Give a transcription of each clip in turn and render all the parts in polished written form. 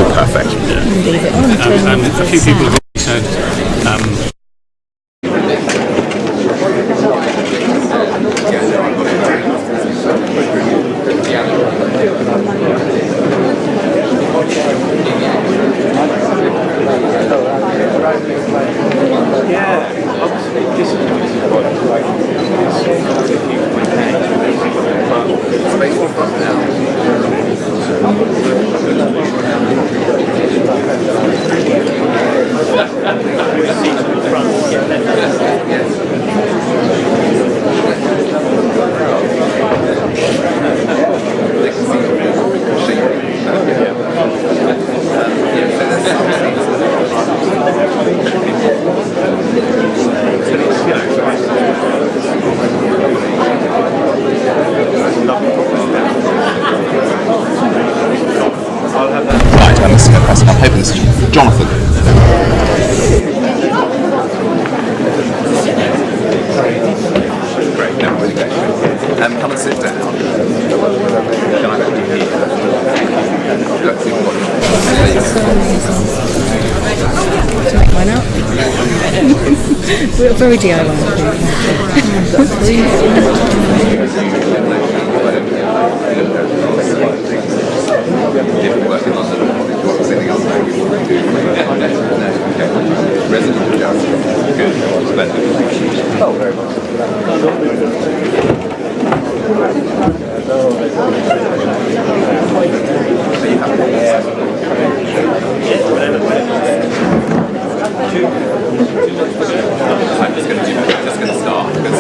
Oh, perfect. Yeah. And a few people have already said Jonathan. Great, no, really great. Come and sit down. Can I put you here? Let's see what. Why not? We're very DIY. Oh, very much. I'm just going to start because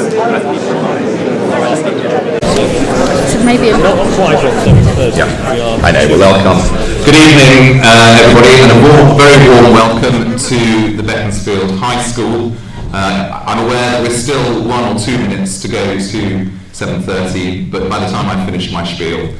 So maybe not quite at 7:30. yeah, I know. Well, welcome. Good evening, everybody, and a very warm welcome to the Beaconsfield High School. I'm aware that we're still 1 or 2 minutes to go to 7:30, but by the time I finish my spiel,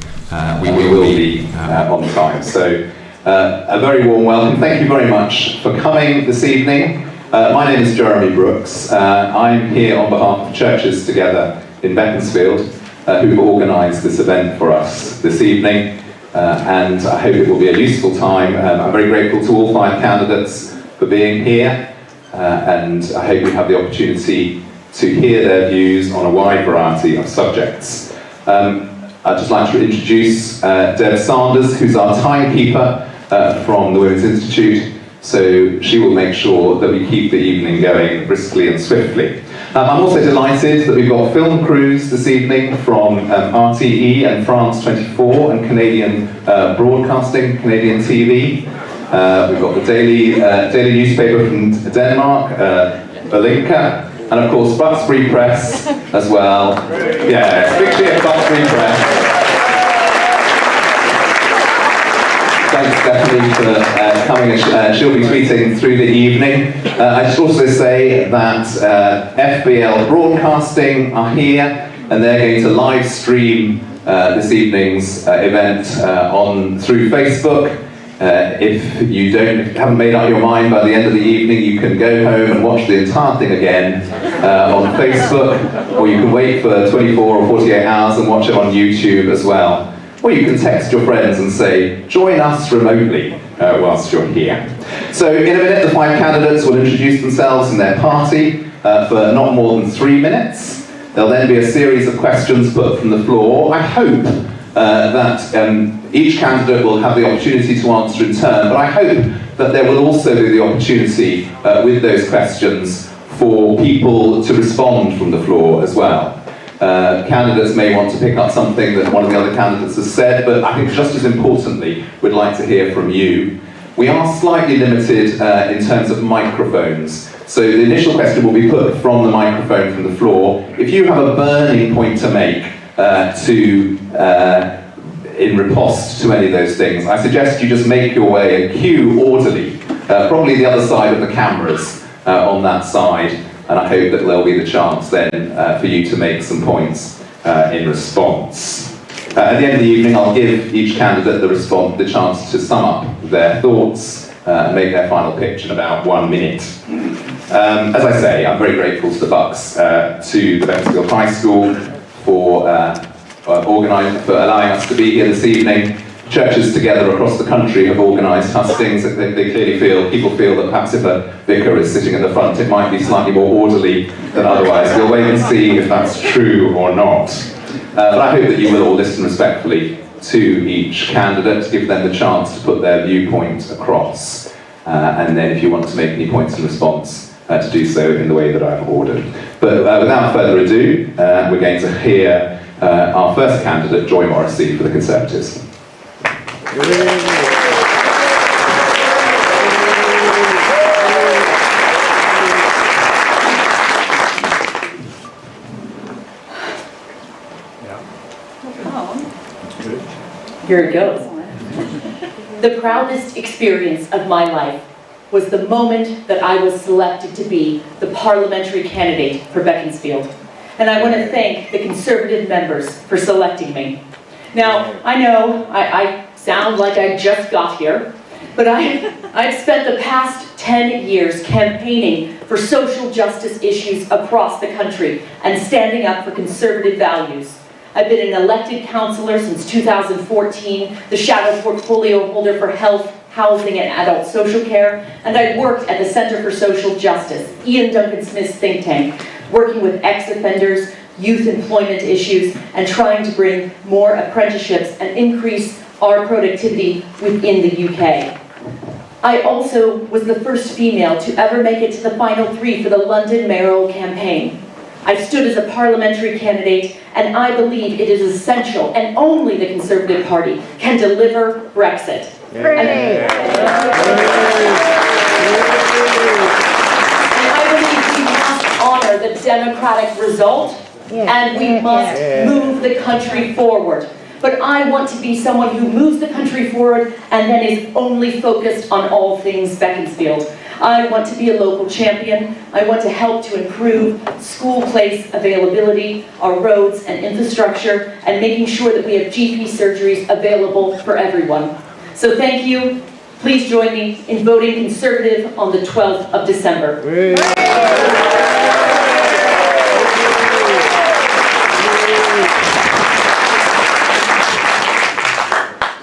we will be on time. So, a very warm welcome. Thank you very much for coming this evening. My name is Jeremy Brooks. I'm here on behalf of Churches Together in Beaconsfield, who've organised this event for us this evening. And I hope it will be a useful time. I'm very grateful to all 5 candidates for being here, and I hope you have the opportunity to hear their views on a wide variety of subjects. I'd just like to introduce Deb Sanders, who's our timekeeper from the Women's Institute, so she will make sure that we keep the evening going briskly and swiftly. I'm also delighted that we've got film crews this evening from RTE and France 24 and Canadian Broadcasting, Canadian TV. We've got the daily newspaper from Denmark, Berlinka, and of course Bucks-Free Press as well. Yeah, big cheer, Bucks-Free Press. Thanks Stephanie for coming, and she'll be tweeting through the evening. I should also say that FBL Broadcasting are here, and they're going to live stream this evening's event through Facebook. If you haven't made up your mind by the end of the evening, you can go home and watch the entire thing again on Facebook, or you can wait for 24 or 48 hours and watch it on YouTube as well. Or you can text your friends and say, join us remotely whilst you're here. So in a minute, the 5 candidates will introduce themselves and their party for not more than 3 minutes. There'll then be a series of questions put from the floor. I hope that each candidate will have the opportunity to answer in turn, but I hope that there will also be the opportunity with those questions for people to respond from the floor as well. Candidates may want to pick up something that one of the other candidates has said, but I think just as importantly, we'd like to hear from you. We are slightly limited in terms of microphones. So the initial question will be put from the microphone from the floor. If you have a burning point to make in riposte to any of those things, I suggest you just make your way and queue orderly, probably the other side of the cameras on that side. And I hope that there'll be the chance then for you to make some points in response. At the end of the evening, I'll give each candidate the chance to sum up their thoughts and make their final pitch in about 1 minute. As I say, I'm very grateful to the Bucks, to the Beaconsfield High School for allowing us to be here this evening. churches together across the country have organised hustings. They clearly people feel that perhaps if a vicar is sitting at the front, it might be slightly more orderly than otherwise. We'll wait and see if that's true or not. But I hope that you will all listen respectfully to each candidate, give them the chance to put their viewpoint across, and then if you want to make any points in response, to do so in the way that I've ordered. But without further ado, we're going to hear our first candidate, Joy Morrissey, for the Conservatives. Here it goes. The proudest experience of my life was the moment that I was selected to be the parliamentary candidate for Beaconsfield. And I want to thank the Conservative members for selecting me. Now, I know I sound like I just got here, but I've spent the past 10 years campaigning for social justice issues across the country and standing up for Conservative values. I've been an elected councillor since 2014, the shadow portfolio holder for health, housing and adult social care, and I've worked at the Centre for Social Justice, Ian Duncan Smith's think tank, working with ex-offenders, youth employment issues, and trying to bring more apprenticeships and increase our productivity within the UK. I also was the first female to ever make it to the final 3 for the London mayoral campaign. I stood as a parliamentary candidate, and I believe it is essential, and only the Conservative Party can deliver Brexit. And I believe we must honour the democratic result, and we must move the country forward. But I want to be someone who moves the country forward and then is only focused on all things Beaconsfield. I want to be a local champion. I want to help to improve school place availability, our roads and infrastructure, and making sure that we have GP surgeries available for everyone. So thank you. Please join me in voting Conservative on the 12th of December.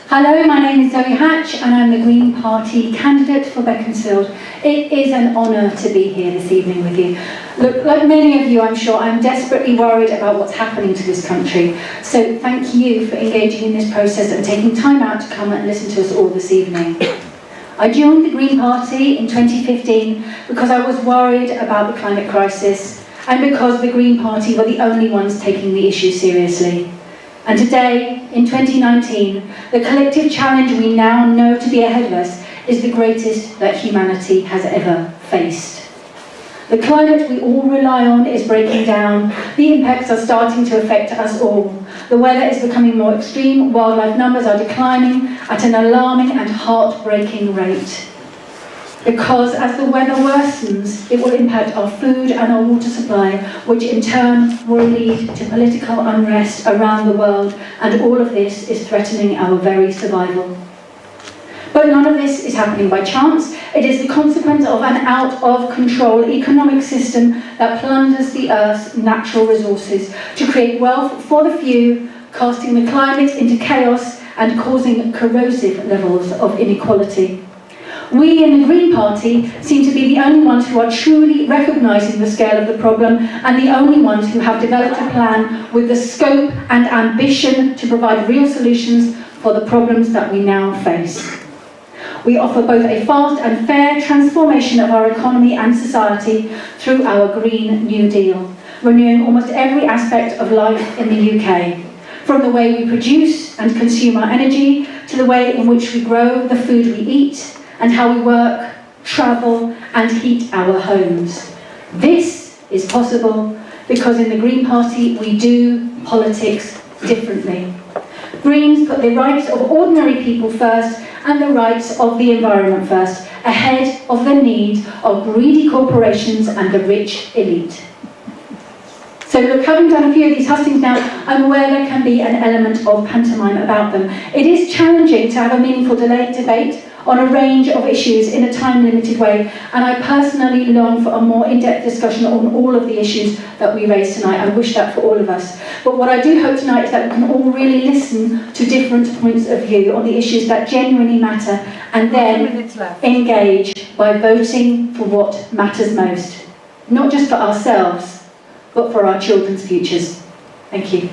Hello, my name is Zoe Hatch and I'm the Green Party candidate for Beaconsfield. It is an honour to be here this evening with you. Look, like many of you, I'm sure, I'm desperately worried about what's happening to this country. So thank you for engaging in this process and taking time out to come and listen to us all this evening. I joined the Green Party in 2015 because I was worried about the climate crisis and because the Green Party were the only ones taking the issue seriously. And today, in 2019, the collective challenge we now know to be ahead of us is the greatest that humanity has ever faced. The climate we all rely on is breaking down. The impacts are starting to affect us all. The weather is becoming more extreme, wildlife numbers are declining at an alarming and heartbreaking rate. Because as the weather worsens, it will impact our food and our water supply, which in turn will lead to political unrest around the world, and all of this is threatening our very survival. But none of this is happening by chance. It is the consequence of an out-of-control economic system that plunders the Earth's natural resources to create wealth for the few, casting the climate into chaos and causing corrosive levels of inequality. We in the Green Party seem to be the only ones who are truly recognising the scale of the problem and the only ones who have developed a plan with the scope and ambition to provide real solutions for the problems that we now face. We offer both a fast and fair transformation of our economy and society through our Green New Deal, renewing almost every aspect of life in the UK, from the way we produce and consume our energy to the way in which we grow the food we eat, and how we work, travel and heat our homes. This is possible because in the Green Party we do politics differently. Greens put the rights of ordinary people first and the rights of the environment first, ahead of the needs of greedy corporations and the rich elite. So look, having done a few of these hustings now, I'm aware there can be an element of pantomime about them. It is challenging to have a meaningful debate on a range of issues in a time-limited way, and I personally long for a more in-depth discussion on all of the issues that we raised tonight. I wish that for all of us. But what I do hope tonight is that we can all really listen to different points of view on the issues that genuinely matter, and then engage by voting for what matters most. Not just for ourselves, but for our children's futures. Thank you.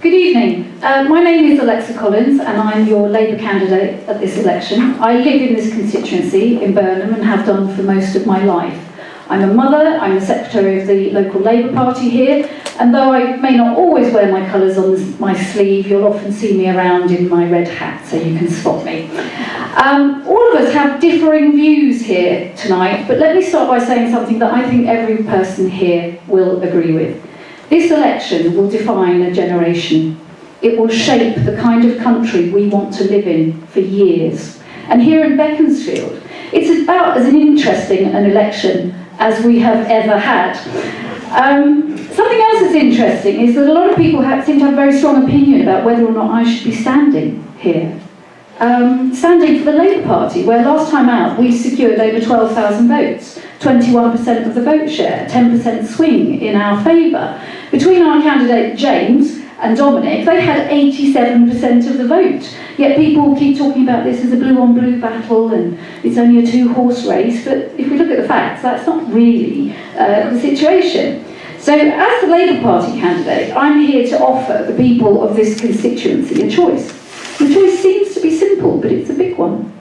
Good evening. My name is Alexa Collins and I'm your Labour candidate at this election. I live in this constituency in Burnham and have done for most of my life. I'm a mother, I'm the secretary of the local Labour Party here, and though I may not always wear my colours on my sleeve, you'll often see me around in my red hat so you can spot me. All of us have differing views here tonight, but let me start by saying something that I think every person here will agree with. This election will define a generation. It will shape the kind of country we want to live in for years. And here in Beaconsfield, it's about as interesting an election as we have ever had. Something else that's interesting is that a lot of people seem to have a very strong opinion about whether or not I should be standing here. Standing for the Labour Party, where last time out we secured over 12,000 votes, 21% of the vote share, 10% swing in our favour. Between our candidate James and Dominic, they had 87% of the vote. Yet people keep talking about this as a blue-on-blue battle and it's only a two-horse race, but if we look at the facts, that's not really the situation. So as the Labour Party candidate, I'm here to offer the people of this constituency a choice. The choice seems to be simple, but it's a big one.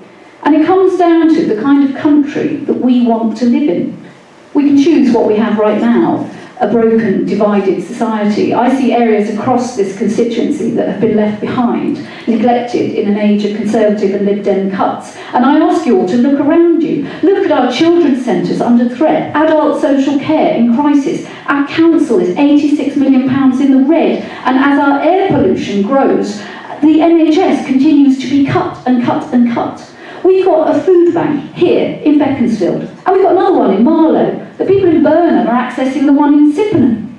And it comes down to the kind of country that we want to live in. We can choose what we have right now, a broken, divided society. I see areas across this constituency that have been left behind, neglected in an age of Conservative and Lib Dem cuts. And I ask you all to look around you. Look at our children's centres under threat, adult social care in crisis. Our council is £86 million in the red. And as our air pollution grows, the NHS continues to be cut and cut and cut. We've got a food bank here in Beaconsfield, and we've got another one in Marlow. The people in Burnham are accessing the one in Sippenham.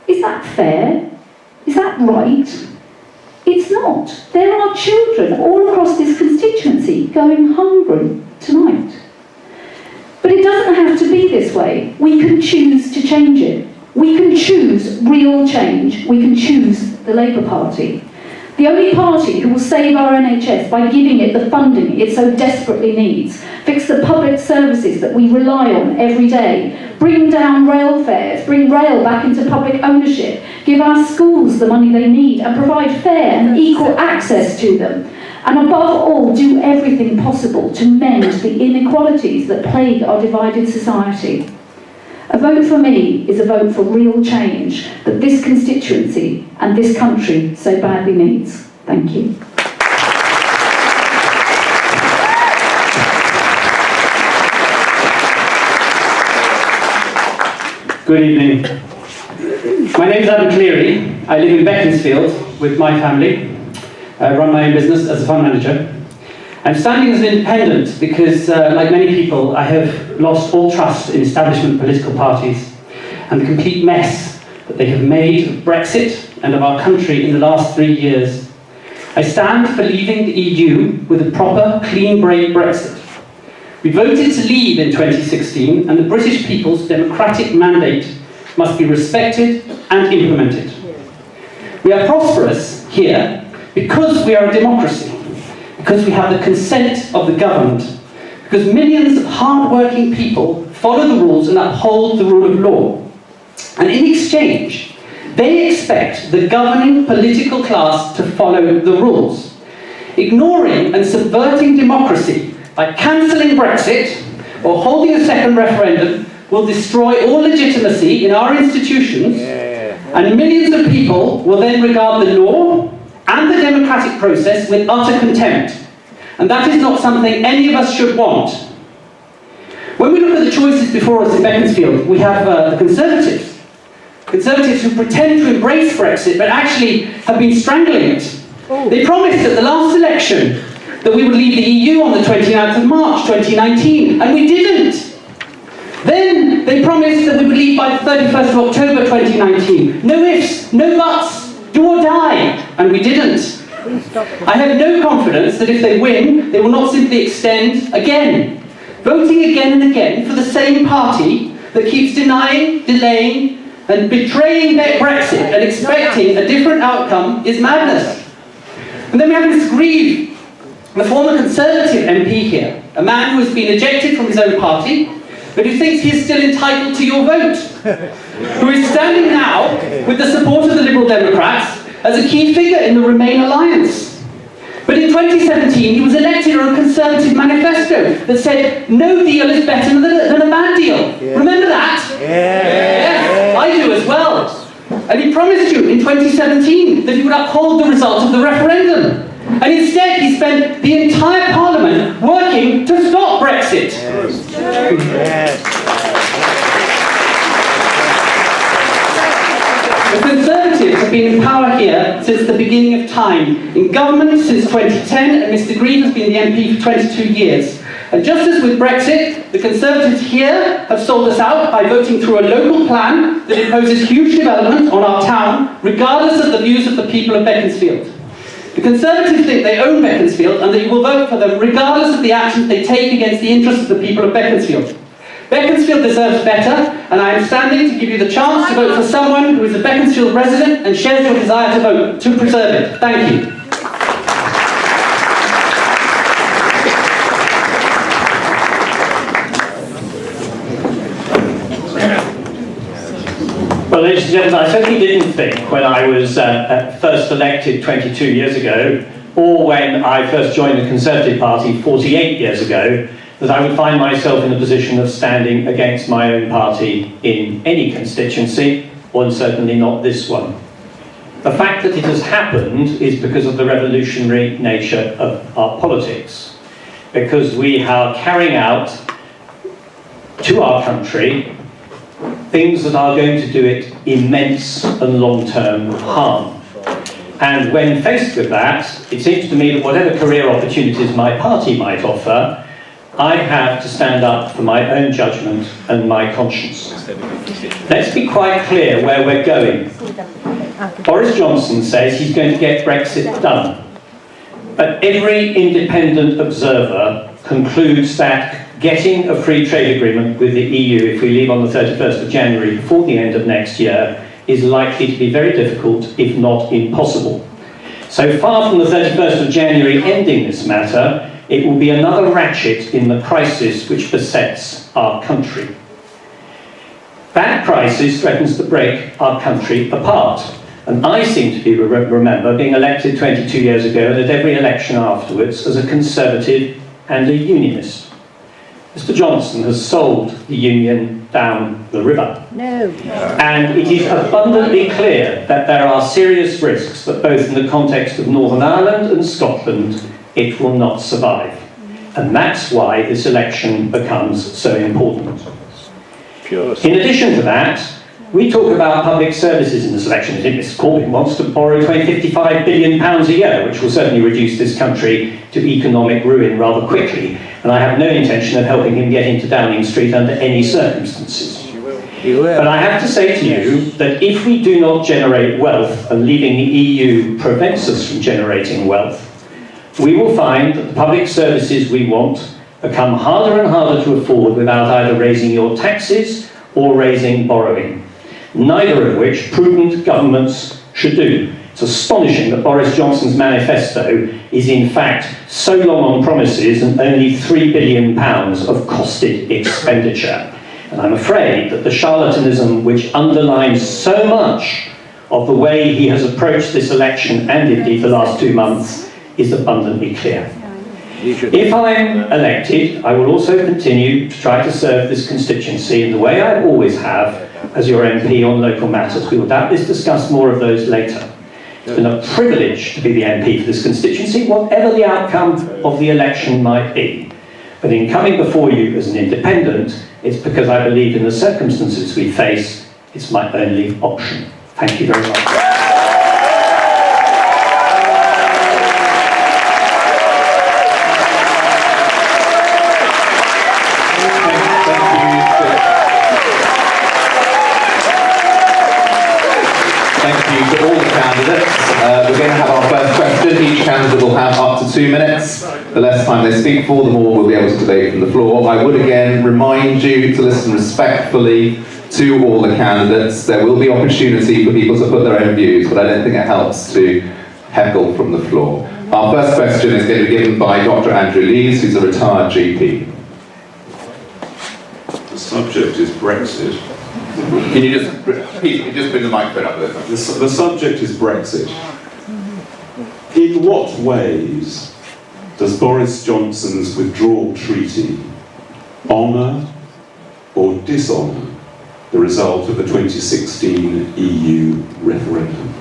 Is that fair? Is that right? It's not. There are children all across this constituency going hungry tonight. But it doesn't have to be this way. We can choose to change it. We can choose real change. We can choose the Labour Party. The only party who will save our NHS by giving it the funding it so desperately needs, fix the public services that we rely on every day, bring down rail fares, bring rail back into public ownership, give our schools the money they need and provide fair and equal access to them. And above all, do everything possible to mend the inequalities that plague our divided society. A vote for me is a vote for real change that this constituency and this country so badly needs. Thank you. Good evening. My name is Adam Cleary. I live in Beaconsfield with my family. I run my own business as a fund manager. I'm standing as an independent because, like many people, I have lost all trust in establishment political parties and the complete mess that they have made of Brexit and of our country in the last 3 years. I stand for leaving the EU with a proper, clean break Brexit. We voted to leave in 2016, and the British people's democratic mandate must be respected and implemented. We are prosperous here because we are a democracy. Because we have the consent of the governed, because millions of hard-working people follow the rules and uphold the rule of law. And in exchange, they expect the governing political class to follow the rules. Ignoring and subverting democracy by cancelling Brexit or holding a second referendum will destroy all legitimacy in our institutions, and millions of people will then regard the law and the democratic process with utter contempt. And that is not something any of us should want. When we look at the choices before us in Beaconsfield, we have the Conservatives. Conservatives who pretend to embrace Brexit, but actually have been strangling it. They promised at the last election that we would leave the EU on the 29th of March 2019, and we didn't. Then then they promised that we would leave by the 31st of October 2019. No ifs, no buts, do or die. And we didn't. I have no confidence that if they win, they will not simply extend again. Voting again and again for the same party that keeps denying, delaying, and betraying Brexit and expecting a different outcome is madness. And then we have Mr. Grieve, the former Conservative MP here, a man who has been ejected from his own party, but who thinks he is still entitled to your vote, who is standing now with the support of the Liberal Democrats as a key figure in the Remain alliance. But in 2017, he was elected on a Conservative manifesto that said, no deal is better than a bad deal. Yeah. Remember that? Yes, I do as well. And he promised you in 2017 that he would uphold the result of the referendum. And instead, he spent the entire Parliament working to stop Brexit. The Conservatives have been in power here since the beginning of time, in government since 2010, and Mr. Grieve has been the MP for 22 years. And just as with Brexit, the Conservatives here have sold us out by voting through a local plan that imposes huge development on our town, regardless of the views of the people of Beaconsfield. The Conservatives think they own Beaconsfield and that you will vote for them regardless of the actions they take against the interests of the people of Beaconsfield. Beaconsfield deserves better, and I am standing to give you the chance to vote for someone who is a Beaconsfield resident and shares your desire to vote to preserve it. Thank you. Well, ladies and gentlemen, I certainly didn't think when I was first elected 22 years ago, or when I first joined the Conservative Party 48 years ago, that I would find myself in a position of standing against my own party in any constituency, or certainly not this one. The fact that it has happened is because of the revolutionary nature of our politics, because we are carrying out to our country things that are going to do it immense and long-term harm. And when faced with that, it seems to me that whatever career opportunities my party might offer, I have to stand up for my own judgment and my conscience. Let's be quite clear where we're going. Boris Johnson says he's going to get Brexit done. But every independent observer concludes that getting a free trade agreement with the EU, if we leave on the 31st of January before the end of next year, is likely to be very difficult, if not impossible. So far from the 31st of January ending this matter, it will be another ratchet in the crisis which besets our country. That crisis threatens to break our country apart. And I seem to remember being elected 22 years ago and at every election afterwards as a Conservative and a Unionist. Mr. Johnson has sold the Union down the river. No. And it is abundantly clear that there are serious risks that both in the context of Northern Ireland and Scotland, it will not survive. And that's why this election becomes so important. In addition to that, we talk about public services in this election. I think Mr. Corbyn wants to borrow £55 billion a year, which will certainly reduce this country to economic ruin rather quickly. And I have no intention of helping him get into Downing Street under any circumstances. But I have to say to you that if we do not generate wealth, and leaving the EU prevents us from generating wealth, we will find that the public services we want become harder and harder to afford without either raising your taxes or raising borrowing, neither of which prudent governments should do. It's astonishing that Boris Johnson's manifesto is in fact so long on promises and only £3 billion of costed expenditure. And I'm afraid that the charlatanism which underlines so much of the way he has approached this election and indeed the last 2 months is abundantly clear. If I'm elected, I will also continue to try to serve this constituency in the way I always have as your MP on local matters. We will doubtless discuss more of those later. It's been a privilege to be the MP for this constituency, whatever the outcome of the election might be. But in coming before you as an independent, it's because I believe in the circumstances we face, it's my only option. Thank you very much. 2 minutes. The less time they speak for, the more we'll be able to debate from the floor. I would again remind you to listen respectfully to all the candidates. There will be opportunity for people to put their own views, but I don't think it helps to heckle from the floor. Our first question is going to be given by Dr. Andrew Lees, who's a retired GP. The subject is Brexit. Can you just bring the microphone up there? The subject is Brexit. In what ways does Boris Johnson's withdrawal treaty honour or dishonour the result of the 2016 EU referendum?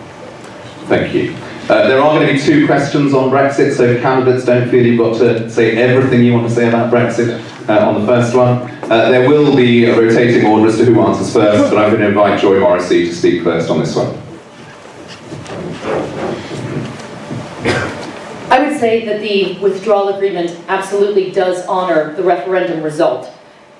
Thank you. There are going to be 2 questions on Brexit, so candidates, don't feel you've got to say everything you want to say about Brexit on the first one. There will be a rotating order as to who answers first, but I'm going to invite Joy Morrissey to speak first on this one. I would say that the withdrawal agreement absolutely does honour the referendum result.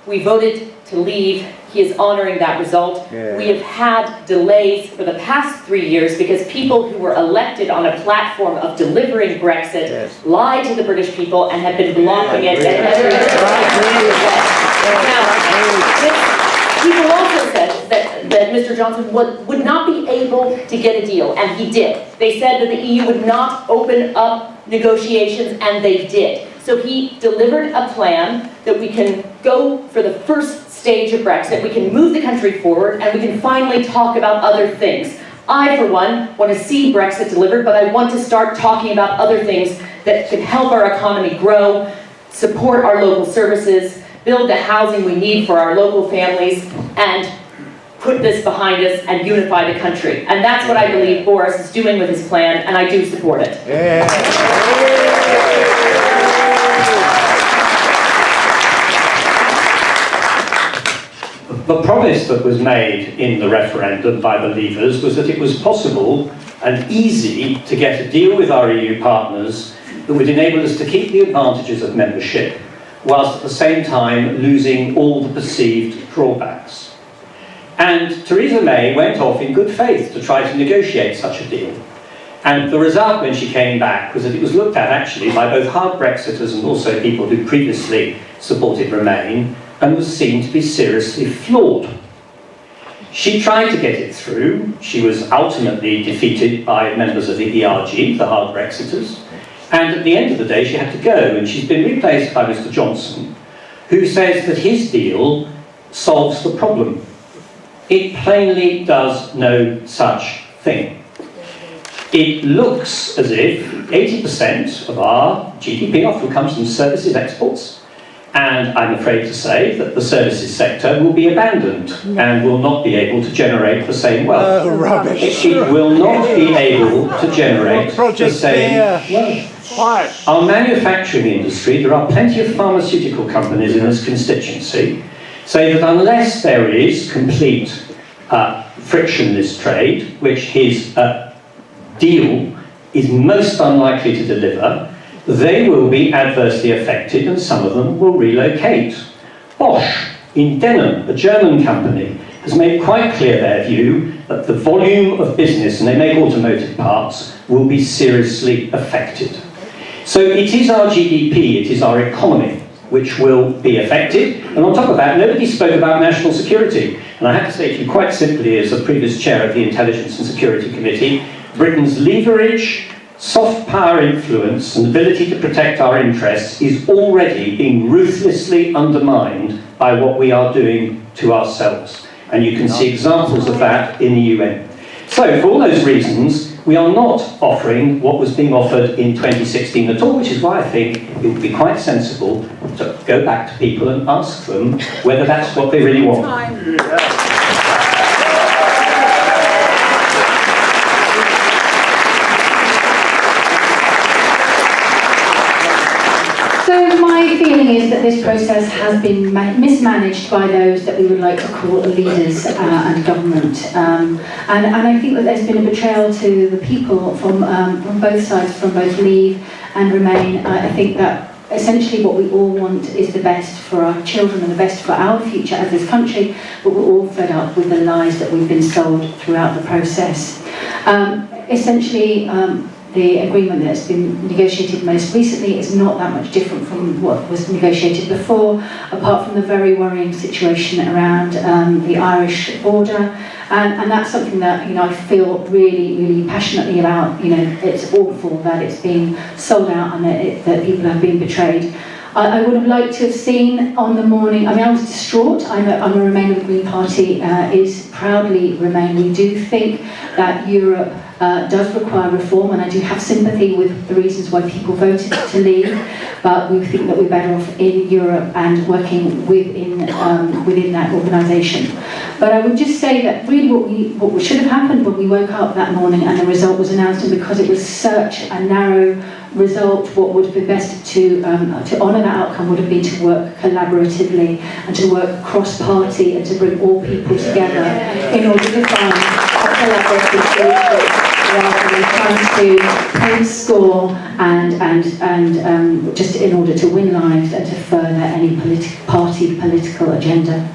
We voted to leave. He is honouring that result. Yeah. We have had delays for the past 3 years because people who were elected on a platform of delivering Brexit lied to the British people and have been blocking it at every Now, people also said that Mr. Johnson would not be able to get a deal, and he did. They said that the EU would not open up negotiations, and they did. So he delivered a plan that we can go for the first stage of Brexit, we can move the country forward, and we can finally talk about other things. I, for one, want to see Brexit delivered, but I want to start talking about other things that can help our economy grow, support our local services, build the housing we need for our local families, and put this behind us and unify the country. And that's what I believe Boris is doing with his plan, and I do support it. The promise that was made in the referendum by the Leavers was that it was possible and easy to get a deal with our EU partners that would enable us to keep the advantages of membership, whilst at the same time losing all the perceived drawbacks. And Theresa May went off in good faith to try to negotiate such a deal. And the result when she came back was that it was looked at actually by both hard Brexiters and also people who previously supported Remain, and was seen to be seriously flawed. She tried to get it through. She was ultimately defeated by members of the ERG, the hard Brexiters, and at the end of the day she had to go, and she's been replaced by Mr. Johnson, who says that his deal solves the problem. It plainly does no such thing. It looks as if 80% of our GDP often comes from services exports, and I'm afraid to say that the services sector will be abandoned and will not be able to generate the same wealth. It will not be able to generate the same wealth. Our manufacturing industry, there are plenty of pharmaceutical companies in this constituency, say that unless there is complete frictionless trade, which his deal is most unlikely to deliver, they will be adversely affected and some of them will relocate. Bosch in Denham, a German company, has made quite clear their view that the volume of business, and they make automotive parts, will be seriously affected. So it is our GDP, it is our economy which will be affected, and on top of that nobody spoke about national security. And I have to say to you quite simply, as a previous chair of the Intelligence and Security Committee, Britain's leverage, soft power influence and ability to protect our interests is already being ruthlessly undermined by what we are doing to ourselves. And you can see examples of that in the UN. So for all those reasons, we are not offering what was being offered in 2016 at all, which is why I think it would be quite sensible to go back to people and ask them whether that's what they really want. So my feeling is that this process has been mismanaged by those that we would like to call leaders and government. And I think that there's been a betrayal to the people from both sides, from both Leave and Remain. I think that essentially what we all want is the best for our children and the best for our future as this country, but we're all fed up with the lies that we've been sold throughout the process. Essentially, the agreement that's been negotiated most recently is not that much different from what was negotiated before, apart from the very worrying situation around the Irish border. And that's something that, you know, I feel really, really passionately about. You know, it's awful that it's being sold out and that people have been betrayed. I would have liked to have seen on the morning, I mean, I was distraught. I'm a Remainer of the Green Party, is proudly Remain. We do think that Europe does require reform, and I do have sympathy with the reasons why people voted to leave, but we think that we're better off in Europe and working within that organisation. But I would just say that really what should have happened when we woke up that morning and the result was announced, and because it was such a narrow result, what would have been best to honour that outcome would have been to work collaboratively and to work cross-party and to bring all people together in order to find a collaborative solution, rather than trying to play score and just in order to win lives and to further any political agenda.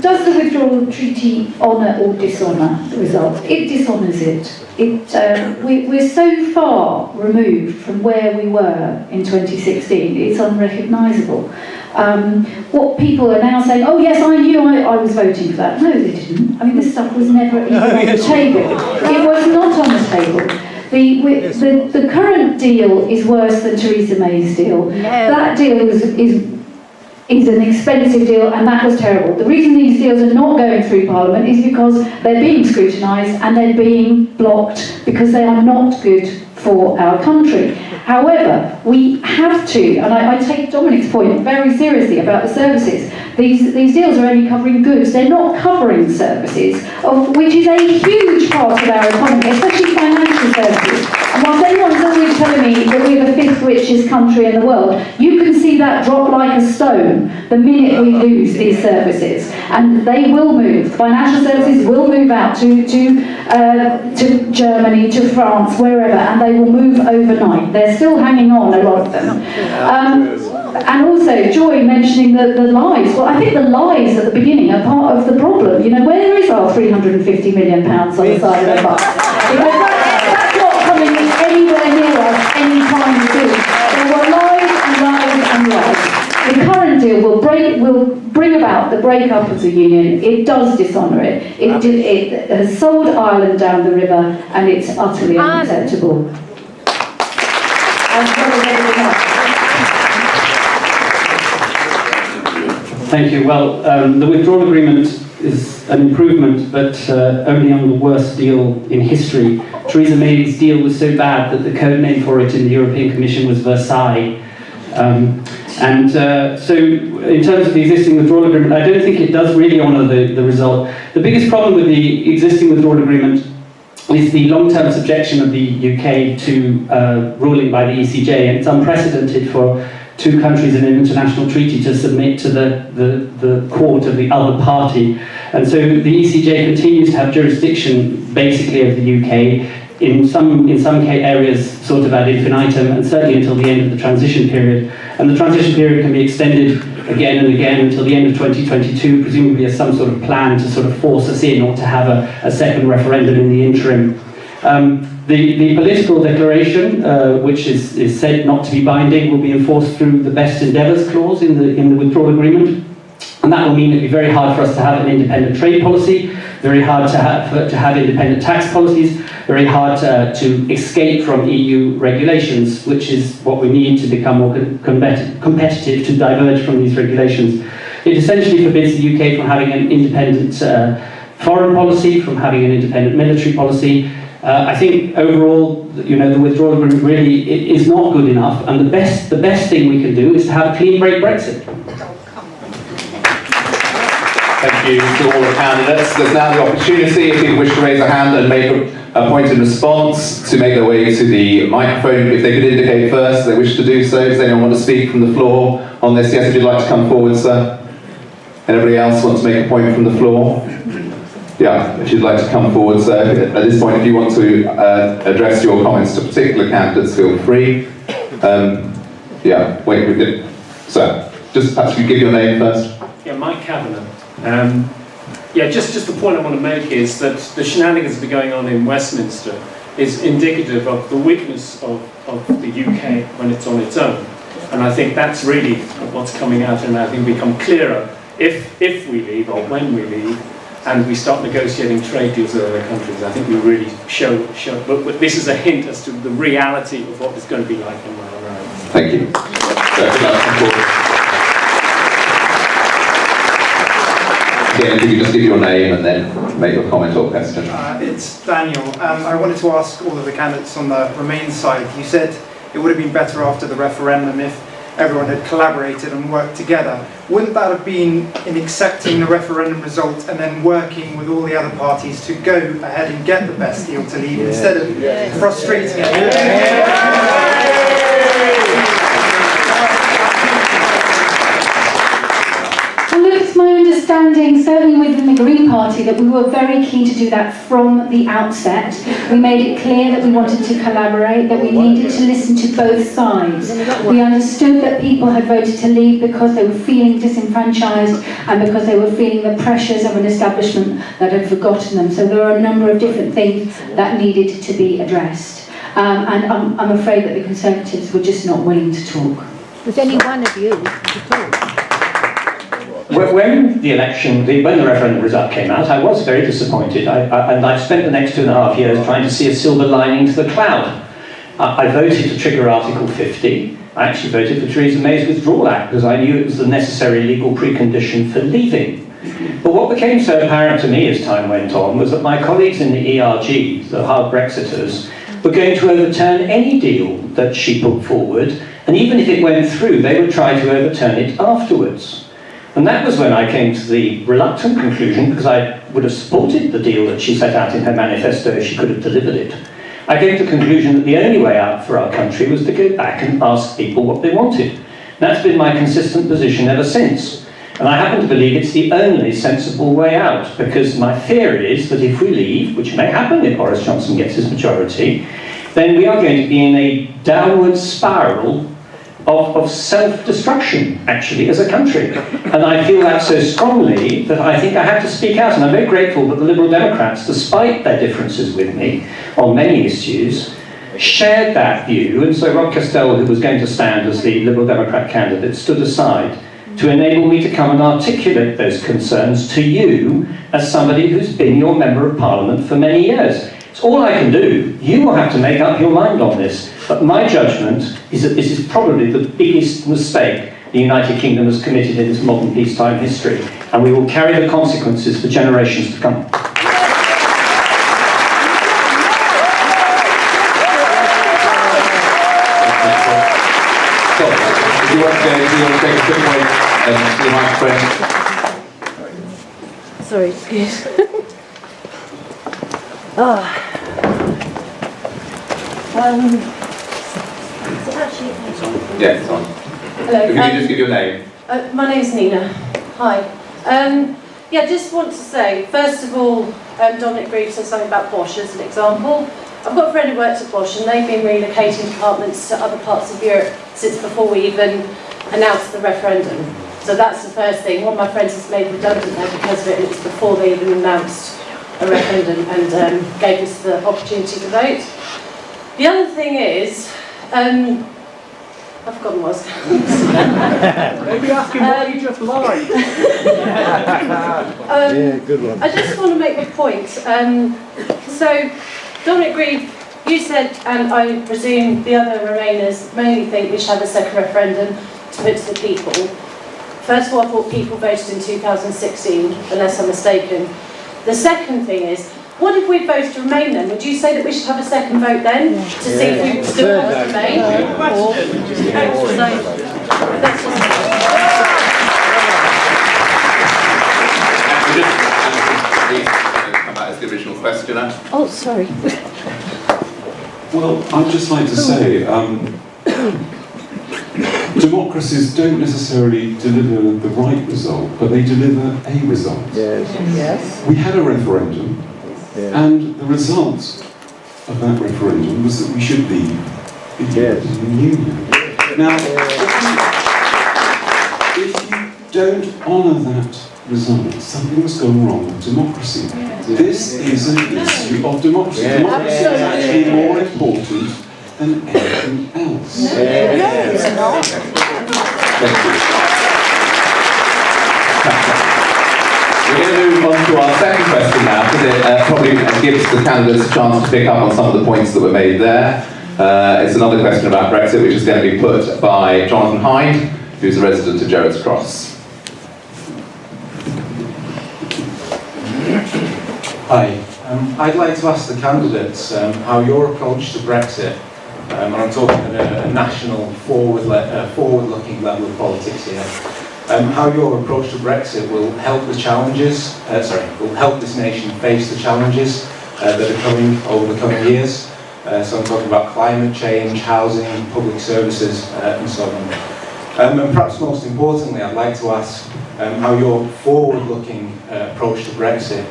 Does the withdrawal treaty honour or dishonour the result? It dishonours it. We're so far removed from where we were in 2016, it's unrecognisable. What people are now saying, oh yes, I knew I was voting for that. No, they didn't. I mean, this stuff was never even on the table. It was not on the table. The current deal is worse than Theresa May's deal. No. That deal is an expensive deal, and that was terrible. The reason these deals are not going through Parliament is because they're being scrutinised and they're being blocked because they are not good for our country. However, we have to, and I take Dominic's point very seriously about the services. These deals are only covering goods, they're not covering services, which is a huge part of our economy, especially financial services. And whilst everyone's always telling me that we're the 5th richest country in the world, you can see that drop like a stone the minute we lose these services. And they will move. Financial services will move out to Germany, to France, wherever, and they will move overnight. They're still hanging on, a lot of them. And also, Joy mentioning the lies. Well, I think the lies at the beginning are part of the problem. You know, where is our £350 million on the side of the bus? That's not coming anywhere near us anytime soon. There were lies and lies and lies. The current deal will bring about the breakup of the union. It does dishonour it. It has sold Ireland down the river, and it's utterly unacceptable. Thank you. Well, the withdrawal agreement is an improvement, but only on the worst deal in history. Theresa May's deal was so bad that the code name for it in the European Commission was Versailles. So in terms of the existing withdrawal agreement, I don't think it does really honour the result. The biggest problem with the existing withdrawal agreement is the long-term subjection of the UK to ruling by the ECJ, and it's unprecedented for two countries in an international treaty to submit to the court of the other party. And so the ECJ continues to have jurisdiction basically of the UK, in some areas sort of ad infinitum, and certainly until the end of the transition period. And the transition period can be extended again and again until the end of 2022, presumably as some sort of plan to sort of force us in, or to have a second referendum in the interim. The political declaration, which is said not to be binding, will be enforced through the best endeavours clause in the withdrawal agreement. And that will mean it'll be very hard for us to have an independent trade policy, very hard to have independent tax policies, very hard to escape from EU regulations, which is what we need to become more competitive, to diverge from these regulations. It essentially forbids the UK from having an independent foreign policy, from having an independent military policy. I think overall, you know, the withdrawal agreement really is not good enough, and the best thing we can do is to have a clean break Brexit. Thank you to all the candidates. There's now the opportunity, if people wish to raise a hand and make a point in response, to make their way to the microphone. If they could indicate first they wish to do so. Does anyone want to speak from the floor on this? Yes, if you'd like to come forward, sir. Anybody else want to make a point from the floor? Yeah, if you'd like to come forward, sir. At this point, if you want to address your comments to particular candidates, feel free. Sir, just perhaps you give your name first. Yeah, Mike Kavanagh. Yeah, just the point I want to make is that the shenanigans that are going on in Westminster is indicative of the weakness of the UK when it's on its own. And I think that's really what's coming out, and I think become clearer if we leave or when we leave and we start negotiating trade deals with other countries. I think we really show but this is a hint as to the reality of what it's going to be like on our own. Thank you. Again, if you just give your name and then make your comment or question. It's Daniel. I wanted to ask all of the candidates on the Remain side. You said it would have been better after the referendum if everyone had collaborated and worked together. Wouldn't that have been in accepting the referendum result and then working with all the other parties to go ahead and get the best deal to leave instead of frustrating it? It's my understanding, certainly within the Green Party, that we were very keen to do that from the outset. We made it clear that we wanted to collaborate, that we needed to listen to both sides. We understood that people had voted to leave because they were feeling disenfranchised and because they were feeling the pressures of an establishment that had forgotten them. So there were a number of different things that needed to be addressed. And I'm afraid that the Conservatives were just not willing to talk. Was any one of you to talk? When the referendum result came out, I was very disappointed. And I spent the next 2.5 years trying to see a silver lining to the cloud. I voted to trigger Article 50. I actually voted for Theresa May's Withdrawal Act because I knew it was the necessary legal precondition for leaving. But what became so apparent to me as time went on was that my colleagues in the ERG, the hard Brexiters, were going to overturn any deal that she put forward, and even if it went through, they would try to overturn it afterwards. And that was when I came to the reluctant conclusion, because I would have supported the deal that she set out in her manifesto if she could have delivered it. I came to the conclusion that the only way out for our country was to go back and ask people what they wanted. That's been my consistent position ever since. And I happen to believe it's the only sensible way out, because my fear is that if we leave, which may happen if Boris Johnson gets his majority, then we are going to be in a downward spiral of self-destruction, actually, as a country. And I feel that so strongly that I think I have to speak out. And I'm very grateful that the Liberal Democrats, despite their differences with me on many issues, shared that view. And so Rob Castell, who was going to stand as the Liberal Democrat candidate, stood aside to enable me to come and articulate those concerns to you as somebody who's been your Member of Parliament for many years. It's all I can do. You will have to make up your mind on this. But my judgment is that this is probably the biggest mistake the United Kingdom has committed in its modern peacetime history. And we will carry the consequences for generations to come. So, if you want to take a quick break and see my friend. Sorry, excuse. Yeah, it's on. Hello. Can you just give your name? My name's Nina. Hi. Yeah, just want to say, first of all, Dominic Grieve said something about Bosch as an example. I've got a friend who works at Bosch, and they've been relocating departments to other parts of Europe since before we even announced the referendum. So that's the first thing. One of my friends is made redundant there because of it, and it was before they even announced a referendum and gave us the opportunity to vote. The other thing is, I've forgotten what I was going to say. Maybe ask him why you just lied. Yeah, good one. I just want to make a point. So, Dominic Grieve, you said, and I presume the other Remainers mainly think we should have a second referendum to put to the people. First of all, I thought people voted in 2016, unless I'm mistaken. The second thing is, what if we voted to remain then? Would you say that we should have a second vote then? To see if we still want to remain? Come back as the original questioner. Oh, sorry. Well, I'd just like to say, democracies don't necessarily deliver the right result, but they deliver a result. Yes. We had a referendum, and the result of that referendum was that we should leave the European Union. Now, if you don't honour that result, something's gone wrong with democracy. This is an issue of democracy. Democracy is actually more important than anything else. Thank you. We're going to move on to our second question now, because it probably gives the candidates a chance to pick up on some of the points that were made there. It's another question about Brexit, which is going to be put by Jonathan Hyde, who's a resident of Gerrards Cross. Hi. I'd like to ask the candidates how your approach to Brexit, and I'm talking at a national forward-looking level of politics here, how your approach to Brexit will help the challenges, will help this nation face the challenges that are coming over the coming years. So I'm talking about climate change, housing, public services, and so on. And perhaps most importantly, I'd like to ask how your forward-looking approach to Brexit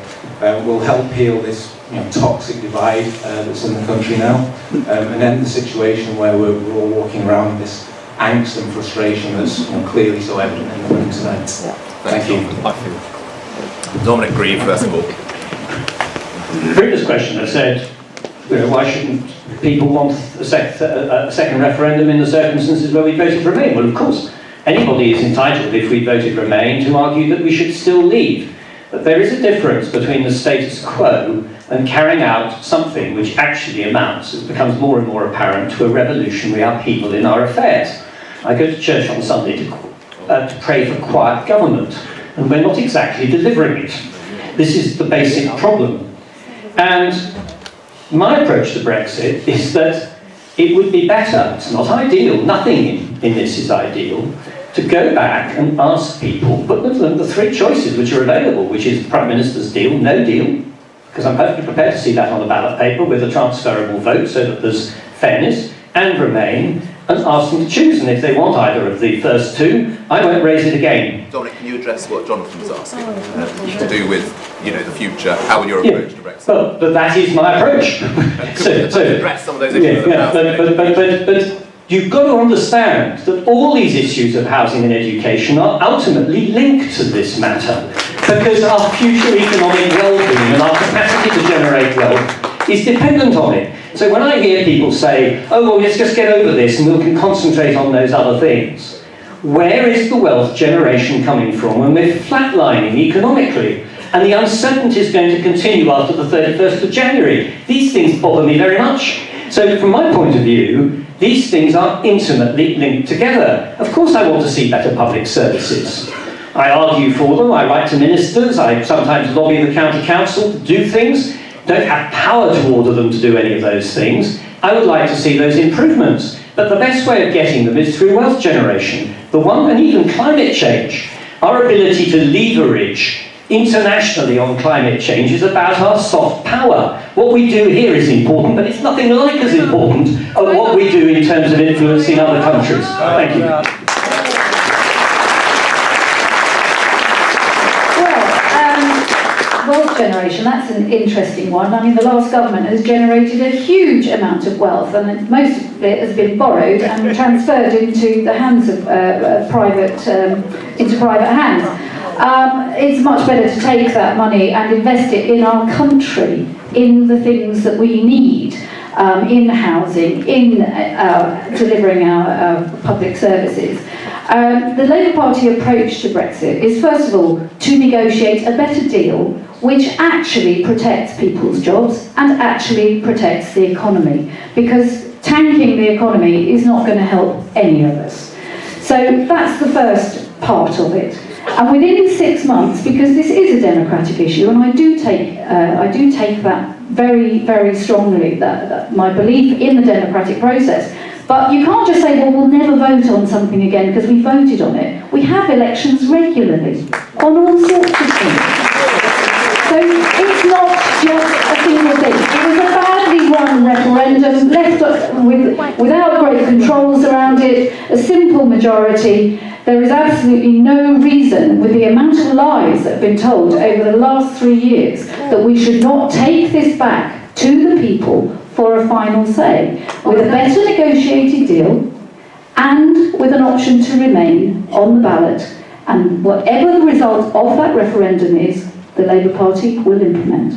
will help heal this toxic divide that's in the country now, and end the situation where we're all walking around with this angst and frustration that's clearly so evident in the room tonight. Thank you. Dominic Grieve, first of all. The previous question I said, why shouldn't people want a second referendum in the circumstances where we voted Remain? Well, of course, anybody is entitled, if we voted Remain, to argue that we should still leave. But there is a difference between the status quo and carrying out something which actually amounts, as becomes more and more apparent, to a revolutionary upheaval in our affairs. I go to church on Sunday to pray for quiet government, and we're not exactly delivering it. This is the basic problem. And my approach to Brexit is that it would be better, it's not ideal, nothing in this is ideal, to go back and ask people, put them the three choices which are available, which is Prime Minister's deal, no deal, because I'm perfectly prepared to see that on a ballot paper with a transferable vote so that there's fairness, and Remain, and ask them to choose. And if they want either of the first two, I won't raise it again. Dominic, can you address what Jonathan was asking to do with, the future? How would your approach to Brexit? Well, but that is my approach. so address some of those issues. But you've got to understand that all these issues of housing and education are ultimately linked to this matter, because our future economic well-being and our capacity to generate wealth is dependent on it. So when I hear people say, oh, well, let's just get over this and we can concentrate on those other things, where is the wealth generation coming from when we're flatlining economically? And the uncertainty is going to continue after the 31st of January. These things bother me very much. So from my point of view, these things are intimately linked together. Of course I want to see better public services. I argue for them, I write to ministers, I sometimes lobby the county council to do things. Don't have power to order them to do any of those things. I would like to see those improvements. But the best way of getting them is through wealth generation. And even climate change. Our ability to leverage internationally on climate change is about our soft power. What we do here is important, but it's nothing like as important as what we do in terms of influencing other countries. Thank you. Wealth generation, that's an interesting one. I mean, the last government has generated a huge amount of wealth, and most of it has been borrowed and transferred into the hands of private hands. It's much better to take that money and invest it in our country, in the things that we need, in housing, in delivering our public services. The Labour Party approach to Brexit is, first of all, to negotiate a better deal which actually protects people's jobs and actually protects the economy, because tanking the economy is not going to help any of us. So that's the first part of it. And within 6 months, because this is a democratic issue, and I do take that very, very strongly, that my belief in the democratic process. But you can't just say, well, we'll never vote on something again because we voted on it. We have elections regularly on all sorts of things. So it's not just a single thing. It was a badly run referendum, left without great controls around it, a simple majority. There is absolutely no reason, with the amount of lies that have been told over the last 3 years, that we should not take this back to the people for a final say, with a better negotiated deal and with an option to remain on the ballot And whatever the result of that referendum is, the Labour Party will implement.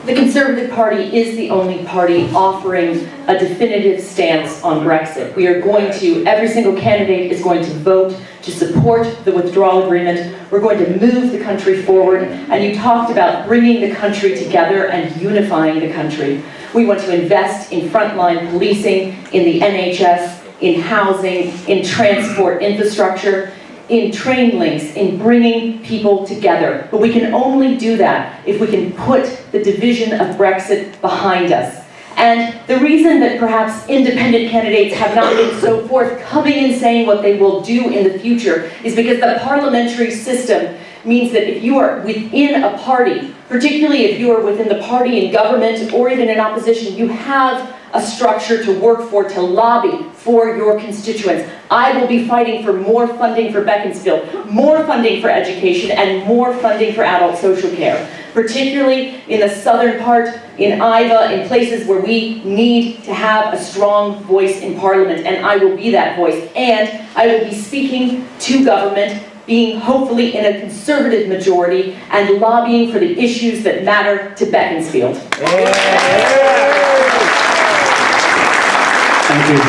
The Conservative Party is the only party offering a definitive stance on Brexit. We are going to, every single candidate is going to vote to support the withdrawal agreement. We're going to move the country forward. And you talked about bringing the country together and unifying the country. We want to invest in frontline policing, in the NHS, in housing, in transport infrastructure, in train links, in bringing people together. But we can only do that if we can put the division of Brexit behind us. And the reason that perhaps independent candidates have not been so forthcoming in saying what they will do in the future is because the parliamentary system means that if you are within a party, particularly if you are within the party in government or even in opposition, you have a structure to work for, to lobby for your constituents. I will be fighting for more funding for Beaconsfield, more funding for education, and more funding for adult social care, particularly in the southern part, in Iva, in places where we need to have a strong voice in Parliament, and I will be that voice. And I will be speaking to government, being hopefully in a Conservative majority, and lobbying for the issues that matter to Beaconsfield. Thank you.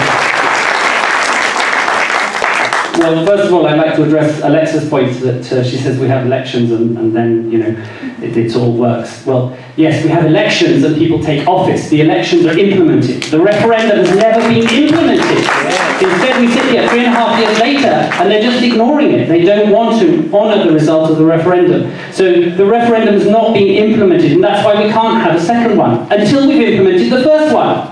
Well, first of all, I'd like to address Alexa's point that she says we have elections and then, you know, it all works. Well, yes, we have elections and people take office. The elections are implemented. The referendum has never been implemented. Instead, we sit here 3.5 years later and they're just ignoring it. They don't want to honour the result of the referendum. So the referendum is not being implemented, and that's why we can't have a second one until we've implemented the first one.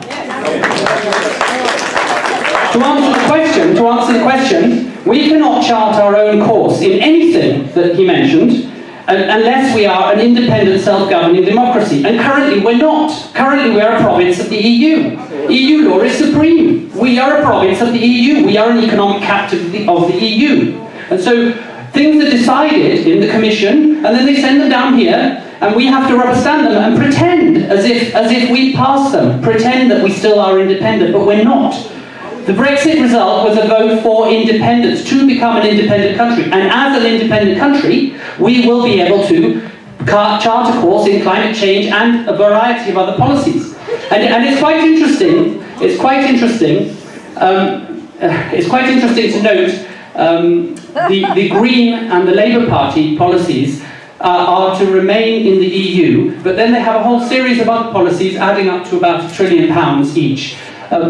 To answer the question, we cannot chart our own course in anything that he mentioned unless we are an independent, self-governing democracy. And currently we're not. Currently we are a province of the EU. EU law is supreme. We are a province of the EU. We are an economic captive of the EU. And so things are decided in the Commission, and then they send them down here, and we have to rubber stamp them and pretend as if we passed them, pretend that we still are independent, but we're not. The Brexit result was a vote for independence, to become an independent country. And as an independent country, we will be able to chart a course in climate change and a variety of other policies. And it's quite interesting. It's quite interesting to note the Green and the Labour Party policies are to remain in the EU, but then they have a whole series of other policies adding up to about £1 trillion each.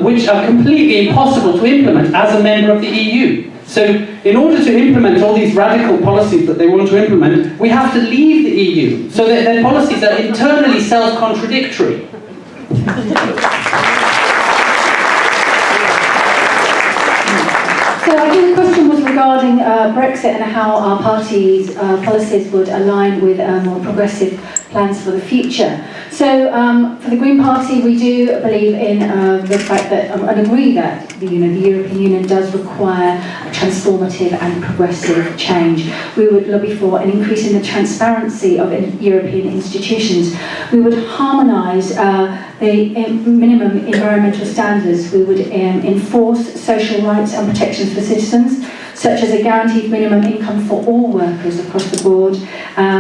Which are completely impossible to implement as a member of the EU. So in order to implement all these radical policies that they want to implement, we have to leave the EU. So that their policies are internally self-contradictory. So I think the question was regarding Brexit and how our party's policies would align with more progressive plans for the future. So for the Green Party, we do believe in the fact that, and agree that the European Union does require a transformative and progressive change. We would lobby for an increase in the transparency of European institutions. We would harmonise the minimum environmental standards. We would enforce social rights and protections for citizens, such as a guaranteed minimum income for all workers across the board.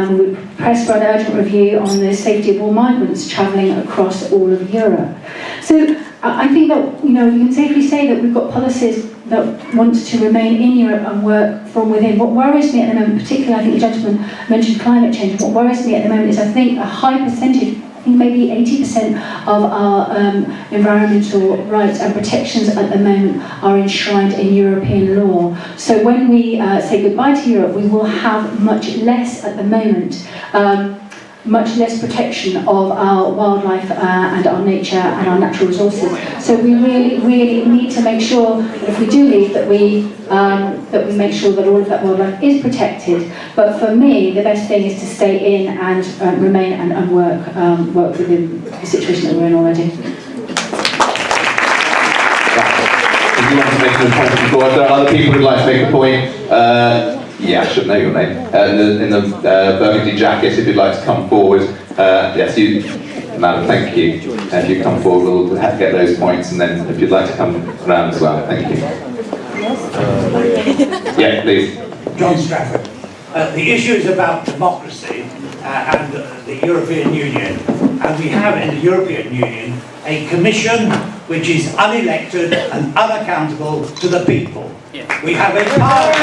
We would press for an urgent review on the safety of all migrants travelling across all of Europe. So I think that, we can safely say that we've got policies that want to remain in Europe and work from within. What worries me at the moment, particularly I think the gentleman mentioned climate change, what worries me at the moment is I think a high percentage, I think maybe 80% of our environmental rights and protections at the moment are enshrined in European law. So when we say goodbye to Europe, we will have much less at the moment, much less protection of our wildlife and our nature and our natural resources. So we really need to make sure that if we do leave, that we make sure that all of that wildlife is protected. But for me, the best thing is to stay in and remain and work within the situation that we're in already. If you want to make an important point, if there are other people who'd like to make a point, yeah, I should know your name. In the burgundy jacket, if you'd like to come forward. Yes, you. Madam, thank you. If you come forward, we'll have to get those points, and then if you'd like to come round as well, thank you. Yeah, please. John Strafford. The issue is about democracy and the European Union. And we have in the European Union a commission which is unelected and unaccountable to the people. We have a parliament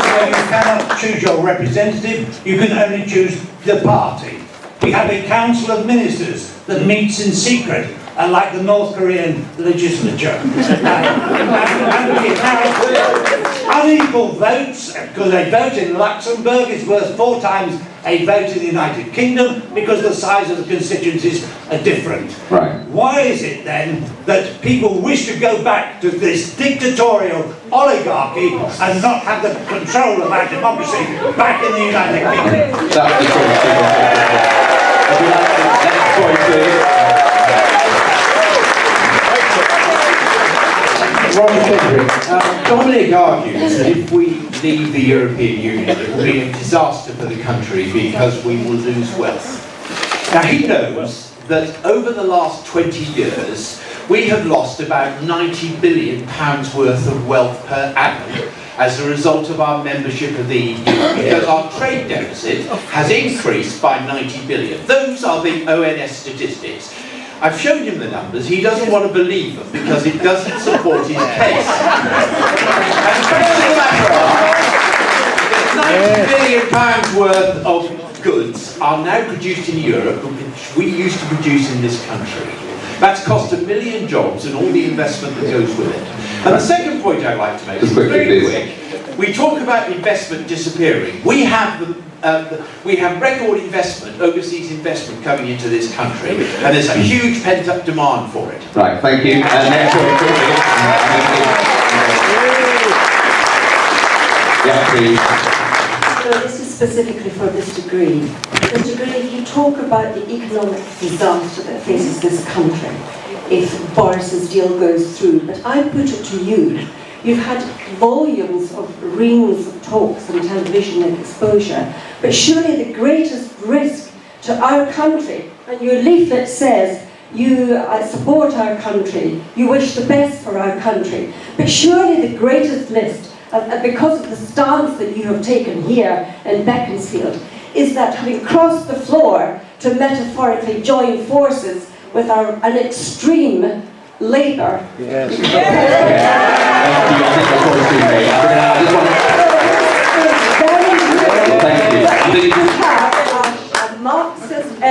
where you cannot choose your representative, you can only choose the party. We have a council of ministers that meets in secret, like the North Korean legislature. And we have unequal votes, because a vote in Luxembourg is worth 4 times a vote in the United Kingdom, because the size of the constituencies are different. Right. Why is it then that people wish to go back to this dictatorial oligarchy and not have the control of our democracy back in the United Kingdom? That's the question. Next point, please. Dominic argues that if we leave the European Union, it will be a disaster for the country because we will lose wealth. Now he knows that over the last 20 years, we have lost about £90 billion worth of wealth per annum as a result of our membership of the EU, because our trade deficit has increased by 90 billion. Those are the ONS statistics. I've shown him the numbers. He doesn't want to believe them because it doesn't support his case. And the fact of the matter are, £90 billion worth of goods are now produced in Europe, which we used to produce in this country. That's cost 1 million jobs and all the investment that goes with it. And the second point I'd like to make is very quick. We talk about investment disappearing. We have record investment, overseas investment coming into this country, and there's a huge pent-up demand for it. Right, thank you. Next point, please. Yeah, please. So this is specifically for Mr. Grieve. Mr. Grieve, you talk about the economic disaster that faces this country if Boris's deal goes through, but I put it to you. You've had volumes of reams of talks on television and exposure, but surely the greatest risk to our country, and your leaflet says you support our country, you wish the best for our country, but surely the greatest risk, because of the stance that you have taken here in Beaconsfield, is that having crossed the floor to metaphorically join forces with an extreme Labour. Yes. Thank you. A Marxist MP. I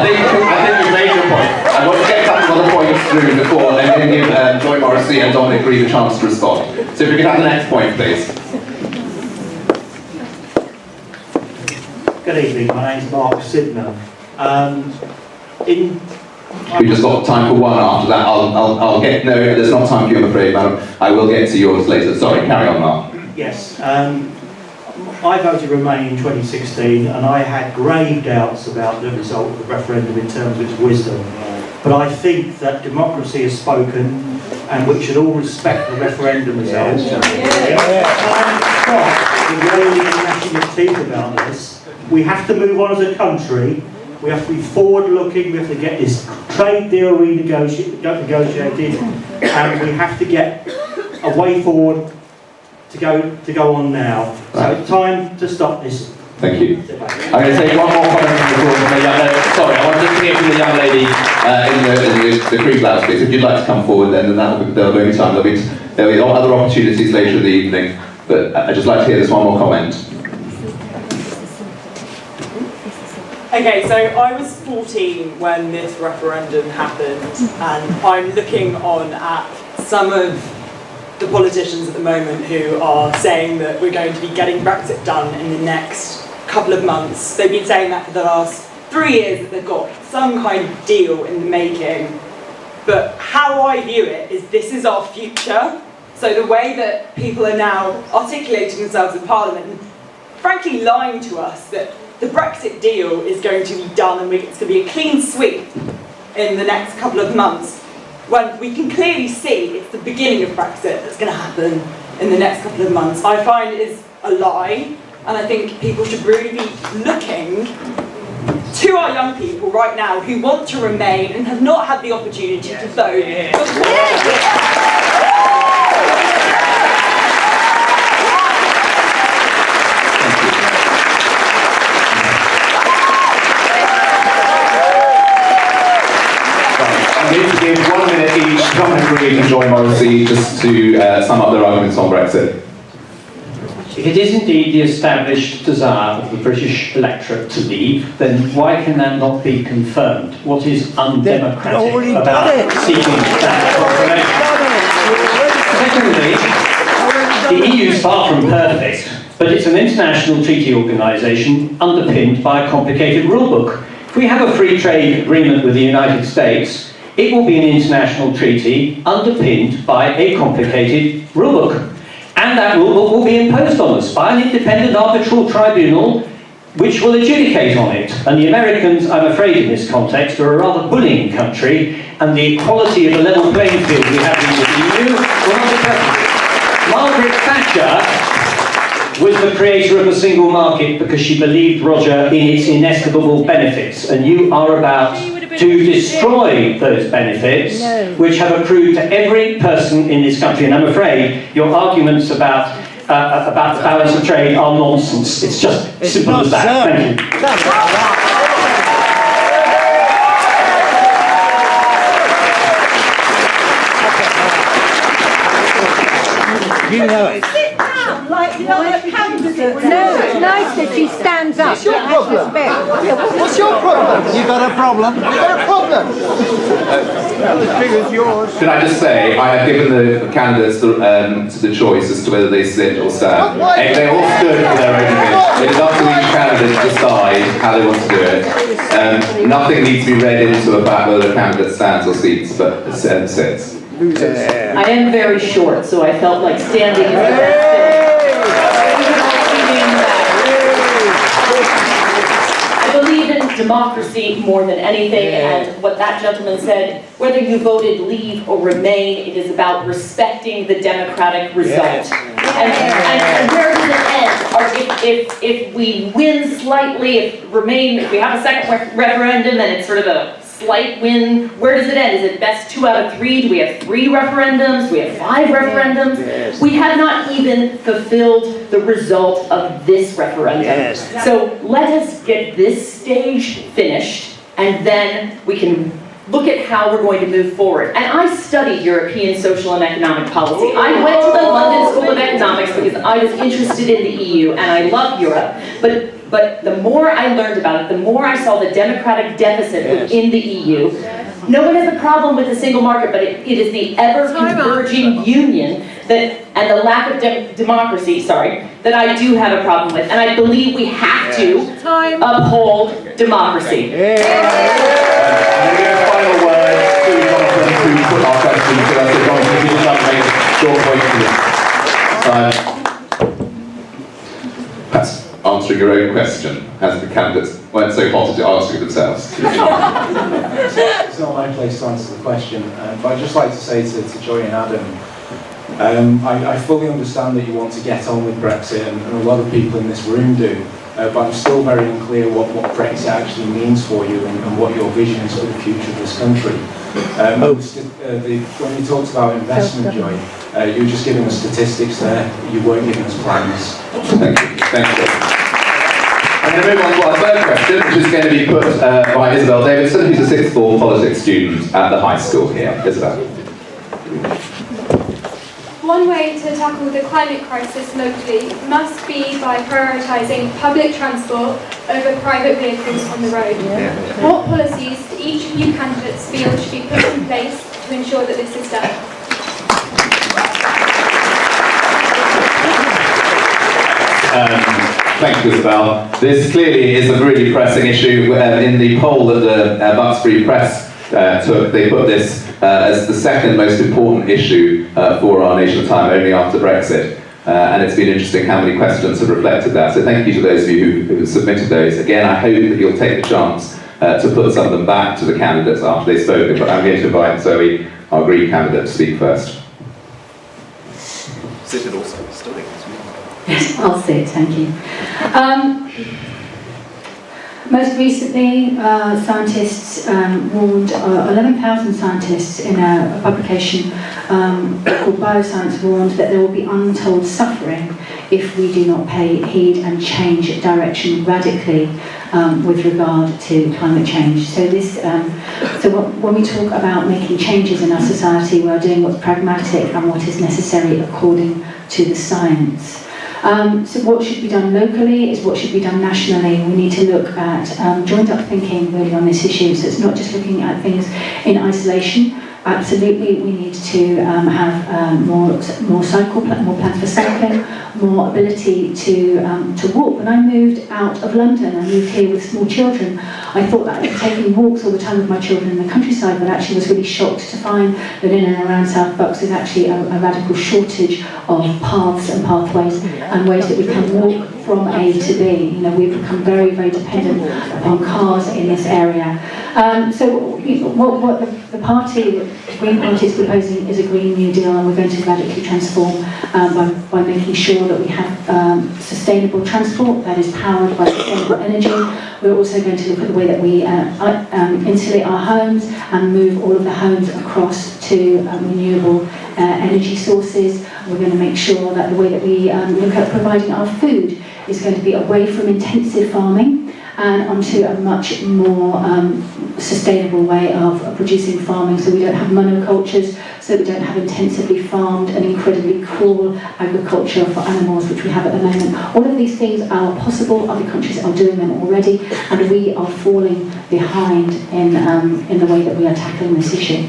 think you've made your point. I want to get a couple of other points through before and then give Zoe Morrissey and Dominic Grieve a chance to respond. So if we could have the next point, please. Good evening, my name's Mark Sidner. We've just got time for one after that. I'll get, no, there's not time for you, I'm afraid, madam. I will get to yours later. Sorry, carry on, Mark. Yes, I voted Remain in 2016 and I had grave doubts about the result of the referendum in terms of its wisdom. But I think that democracy has spoken and we should all respect the referendum result. I'm shocked the way the gnashing of teeth about this. We have to move on as a country. We have to be forward-looking, we have to get this trade deal negotiated, and we have to get a way forward to go on now. So it's time to stop this. Thank you. I'm going to take one more comment from the young lady. Sorry, I want to hear from the young lady in the crew blouse, please. If you'd like to come forward, then there'll be time. There'll be other opportunities later in the evening, but I'd just like to hear this one more comment. Okay, so I was 14 when this referendum happened, and I'm looking on at some of the politicians at the moment who are saying that we're going to be getting Brexit done in the next couple of months. They've been saying that for the last 3 years, that they've got some kind of deal in the making. But how I view it is this is our future. So the way that people are now articulating themselves in Parliament, and frankly lying to us that the Brexit deal is going to be done and it's going to be a clean sweep in the next couple of months, when we can clearly see it's the beginning of Brexit that's going to happen in the next couple of months. I find it is a lie, And I think people should really be looking to our young people right now who want to remain and have not had the opportunity to vote. I'm going to give 1 minute each, Dominic Grieve and Joy Morrissey, just to sum up their arguments on Brexit. If it is indeed the established desire of the British electorate to leave, then why can that not be confirmed? What is undemocratic about seeking that proclamation? Secondly, the EU is far from perfect, but it's an international treaty organisation underpinned by a complicated rulebook. If we have a free trade agreement with the United States, it will be an international treaty underpinned by a complicated rulebook. And that rulebook will be imposed on us by an independent arbitral tribunal which will adjudicate on it. And the Americans, I'm afraid in this context, are a rather bullying country, and the equality of a level playing field we have in the EU will not be present. Margaret Thatcher was the creator of the single market because she believed, Roger, in its inestimable benefits, and you are about to destroy those benefits which have accrued to every person in this country. And I'm afraid your arguments about the balance of trade are nonsense. It's just simple as that. Thank you. You know it. Like the other candidate. No, it's nice that she stands up. What's your problem? What's your problem? You got a problem? You got a problem? As big as yours. Should I just say, I have given the candidates the choice as to whether they sit or stand. They all stood for their own image. It is up to each candidate to decide how they want to do it. Nothing needs to be read into the fact whether the candidate stands or sits, but sits. I am very short, so I felt like standing is the best thing. I believe in democracy more than anything, and what that gentleman said, whether you voted leave or remain, it is about respecting the democratic result. And where does it end? Or if we win slightly, if we have a second referendum and it's sort of a slight win, where does it end? Is it best 2 out of 3? Do we have 3 referendums? Do we have 5 referendums? Yes. We have not even fulfilled the result of this referendum. Yes. So let us get this stage finished, and then we can look at how we're going to move forward. And I studied European social and economic policy. I went to the London School of Economics because I was interested in the EU, and I love Europe. But the more I learned about it, the more I saw the democratic deficit within the EU. No one has a problem with the single market, but it is the ever-converging union and the lack of democracy, that I do have a problem with. And I believe we have to uphold democracy. I'm going to give a final word to Jonathan to put our questions to us. So Jonathan, if you just like to make a short point to this. Perhaps answering your own question, as the candidates weren't so hot to answer themselves. It's not my place to answer the question, but I'd just like to say to Joy and Adam, I fully understand that you want to get on with Brexit, and a lot of people in this room do, but I'm still very unclear what Brexit actually means for you and what your vision is for the future of this country. When you talked about investment, Joy, you were just giving us statistics there, you weren't giving us plans. Thank you. Thank you. I'm going to move on to our third question, which is going to be put by Isabel Davidson, who's a sixth form politics student at the high school here. Isabel. One way to tackle the climate crisis locally must be by prioritising public transport over private vehicles on the road. What policies do each of you candidates feel should be put in place to ensure that this is done? Thank you, Isabel. This clearly is a really pressing issue. In the poll that the Bucksbury Press took, they put this as the second most important issue for our nation at the time, only after Brexit. And it's been interesting how many questions have reflected that. So thank you to those of you who have submitted those. Again, I hope that you'll take the chance to put some of them back to the candidates after they've spoken. But I'm going to invite Zoe, our Green candidate, to speak first. Sit it also, studying. Yes, I'll sit, thank you. Most recently, scientists warned, 11,000 scientists in a publication called Bioscience warned that there will be untold suffering if we do not pay heed and change direction radically with regard to climate change. So when we talk about making changes in our society, we're doing what's pragmatic and what is necessary according to the science. So what should be done locally is what should be done nationally. We need to look at joined up thinking really on this issue. So it's not just looking at things in isolation. Absolutely, we need to have more plans for cycling, more ability to walk. When I moved out of London, I moved here with small children. I thought that I was taking walks all the time with my children in the countryside, but actually was really shocked to find that in and around South Bucks there's actually a radical shortage of paths and pathways and ways that we can walk from A to B. You know, we've become very, very dependent upon cars in this area. So what the party, the Green Party, is proposing is a Green New Deal, and we're going to radically transform by making sure that we have sustainable transport that is powered by sustainable energy. We're also going to look at the way that we insulate our homes and move all of the homes across to renewable energy sources. We're going to make sure that the way that we look at providing our food is going to be away from intensive farming and onto a much more sustainable way of producing farming, so we don't have monocultures, so we don't have intensively farmed and incredibly cruel agriculture for animals, which we have at the moment. All of these things are possible, other countries are doing them already, and we are falling behind in the way that we are tackling this issue.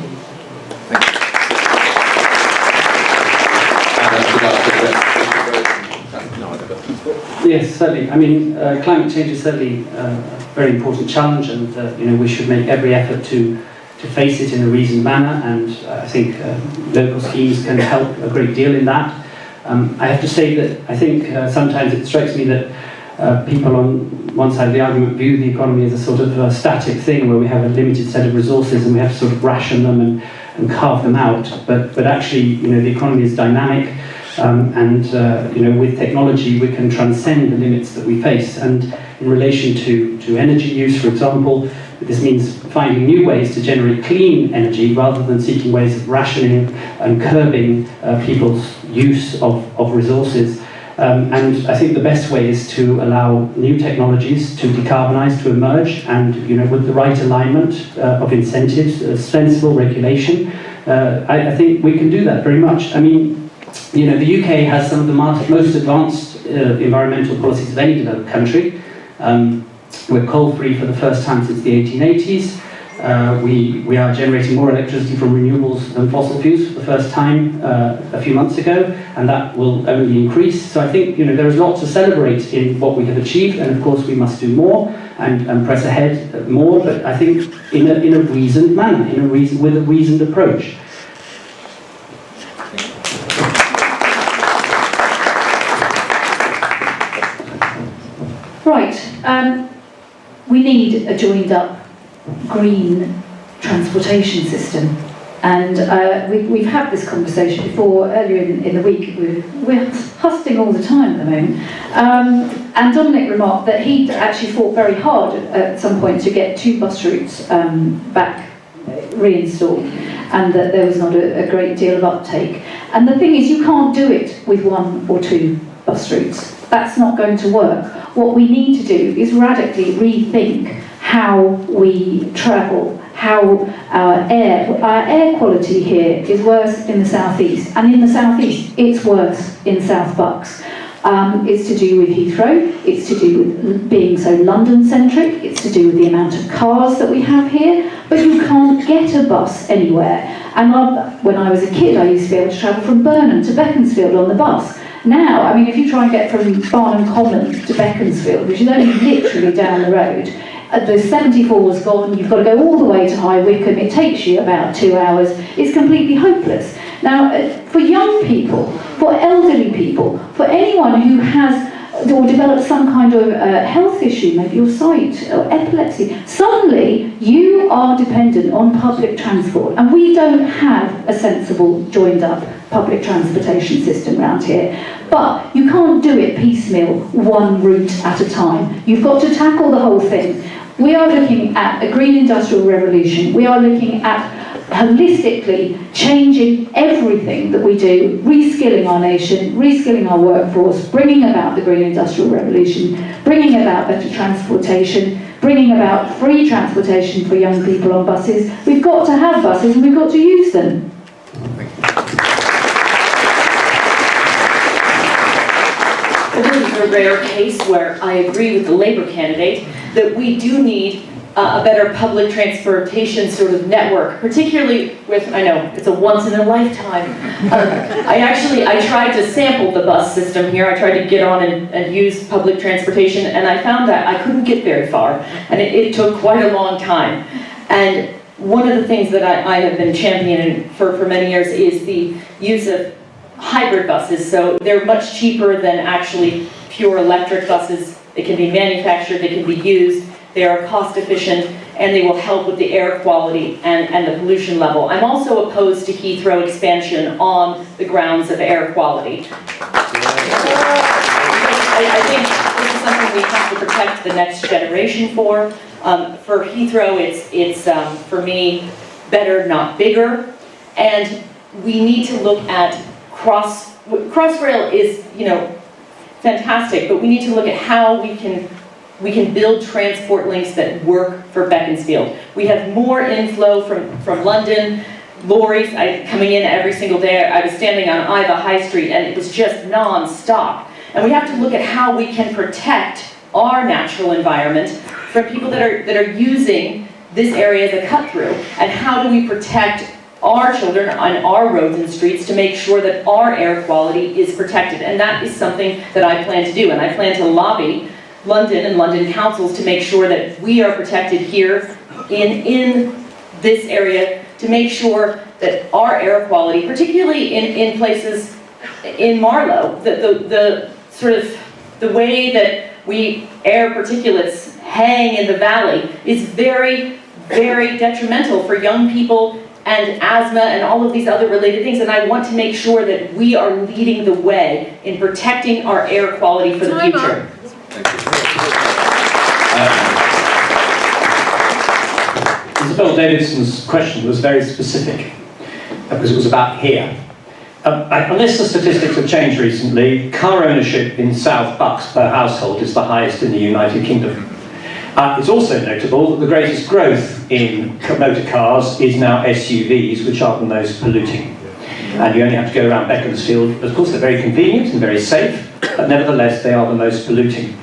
Yes, certainly. I mean, climate change is certainly a very important challenge, and we should make every effort to face it in a reasoned manner. And I think local schemes can help a great deal in that. I have to say that I think sometimes it strikes me that people on one side of the argument view the economy as a sort of a static thing where we have a limited set of resources and we have to sort of ration them and carve them out. But actually, the economy is dynamic. With technology we can transcend the limits that we face, and in relation to energy use, for example, this means finding new ways to generate clean energy rather than seeking ways of rationing and curbing people's use of resources. And I think the best way is to allow new technologies to decarbonise, to emerge, and with the right alignment of incentives, sensible regulation, I think we can do that very much. I mean, the UK has some of the most advanced environmental policies of any developed country. We're coal-free for the first time since the 1880s. We are generating more electricity from renewables than fossil fuels for the first time a few months ago, and that will only increase. So I think there is lots to celebrate in what we have achieved, and of course we must do more and press ahead more, but I think in a reasoned manner, with a reasoned approach. Right, we need a joined up green transportation system, and we've had this conversation before earlier in the week. We're hustling all the time at the moment, and Dominic remarked that he'd actually fought very hard at some point to get 2 bus routes back reinstalled, and that there was not a great deal of uptake. And the thing is, you can't do it with 1 or 2 bus routes. That's not going to work. What we need to do is radically rethink how we travel, how our air quality here is worse in the southeast, and in the southeast it's worse in South Bucks. It's to do with Heathrow, it's to do with being so London-centric, it's to do with the amount of cars that we have here, but you can't get a bus anywhere. And when I was a kid, I used to be able to travel from Burnham to Beaconsfield on the bus. Now, I mean, if you try and get from Barnum Common to Beaconsfield, which is only literally down the road, the 74 is gone, you've got to go all the way to High Wycombe, it takes you about 2 hours, it's completely hopeless. Now, for young people, for elderly people, for anyone who has or develops some kind of health issue, maybe your sight or epilepsy, suddenly you are dependent on public transport, and we don't have a sensible joined up public transportation system around here. But you can't do it piecemeal, one route at a time. You've got to tackle the whole thing. We are looking at a green industrial revolution. We are looking at holistically changing everything that we do, reskilling our nation, reskilling our workforce, bringing about the green industrial revolution, bringing about better transportation, bringing about free transportation for young people on buses. We've got to have buses and we've got to use them. Well, this is a rare case where I agree with the Labour candidate that we do need a better public transportation sort of network, particularly with, I know, it's a once in a lifetime. I tried to sample the bus system here. I tried to get on and use public transportation, and I found that I couldn't get very far, and it took quite a long time. And one of the things that I have been championing for many years is the use of hybrid buses. So they're much cheaper than actually pure electric buses. They can be manufactured, they can be used. They are cost efficient, and they will help with the air quality and the pollution level. I'm also opposed to Heathrow expansion on the grounds of air quality. I think this is something we have to protect the next generation for. For Heathrow, it's for me, better, not bigger. And we need to look at Crossrail is, fantastic, but we need to look at how we can build transport links that work for Beaconsfield. We have more inflow from London, lorries coming in every single day. I was standing on Iva High Street and it was just non-stop. And we have to look at how we can protect our natural environment from people that are using this area as a cut through. And how do we protect our children on our roads and streets to make sure that our air quality is protected. And that is something that I plan to do. And I plan to lobby London and London councils to make sure that we are protected here in this area, to make sure that our air quality, particularly in places in Marlow, the sort of the way that air particulates hang in the valley is very, very detrimental for young people and asthma and all of these other related things. And I want to make sure that we are leading the way in protecting our air quality for the future. Isabel Davidson's question was very specific because it was about here. Unless the statistics have changed recently, car ownership in South Bucks per household is the highest in the United Kingdom. It's also notable that the greatest growth in motor cars is now SUVs, which are the most polluting. And you only have to go around Beaconsfield. Of course, they're very convenient and very safe, but nevertheless, they are the most polluting.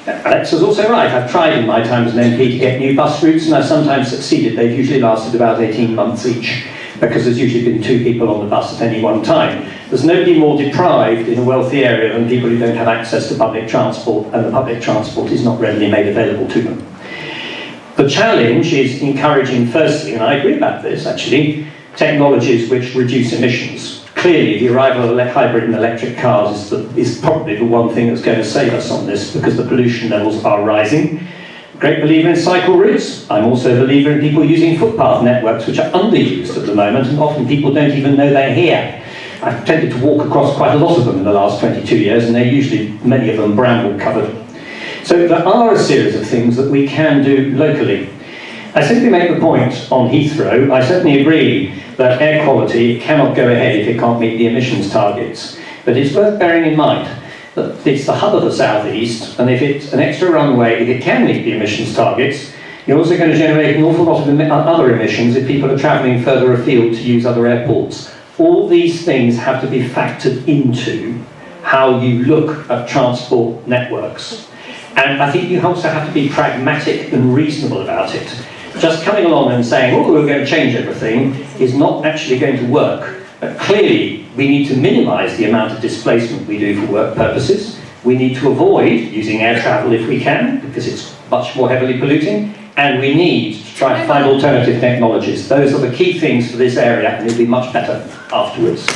Alex was also right. I've tried in my time as an MP to get new bus routes, and I've sometimes succeeded. They've usually lasted about 18 months each, because there's usually been 2 people on the bus at any one time. There's nobody more deprived in a wealthy area than people who don't have access to public transport, and the public transport is not readily made available to them. The challenge is encouraging, firstly, and I agree about this actually, technologies which reduce emissions. Clearly, the arrival of hybrid and electric cars is probably the one thing that's going to save us on this, because the pollution levels are rising. Great believer in cycle routes. I'm also a believer in people using footpath networks, which are underused at the moment, and often people don't even know they're here. I've tended to walk across quite a lot of them in the last 22 years, and they're usually, many of them, bramble covered. So there are a series of things that we can do locally. I simply make the point on Heathrow. I certainly agree that air quality cannot go ahead if it can't meet the emissions targets. But it's worth bearing in mind that it's the hub of the southeast, and if it's an extra runway, if it can meet the emissions targets, you're also going to generate an awful lot of other emissions if people are travelling further afield to use other airports. All these things have to be factored into how you look at transport networks. And I think you also have to be pragmatic and reasonable about it. Just coming along and saying, oh, we're going to change everything, is not actually going to work. But clearly, we need to minimise the amount of displacement we do for work purposes. We need to avoid using air travel if we can, because it's much more heavily polluting. And we need to try to find alternative technologies. Those are the key things for this area, and it'll be much better afterwards.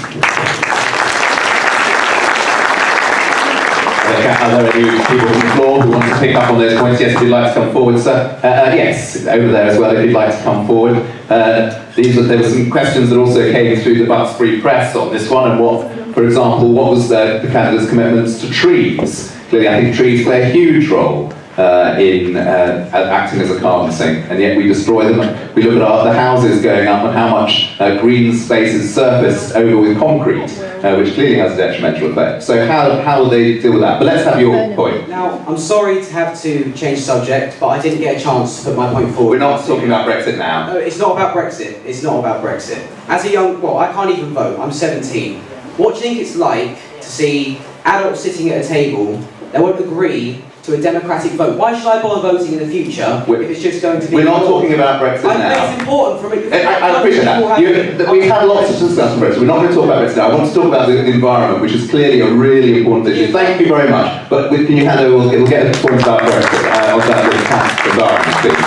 Are there any people on the floor who want to pick up on those points? Yes, if you'd like to come forward, sir. Yes, over there as well, if you'd like to come forward. There were some questions that also came through the Bucks Free Press on this one, and what, for example, what was the candidates' commitments to trees? Clearly, I think trees play a huge role in acting as a carbon sink, and yet we destroy them. We look at the houses going up and how much green space is surfaced over with concrete, which clearly has a detrimental effect. So how will they deal with that? But let's have your point. Now, I'm sorry to have to change subject, but I didn't get a chance to put my point forward. We're not talking about Brexit now. No, it's not about Brexit. It's not about Brexit. As a young, well, I can't even vote. I'm 17. What do you think it's like to see adults sitting at a table that won't agree to a democratic vote? Why should I bother voting in the future if it's just going to be... We're not talking about Brexit now. I think it's important for me... I appreciate that. We've had lots of discussion on Brexit. We're not going to talk about Brexit now. I want to talk about the environment, which is clearly a really important issue. Thank you very much. But can you hand over, we'll get a point about Brexit, of that with the environment, please.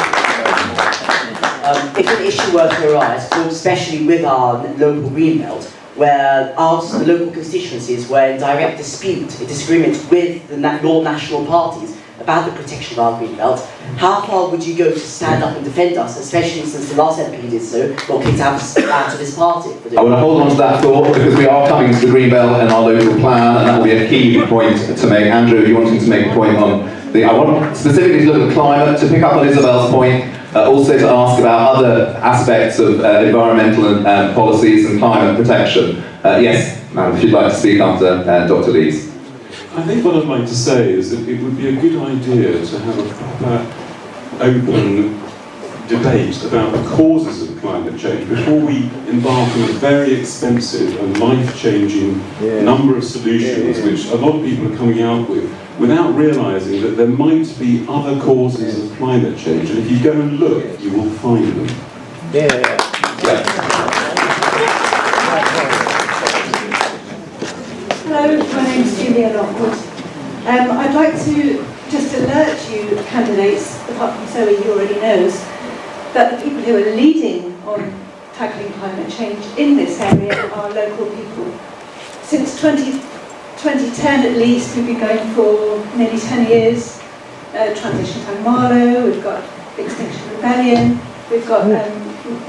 If an issue were to arise, especially with our local greenbelt, where the local constituencies were in direct disagreement with the national parties about the protection of our greenbelt, how far would you go to stand up and defend us, especially since the last MP did so, got kicked out of his party? I want to hold on to that thought because we are coming to the greenbelt and our local plan, and that will be a key point to make. Andrew, if you wanted to make a point on I want specifically to look at climate, to pick up on Isabel's point, also to ask about other aspects of environmental and policies and climate protection. Yes, ma'am, if you'd like to speak after Dr. Lees. I think what I'd like to say is that it would be a good idea to have a proper, open debate about the causes of climate change before we embark on a very expensive and life-changing number of solutions which a lot of people are coming out with, without realising that there might be other causes of climate change, and if you go and look, you will find them. Hello, my name is Julia Lockwood. I'd like to just alert you candidates, apart from Zoe who already knows, that the people who are leading on tackling climate change in this area are local people. Since 2010 at least, we've been going for nearly 10 years. Transition Time Marlow, we've got Extinction Rebellion, we've got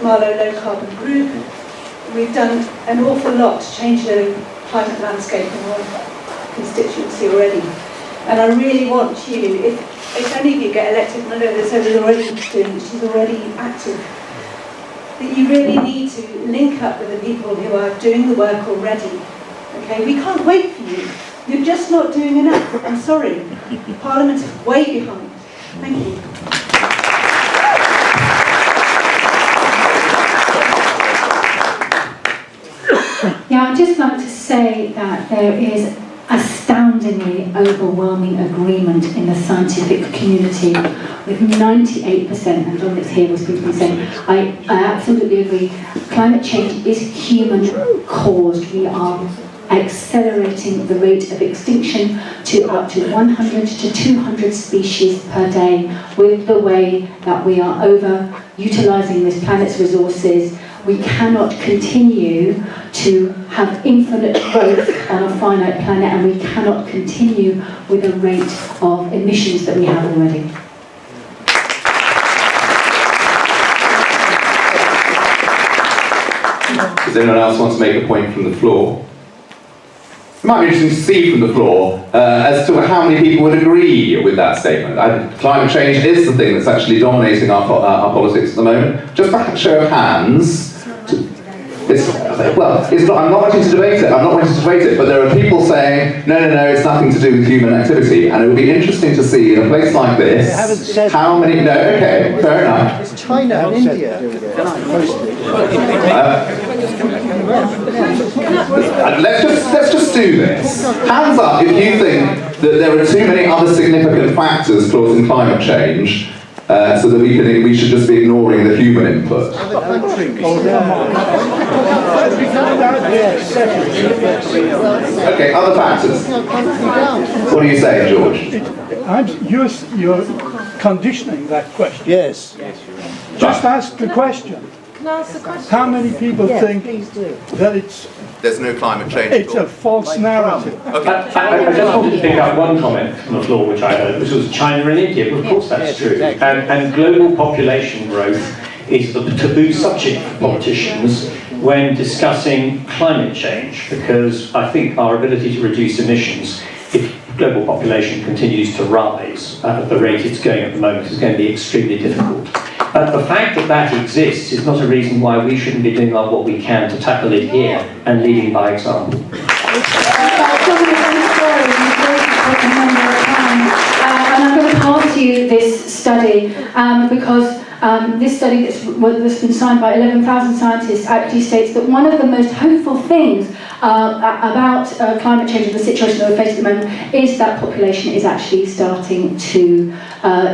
Marlow Low Carbon Group. We've done an awful lot to change the climate landscape in our constituency already. And I really want you, if any of you get elected, and I know that Zoe's already doing, she's already active, that you really need to link up with the people who are doing the work already. Okay, we can't wait for you. You're just not doing enough. I'm sorry. Parliament is way behind. Thank you. Yeah, I'd just like to say that there is astoundingly overwhelming agreement in the scientific community with 98%, and Dominic's here was people saying, I absolutely agree, climate change is human caused. We are accelerating the rate of extinction to up to 100 to 200 species per day with the way that we are over-utilising this planet's resources. We cannot continue to have infinite growth on a finite planet, and we cannot continue with the rate of emissions that we have already. Does anyone else want to make a point from the floor? It might be interesting to see from the floor as to how many people would agree with that statement. Climate change is the thing that's actually dominating our politics at the moment. Just by show of hands. I'm not wanting to debate it. But there are people saying, no, it's nothing to do with human activity. And it would be interesting to see in a place like this, how many, okay, fair enough. It's China and India. Let's just do this. Hands up if you think that there are too many other significant factors causing climate change, so that we should just be ignoring the human input. Okay, other factors. What do you say, George? You're conditioning that question. Yes. Just ask the question. Can I ask the question? How many people think that it's there's no climate change It's at all. a false narrative. Okay. I just wanted to pick up one comment from the floor which I heard, which was China and India. But of course that's true. And global population growth is the taboo subject for politicians when discussing climate change, because I think our ability to reduce emissions, if global population continues to rise at the rate it's going at the moment, is going to be extremely difficult. The fact that that exists is not a reason why we shouldn't be doing what we can to tackle it here and leading by example. And I'm going to pass you this study because this study that's been signed by 11,000 scientists actually states that one of the most hopeful things about climate change and the situation that we face at the moment is that population is actually starting to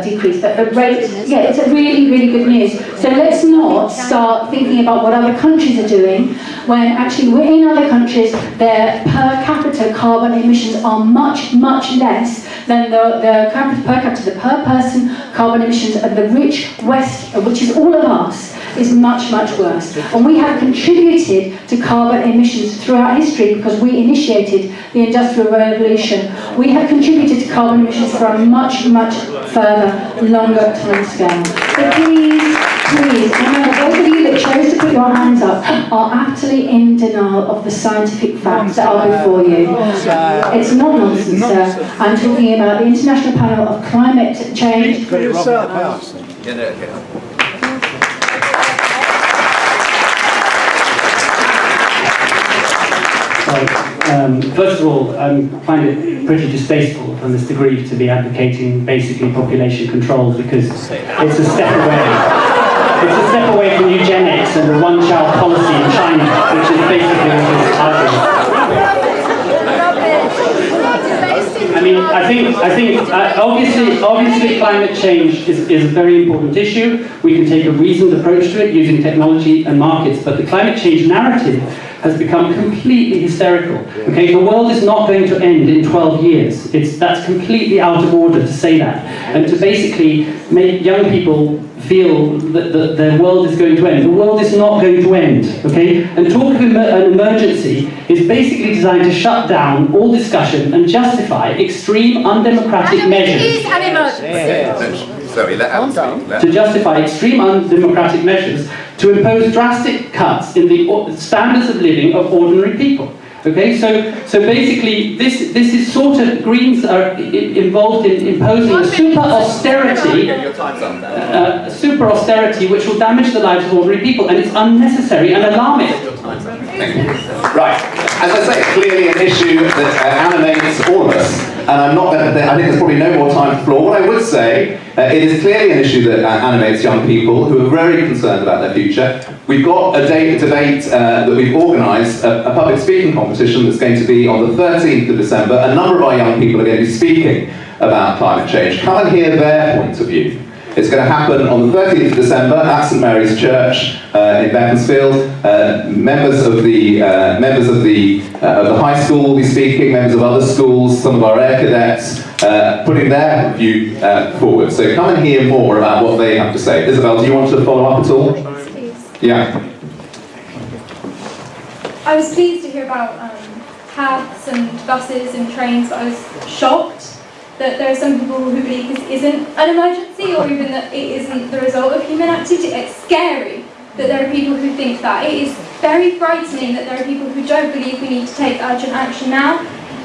decrease. That the rate, yeah, it's a really, really good news. So let's not start thinking about what other countries are doing when actually we're in other countries, their per capita carbon emissions are much, much less than the per capita, the per person carbon emissions of the rich West, which is all of us, is much, much worse. And we have contributed to carbon emissions throughout history because we initiated the Industrial Revolution. We have contributed to carbon emissions for a much, much further, longer time scale. So please, remember, those of you that chose to put your hands up are actually in denial of the scientific facts that are before you. It's not nonsense, sir. I'm talking about the International Panel of Climate Change. Yeah, no, okay. First of all, I find it pretty distasteful for Mr. Grieve to be advocating basically population control because it's a step away. It's a step away from eugenics and the one-child policy in China, which is basically what it's arguing. I mean, I think obviously climate change is a very important issue. We can take a reasoned approach to it using technology and markets, but the climate change narrative has become completely hysterical. Okay, the world is not going to end in 12 years. That's completely out of order to say that. And to basically make young people feel that their world is going to end. The world is not going to end, okay? And talk of an emergency is basically designed to shut down all discussion and justify extreme undemocratic measures. It is an emergency. Sorry, let Adam speak. To justify extreme undemocratic measures to impose drastic cuts in the standards of living of ordinary people. Okay, so basically this is sort of, Greens are involved in imposing a super austerity which will damage the lives of ordinary people, and it's unnecessary and alarming. Right, as I say, clearly an issue that animates all of us. And I'm not going to, I think there's probably no more time for floor. What I would say, it is clearly an issue that animates young people who are very concerned about their future. We've got a debate that we've organised, a public speaking competition that's going to be on the 13th of December. A number of our young people are going to be speaking about climate change. Come and hear their point of view. It's going to happen on the 13th of December at St Mary's Church in Beaconsfield. Members of the high school will be speaking, members of other schools, some of our air cadets, putting their view forward. So come and hear more about what they have to say. Isabel, do you want to follow up at all? Please. Yeah. I was pleased to hear about cabs and buses and trains, but I was shocked that there are some people who believe this isn't an emergency, or even that it isn't the result of human activity. It's scary that there are people who think that. It is very frightening that there are people who don't believe we need to take urgent action now,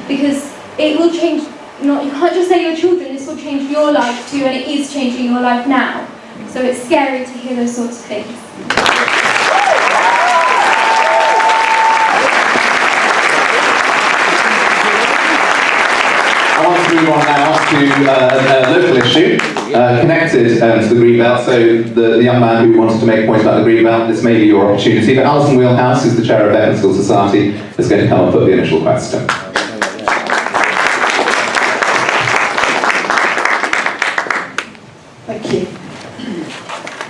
because it will change, you can't just say your children, this will change your life too, and it is changing your life now. So it's scary to hear those sorts of things. I want to move on now to a local issue connected to the Greenbelt. So the young man who wanted to make a point about the Greenbelt, this may be your opportunity. But Alison Wheelhouse, who's the chair of Beaconsfield Society, is going to come and put the initial question. Thank you.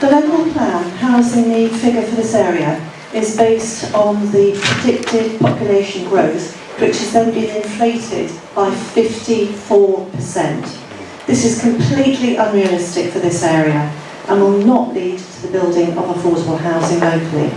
The local plan housing need figure for this area is based on the predicted population growth, which has then been inflated by 54%. This is completely unrealistic for this area and will not lead to the building of affordable housing locally.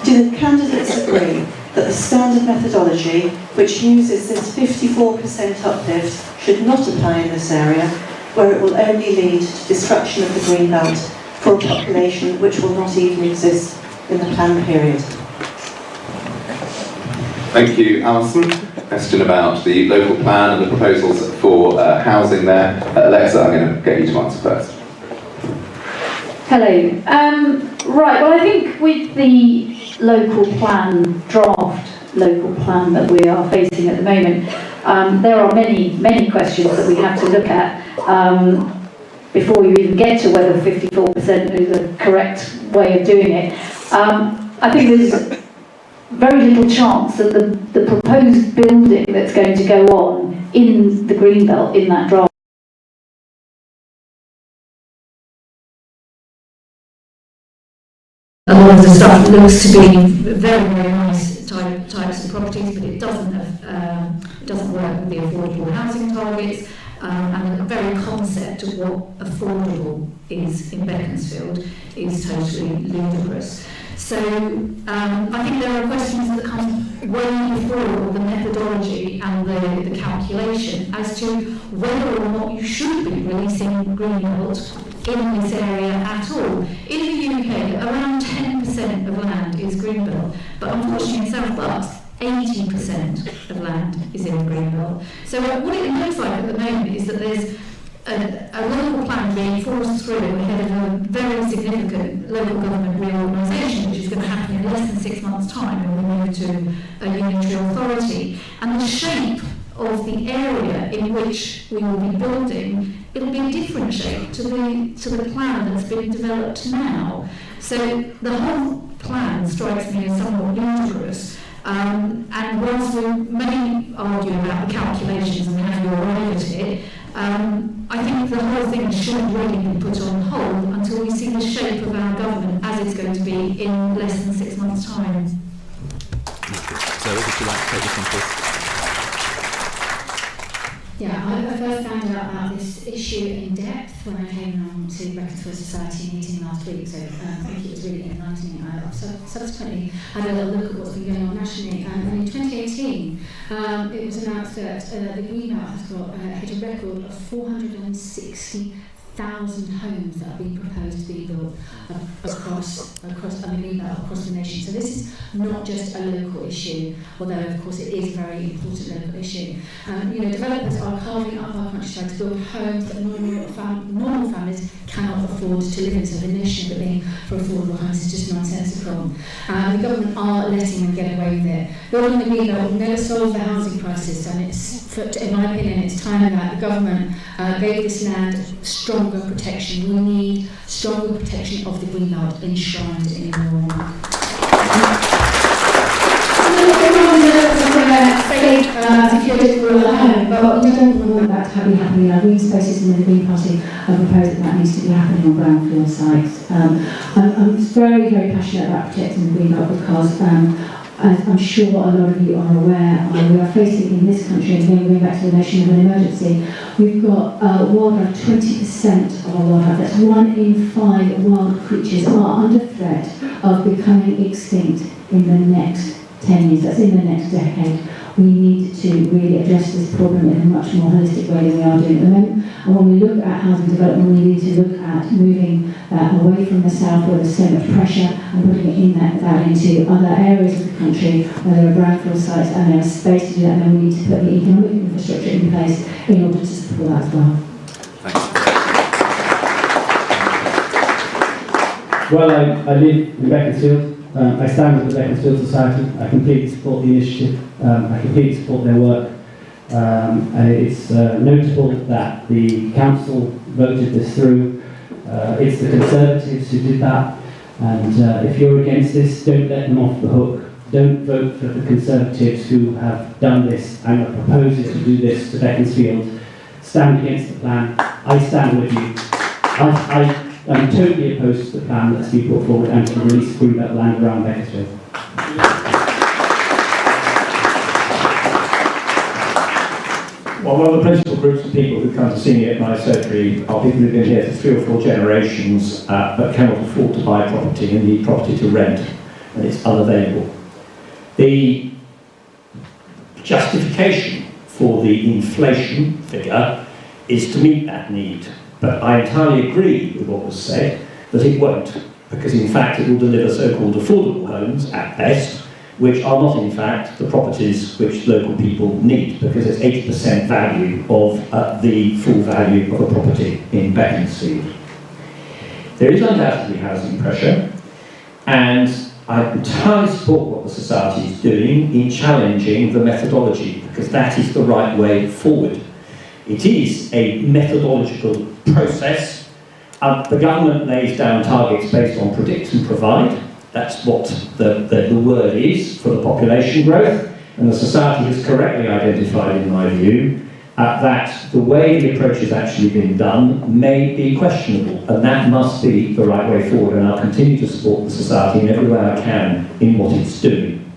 Do the candidates agree that the standard methodology, which uses this 54% uplift, should not apply in this area, where it will only lead to destruction of the greenbelt for a population which will not even exist in the plan period. Thank you, Alison. Question about the local plan and the proposals for housing there. Alexa, I'm going to get you to answer first. Hello. Right, well I think with the draft local plan that we are facing at the moment, there are many questions that we have to look at before you even get to whether 54% is the correct way of doing it. I think there's very little chance that the proposed building that's going to go on in the Greenbelt in that draft. A lot of the stuff looks to be very nice types of properties, but it doesn't work with the affordable housing targets, and the very concept of what affordable is in Beaconsfield is totally ludicrous. So I think there are questions that come way before the methodology and the calculation as to whether or not you should be releasing greenbelt in this area at all. In the UK, around 10% of land is greenbelt, but unfortunately in South Bucks, 80% of land is in the greenbelt. So what it looks like at the moment is that there's a local plan being forced through ahead of a very significant local government reorganisation, which is going to happen in less than 6 months' time when we move to a unitary authority. And the shape of the area in which we will be building, it'll be a different shape to the plan that's been developed now. So the whole plan strikes me as somewhat ludicrous. And whilst we may argue about the calculations and how you arrive at it, I think the whole thing should really be put on hold until we see the shape of our government as it's going to be in less than 6 months' time. Zoe, would you like to take this one, please? Yeah, I first found out about this issue in depth when I came along to Beaconsfield Society meeting last week, so I think it was really enlightening. I've subsequently had a little look at what's been going on nationally, and in 2018 it was announced that the Greenbelt has hit a record of 460,000 homes that are being proposed to be built across the nation. So this is not just a local issue, although of course it is a very important local issue. Developers are carving up our countryside to build homes that normal families cannot afford to live in. So the notion of it being for affordable homes is just nonsensical. The government are letting them get away with it. Building the Greenbelt will never solve the housing crisis, and in my opinion, it's time that the government gave this land stronger protection. We need stronger protection of the Greenbelt enshrined in law. Security for all home, but we don't want that to be happening. Our Green Spaces and the Green Party have proposed that needs to be happening on brownfield sites. I'm very, very passionate about protecting the Greenbelt because as I'm sure a lot of you are aware, we are facing in this country, and again going back to the notion of an emergency, we've got wildlife, 20% of our wildlife, that's 1 in 5 wild creatures are under threat of becoming extinct in the next 10 years, that's in the next decade. We need to really address this problem in a much more holistic way than we are doing at the moment. And when we look at housing development, we need to look at moving away from the south where there's so much pressure and putting it in that into other areas of the country where there are brownfield sites and there is space to do that, and then we need to put the economic infrastructure in place in order to support that as well. Well, I live in Beaconsfield. I stand with the Beaconsfield Society. I completely support the initiative. I completely support their work. It's notable that the council voted this through. It's the Conservatives who did that. And if you're against this, don't let them off the hook. Don't vote for the Conservatives who have done this and are proposing to do this to Beaconsfield. Stand against the plan. I stand with you. I'm totally opposed to the plan that's been brought forward and to the release of Greenbelt land around Beaconsfield. Well, one of the principal groups of people who come to see me at my surgery are people who've been here for 3 or 4 generations but cannot afford to buy property and need property to rent, and it's unavailable. The justification for the inflation figure is to meet that need, but I entirely agree with what was said, that it won't, because in fact it will deliver so-called affordable homes at best, which are not in fact the properties which local people need, because it's 80% value of the full value of a property in Beaconsfield. There is undoubtedly housing pressure, and I entirely support what the Society is doing in challenging the methodology, because that is the right way forward. It is a methodological process. The government lays down targets based on predict and provide. That's what the word is for the population growth, and the Society has correctly identified, in my view, that the way the approach has actually been done may be questionable, and that must be the right way forward, and I'll continue to support the Society in every way I can in what it's doing.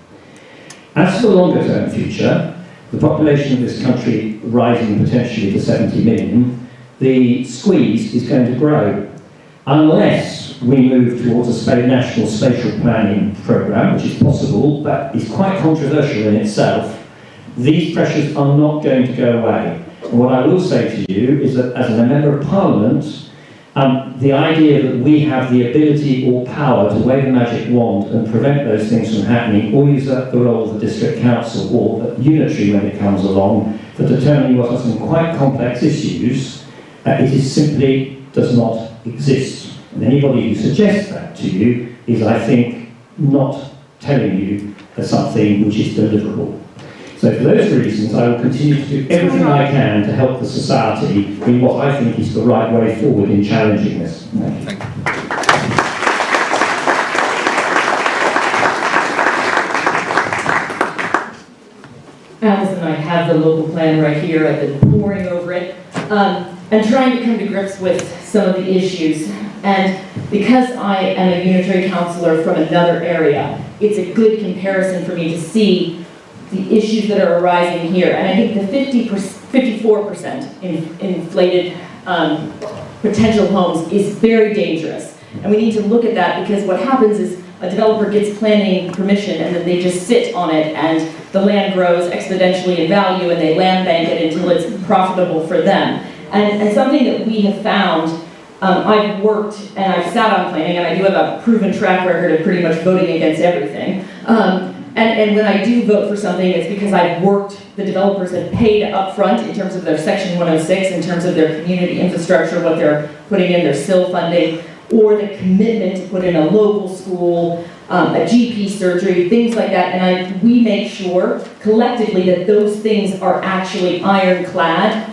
As for the longer term future, the population of this country rising potentially to 70 million, the squeeze is going to grow. Unless we move towards a national spatial planning programme, which is possible, but is quite controversial in itself, these pressures are not going to go away. And what I will say to you is that as a Member of Parliament, the idea that we have the ability or power to wave a magic wand and prevent those things from happening, or use the role of the District Council or unitary when it comes along, for determining what are some quite complex issues, it is simply does not exist. And anybody who suggests that to you is, I think, not telling you something which is deliverable. So for those reasons, I will continue to do everything I can to help the Society in what I think is the right way forward in challenging this. Thank you. Alice and I have the local plan right here. I've been poring over it and trying to come to grips with some of the issues. And because I am a unitary councillor from another area, it's a good comparison for me to see the issues that are arising here. And I think the 54% inflated potential homes is very dangerous. And we need to look at that, because what happens is a developer gets planning permission and then they just sit on it, and the land grows exponentially in value, and they land bank it until it's profitable for them. And something that we have found, I've worked and I've sat on planning, and I do have a proven track record of pretty much voting against everything. And when I do vote for something, it's because I've worked, the developers have paid up front in terms of their Section 106, in terms of their community infrastructure, what they're putting in, their SIL funding, or the commitment to put in a local school, a GP surgery, things like that. And we make sure collectively that those things are actually ironclad.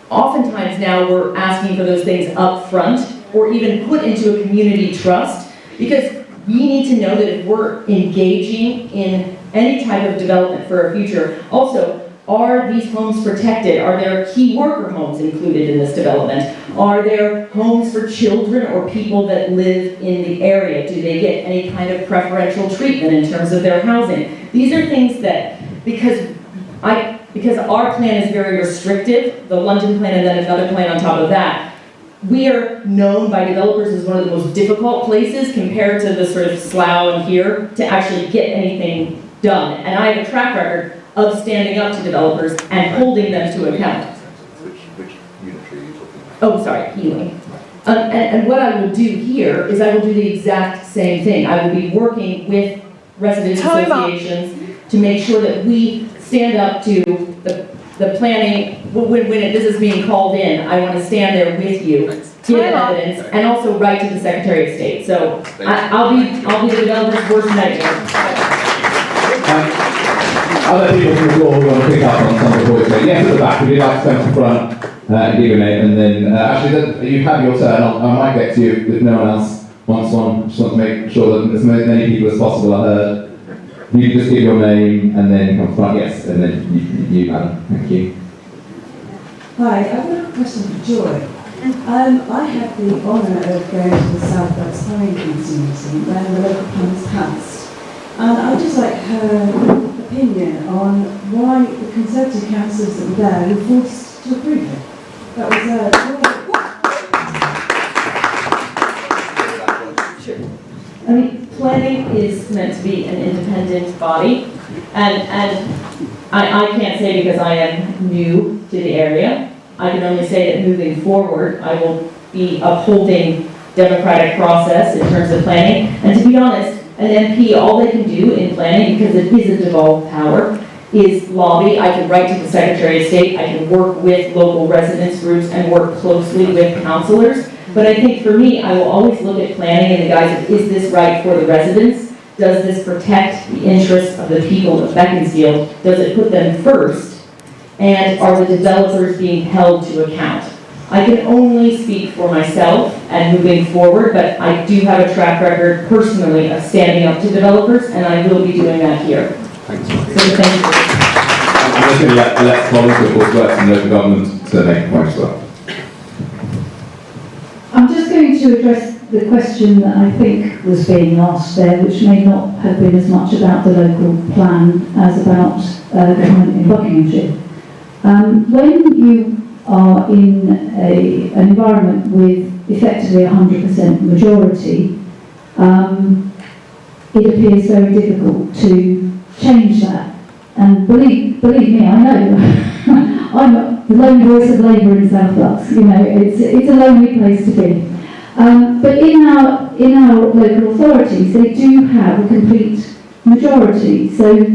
Oftentimes now we're asking for those things up front, or even put into a community trust, because we need to know that if we're engaging in any type of development for our future, also, are these homes protected? Are there key worker homes included in this development? Are there homes for children or people that live in the area? Do they get any kind of preferential treatment in terms of their housing? These are things that, because our plan is very restrictive, the London plan and then another plan on top of that, we are known by developers as one of the most difficult places compared to the sort of slough in here to actually get anything done. And I have a track record of standing up to developers and holding them to account. Which unitary are you talking about? Oh, sorry, Healing. And what I will do here is I will do the exact same thing. I will be working with resident associations to make sure that we stand up to the planning. When this is being called in, I want to stand there with you, give evidence, and also write to the Secretary of State. So I'll be the developer's worst nightmare. Other people from the floor who want to pick up on some of the points. Yes, at the back, if you'd like to stand to front and give a name, and then actually you've had your turn. I might get to you if no one else wants one. Just want to make sure that as many people as possible are heard. You can just give your name and then come front. Yes, and then you Adam. Thank you. Hi, I've got a question for Joy. I had the honour of going to the South West Planning Council meeting when the local plan was passed. And I'd just like her opinion on why the Conservative councillors that were there were forced to approve it. That was Sure. I mean, planning is meant to be an independent body. And I can't say because I am new to the area. I can only say that moving forward, I will be upholding democratic process in terms of planning. And to be honest, an MP, all they can do in planning, because it is a devolved power, is lobby. I can write to the Secretary of State, I can work with local residents groups and work closely with councillors. But I think for me, I will always look at planning in the guise of, is this right for the residents? Does this protect the interests of the people of Beaconsfield? Does it put them first? And are the developers being held to account? I can only speak for myself and moving forward, but I do have a track record personally of standing up to developers, and I will be doing that here. Thanks. So thank you. I'm just going to let colleagues who of course works in local government to make a point as well. I'm just going to address the question that I think was being asked there, which may not have been as much about the local plan as about government in Buckinghamshire. When you are in an environment with effectively 100% majority, it appears very difficult to change that. And believe me, I know. I'm the lone voice of Labour in South Bucks. You know, it's a lonely place to be. But in our local authorities, they do have a complete majority. So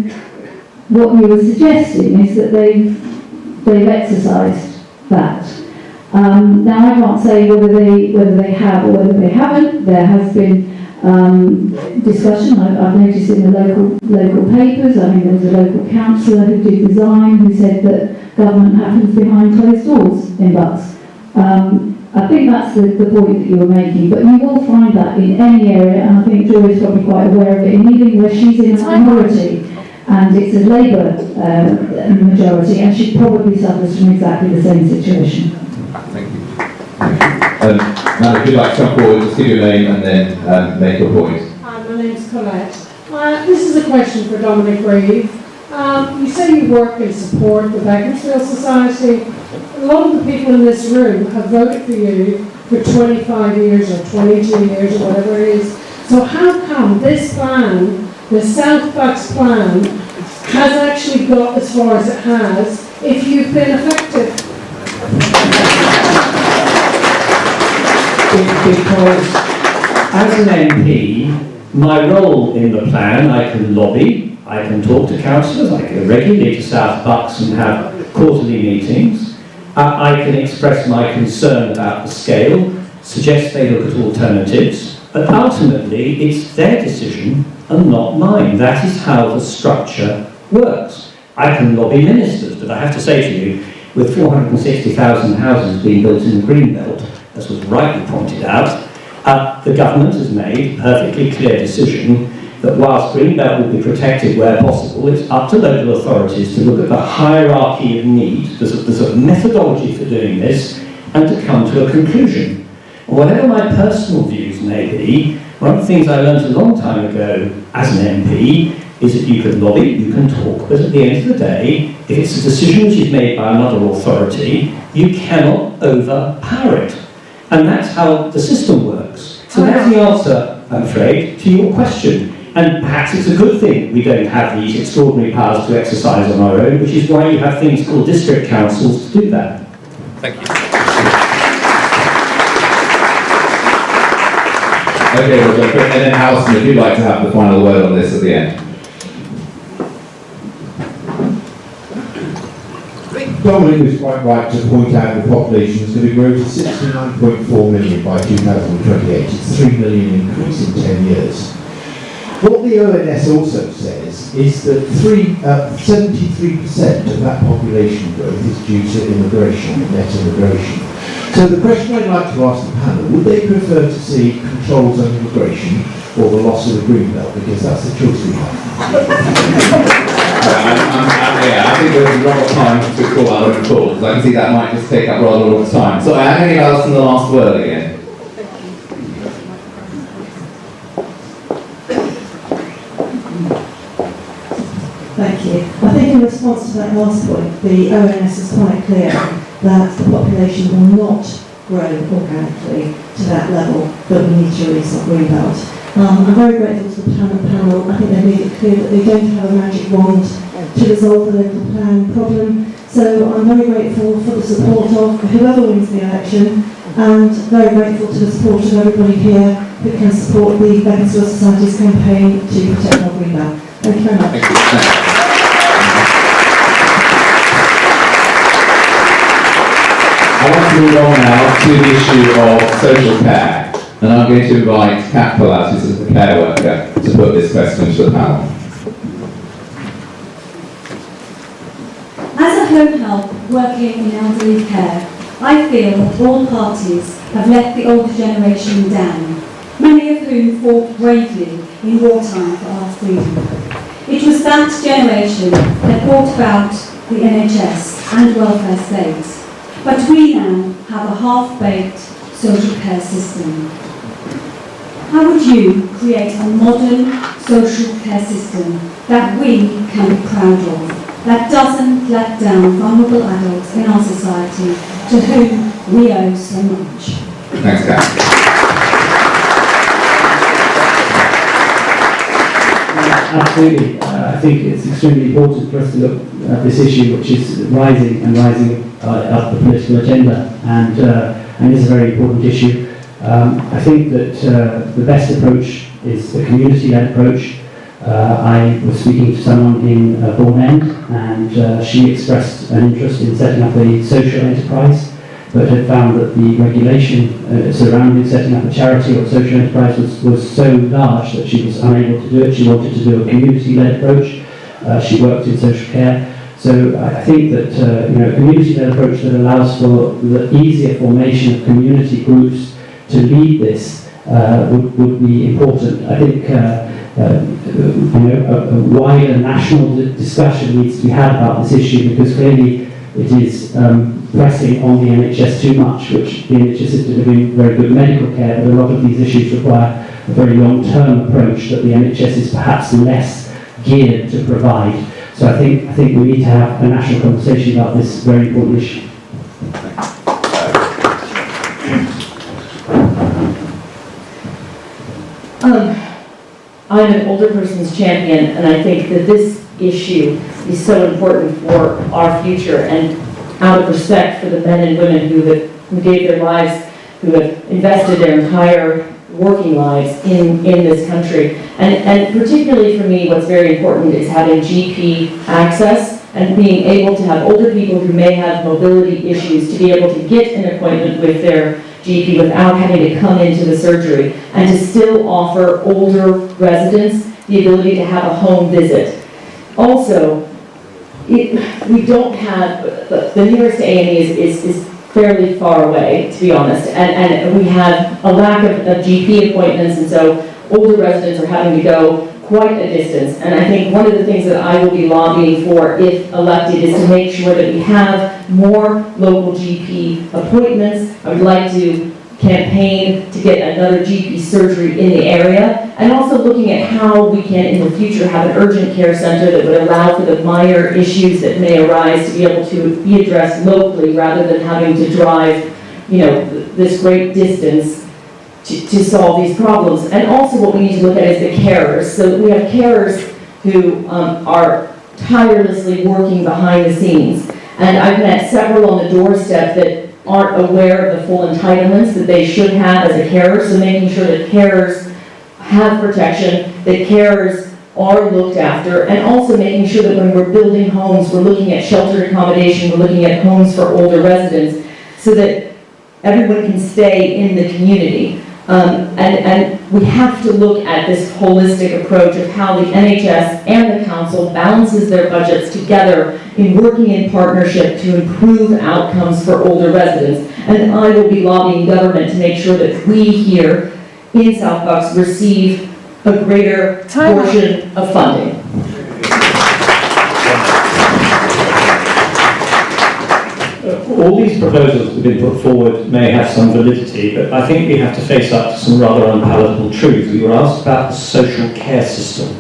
what you were suggesting is that they've exercised that. Now I can't say whether they have or whether they haven't. There has been discussion. I've noticed in the local papers. I mean, there was a local councillor who did resign, who said that government happens behind closed doors in Bucks. I think that's the point that you were making, but you will find that in any area, and I think Joy is probably quite aware of it, in Ealing where she's in a minority, and it's a Labour majority, and she probably suffers from exactly the same situation. Thank you. Now, if you'd like to come forward, just give your name and then make your point. Hi, my name's Colette. This is a question for Dominic Grieve. You say you work and support the Beaconsfield Society. A lot of the people in this room have voted for you for 25 years or 22 years or whatever it is. So how come this plan, the South Bucks plan, has actually got as far as it has if you've been effective? Because as an MP, my role in the plan, I can lobby, I can talk to councillors, I can regularly to South Bucks and have quarterly meetings. I can express my concern about the scale, suggest they look at alternatives, but ultimately it's their decision and not mine. That is how the structure works. I can lobby ministers, but I have to say to you, with 460,000 houses being built in the Greenbelt, as was rightly pointed out, the government has made a perfectly clear decision that whilst Greenbelt will be protected where possible, it's up to local authorities to look at the hierarchy of need, there's a methodology for doing this, and to come to a conclusion. And whatever my personal views may be, one of the things I learned a long time ago as an MP is that you can lobby, you can talk, but at the end of the day, if it's a decision which is made by another authority, you cannot overpower it. And that's how the system works. So that's the answer, I'm afraid, to your question. And perhaps it's a good thing we don't have these extraordinary powers to exercise on our own, which is why you have things called district councils to do that. Thank you. Okay, Roger, and then Alison, if you'd like to have the final word on this at the end. Dominic was quite right to point out the population is going to grow to 69.4 million by 2028. It's 3 million increase in 10 years. What the ONS also says is that 73% of that population growth is due to immigration, net immigration. So the question I'd like to ask the panel, would they prefer to see controls on immigration or the loss of the Greenbelt? Because that's the choice we have. I think there's a lot of time to call out on calls, because I can see that might just take up rather a lot of time. So I'm going to give Alison the last word again. Thank you. I think in response to that last point, the ONS is quite clear that the population will not grow organically to that level, but we need to release our Greenbelt. I'm very grateful to the panel. I think they made it clear that they don't have a magic wand to resolve the local plan problem. So I'm very grateful for the support of whoever wins the election, and very grateful to the support of everybody here who can support the Beaconsfield Society's campaign to protect our greenbelt. Thank you very much. Thank you. I want to move on now to the issue of social care, and I'm going to invite Kat Pallas, who's a care worker, to put this question to the panel. As a home help working in elderly care, I feel that all parties have let the older generation down, many of whom fought bravely in wartime for our freedom. It was that generation that brought about the NHS and welfare states. But we now have a half-baked social care system. How would you create a modern social care system that we can be proud of, that doesn't let down vulnerable adults in our society to whom we owe so much? Thanks, Kat. Absolutely. I think it's extremely important for us to look at this issue, which is rising up the political agenda, and is a very important issue. I think that the best approach is a community-led approach. I was speaking to someone in Bourne End, and she expressed an interest in setting up a social enterprise, but had found that the regulation surrounding setting up a charity or a social enterprise was so large that she was unable to do it. She wanted to do a community-led approach. She worked in social care. So I think that a community-led approach that allows for the easier formation of community groups to lead this would be important. I think a wider national discussion needs to be had about this issue, because clearly it is pressing on the NHS too much, which the NHS is delivering very good medical care, but a lot of these issues require a very long-term approach that the NHS is perhaps less geared to provide. So I think we need to have a national conversation about this very important issue. I'm an older person's champion, and I think that this issue is so important for our future, and out of respect for the men and women who gave their lives, who have invested their entire working lives in this country. And particularly for me, what's very important is having GP access and being able to have older people who may have mobility issues to be able to get an appointment with their GP without having to come into the surgery, and to still offer older residents the ability to have a home visit. Also, we don't have, the nearest A&E is fairly far away, to be honest, and we have a lack of GP appointments, and so older residents are having to go quite a distance. And I think one of the things that I will be lobbying for, if elected, is to make sure that we have more local GP appointments. I would like to campaign to get another GP surgery in the area, and also looking at how we can in the future have an urgent care center that would allow for the minor issues that may arise to be able to be addressed locally, rather than having to drive, this great distance to solve these problems. And also what we need to look at is the carers. So we have carers who are tirelessly working behind the scenes. And I've met several on the doorstep that aren't aware of the full entitlements that they should have as a carer. So making sure that carers have protection, that carers are looked after, and also making sure that when we're building homes, we're looking at sheltered accommodation, we're looking at homes for older residents, so that everyone can stay in the community. And we have to look at this holistic approach of how the NHS and the council balances their budgets together in working in partnership to improve outcomes for older residents. And I will be lobbying government to make sure that we here in South Bucks receive a greater portion of funding. All these proposals that have been put forward may have some validity, but I think we have to face up to some rather unpalatable truths. We were asked about the social care system,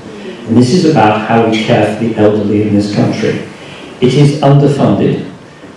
and this is about how we care for the elderly in this country. It is underfunded.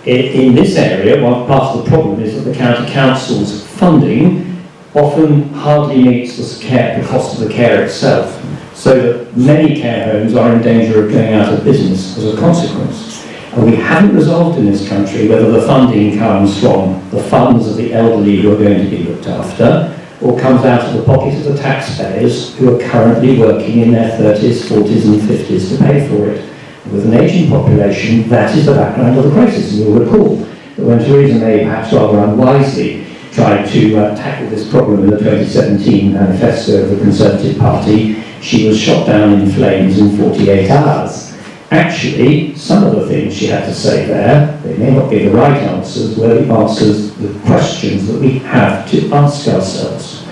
In this area, one part of the problem is that the county council's funding often hardly meets the cost of the care itself, so that many care homes are in danger of going out of business as a consequence. And we haven't resolved in this country whether the funding comes from the funds of the elderly who are going to be looked after, or comes out of the pocket of the taxpayers who are currently working in their 30s, 40s and 50s to pay for it. And with an ageing population, that is the background of the crisis. And you'll recall that when Theresa May, perhaps rather unwisely, tried to tackle this problem in the 2017 manifesto of the Conservative Party, she was shot down in flames in 48 hours. Actually, some of the things she had to say there, they may not be the right answers, were the answers, the questions that we have to ask ourselves.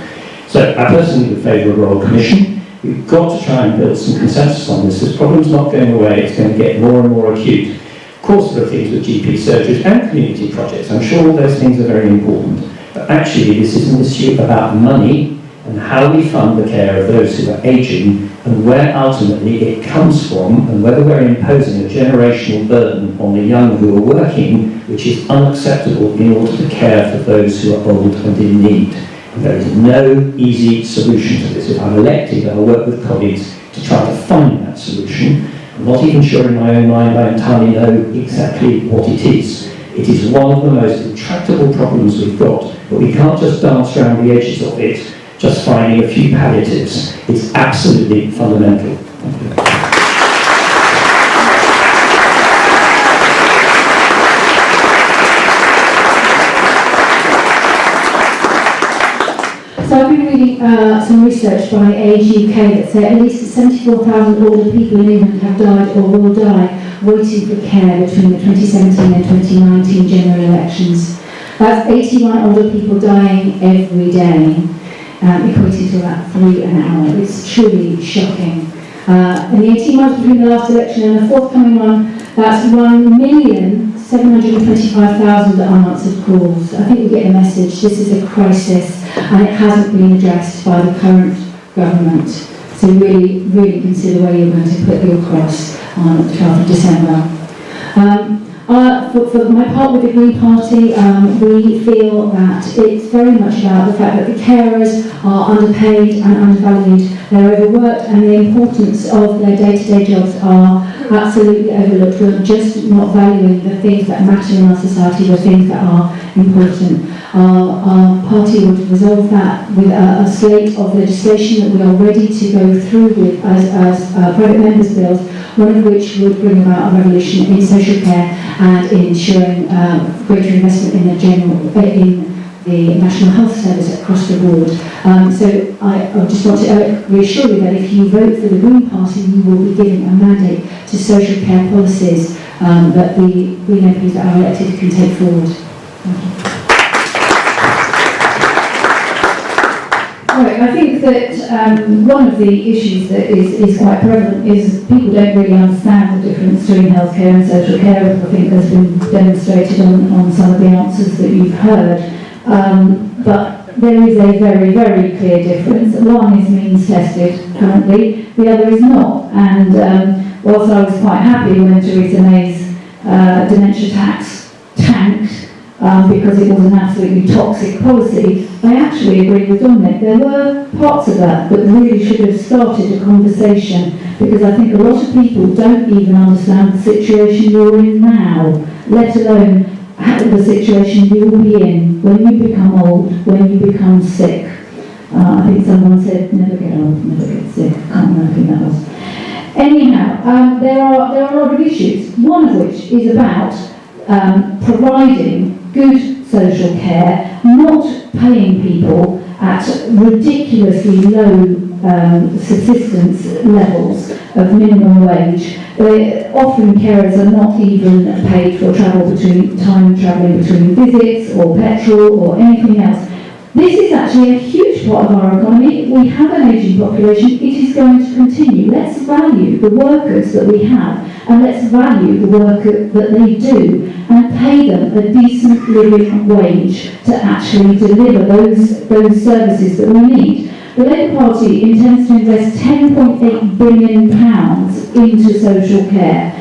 So I personally would favour a Royal Commission. We've got to try and build some consensus on this. This problem's not going away, it's going to get more and more acute. Of course there are things with GP surgeries and community projects. I'm sure all those things are very important. But actually this is an issue about money and how we fund the care of those who are ageing, and where ultimately it comes from, and whether we're imposing a generational burden on the young who are working, which is unacceptable in order to care for those who are old and in need. And there is no easy solution to this. If I'm elected, I'll work with colleagues to try to find that solution. I'm not even sure in my own mind I entirely know exactly what it is. It is one of the most intractable problems we've got, but we can't just dance around the edges of it, just finding a few palliatives. It's absolutely fundamental. Thank you. So I've been reading some research by Age UK that said at least 74,000 older people in England have died or will die waiting for care between the 2017 and 2019 general elections. That's 81 older people dying every day, equating to about 3 an hour. It's truly shocking. In the 18 months between the last election and the forthcoming one, that's 1,725,000 unanswered calls. I think we get the message. This is a crisis, and it hasn't been addressed by the current government. So really, really consider where you're going to put your cross on the 12th of December. For my part with the Green Party, we feel that it's very much about the fact that the carers are underpaid and undervalued, they're overworked, and the importance of their day-to-day jobs are absolutely overlooked. We're just not valuing the things that matter in our society, the things that are important. Our party would resolve that with a slate of legislation that we are ready to go through with as private members' bills, one of which would bring about a revolution in social care and in ensuring greater investment in the National Health Service across the board. So I just want to reassure you that if you vote for the Green Party, you will be giving a mandate to social care policies that the Green MPs that are elected can take forward. Thank you. Right, I think that one of the issues that is quite prevalent is people don't really understand the difference between healthcare and social care. I think there's been demonstrated on some of the answers that you've heard. But there is a very, very clear difference. One is means tested currently, the other is not. And whilst I was quite happy when Theresa May's dementia tax tanked, because it was an absolutely toxic policy, I actually agree with Dominic. There were parts of that really should have started a conversation, because I think a lot of people don't even understand the situation you're in now, let alone the situation you will be in when you become old, when you become sick. I think someone said, never get old, never get sick. I can't remember who that was. Anyhow, there are a lot of issues, one of which is about providing good social care, not paying people at ridiculously low subsistence levels of minimum wage. Often carers are not even paid for time travelling between visits or petrol or anything else. This is actually a huge part of our economy. We have an ageing population. It is going to continue. Let's value the workers that we have, and let's value the work that they do, and pay them a decent living wage to actually deliver those services that we need. The Labour Party intends to invest £10.8 billion into social care.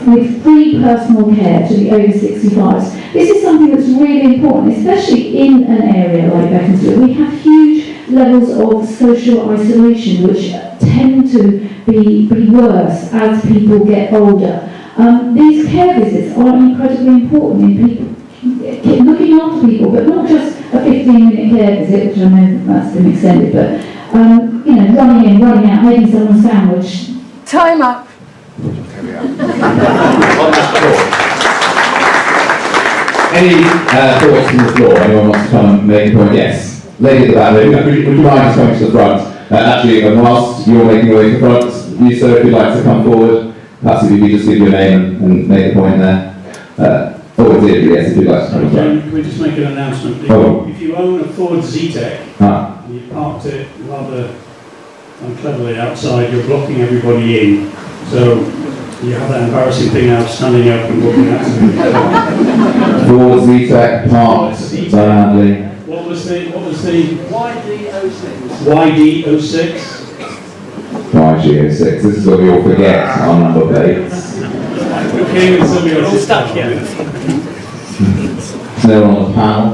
with free personal care to the over 65s. This is something that's really important, especially in an area like Beaconsfield. We have huge levels of social isolation which tend to be worse as people get older. These care visits are incredibly important in people looking after people, but not just a 15-minute care visit, which I know that's been extended, but running in, running out, making someone a sandwich. Time up. Any thoughts from the floor? Anyone wants to come and make a point? Yes. Lady at the back, would you mind just coming to the front? Actually, whilst you're making your way to the front, you sir, if you'd like to come forward, perhaps if you could just give your name and make a point there. Dear, yes, if you'd like to come to the front. Can we just make an announcement? If you own a Ford Z-Tech, and you parked it rather uncleverly outside, you're blocking everybody in. So you have that embarrassing thing out, standing up and walking out. Ford Z-Tech parked badly. What was the YD06? YG06. This is what we all forget our number plates. Okay, with somebody else. All stuck here. No one on the panel.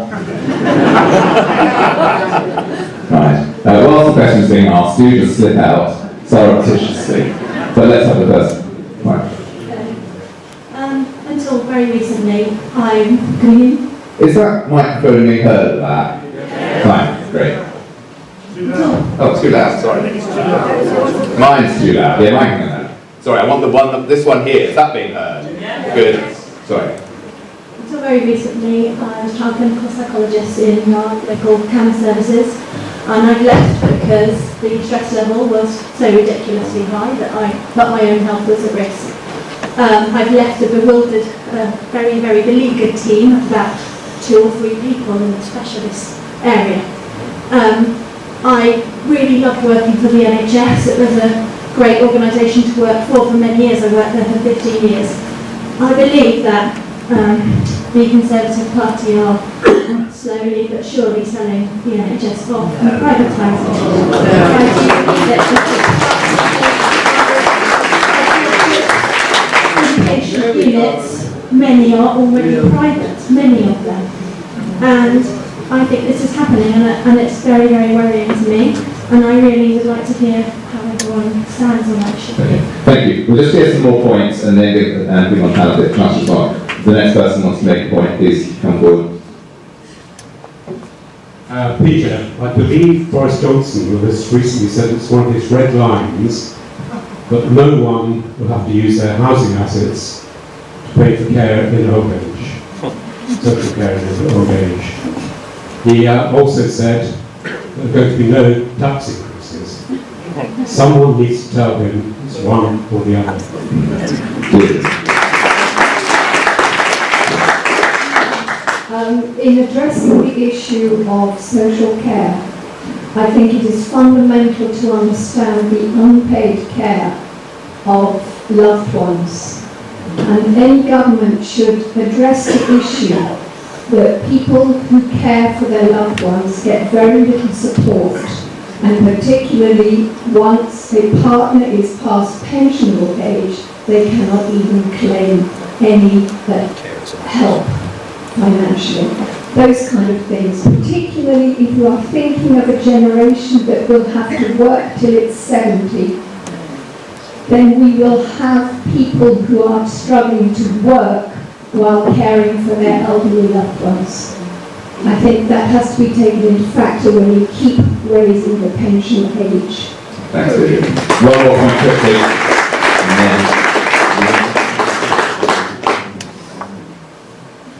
Right. Whilst the question's being asked, do just slip out surreptitiously. But let's have the first. Right. Until very recently, I'm green. Is that microphone being heard at that? Fine, great. Oh, too loud, sorry. Mine's too loud. Yeah, mine can hear. Sorry, I want this one here. Is that being heard? Good. Sorry. Until very recently, I was a child clinical psychologist in our local cancer services, and I've left because the stress level was so ridiculously high that I thought my own health was at risk. I've left a bewildered, very, very beleaguered team of about 2 or 3 people in the specialist area. I really loved working for the NHS. It was a great organisation to work for many years. I worked there for 15 years. I believe that the Conservative Party are slowly but surely selling the NHS off and privatising Patient units, many are already private, many of them. And I think this is happening, and it's very, very worrying to me. And I really would like to hear how everyone stands on that issue. Okay. Thank you. We'll just hear some more points and then give people on a chance to respond. The next person wants to make a point, please come forward. Peter, I believe Boris Johnson has recently said it's one of his red lines that no one will have to use their housing assets to pay for care in old age, social care in old age. He also said there are going to be no tax increases. Someone needs to tell him it's one or the other. In addressing the issue of social care, I think it is fundamental to understand the unpaid care of loved ones. And any government should address the issue that people who care for their loved ones get very little support, and particularly once a partner is past pensionable age, they cannot even claim any help financially. Those kind of things, particularly if you are thinking of a generation that will have to work till it's 70, then we will have people who are struggling to work while caring for their elderly loved ones. I think that has to be taken into factor when we keep raising the pension age. Thanks, Vivian. One more point quickly.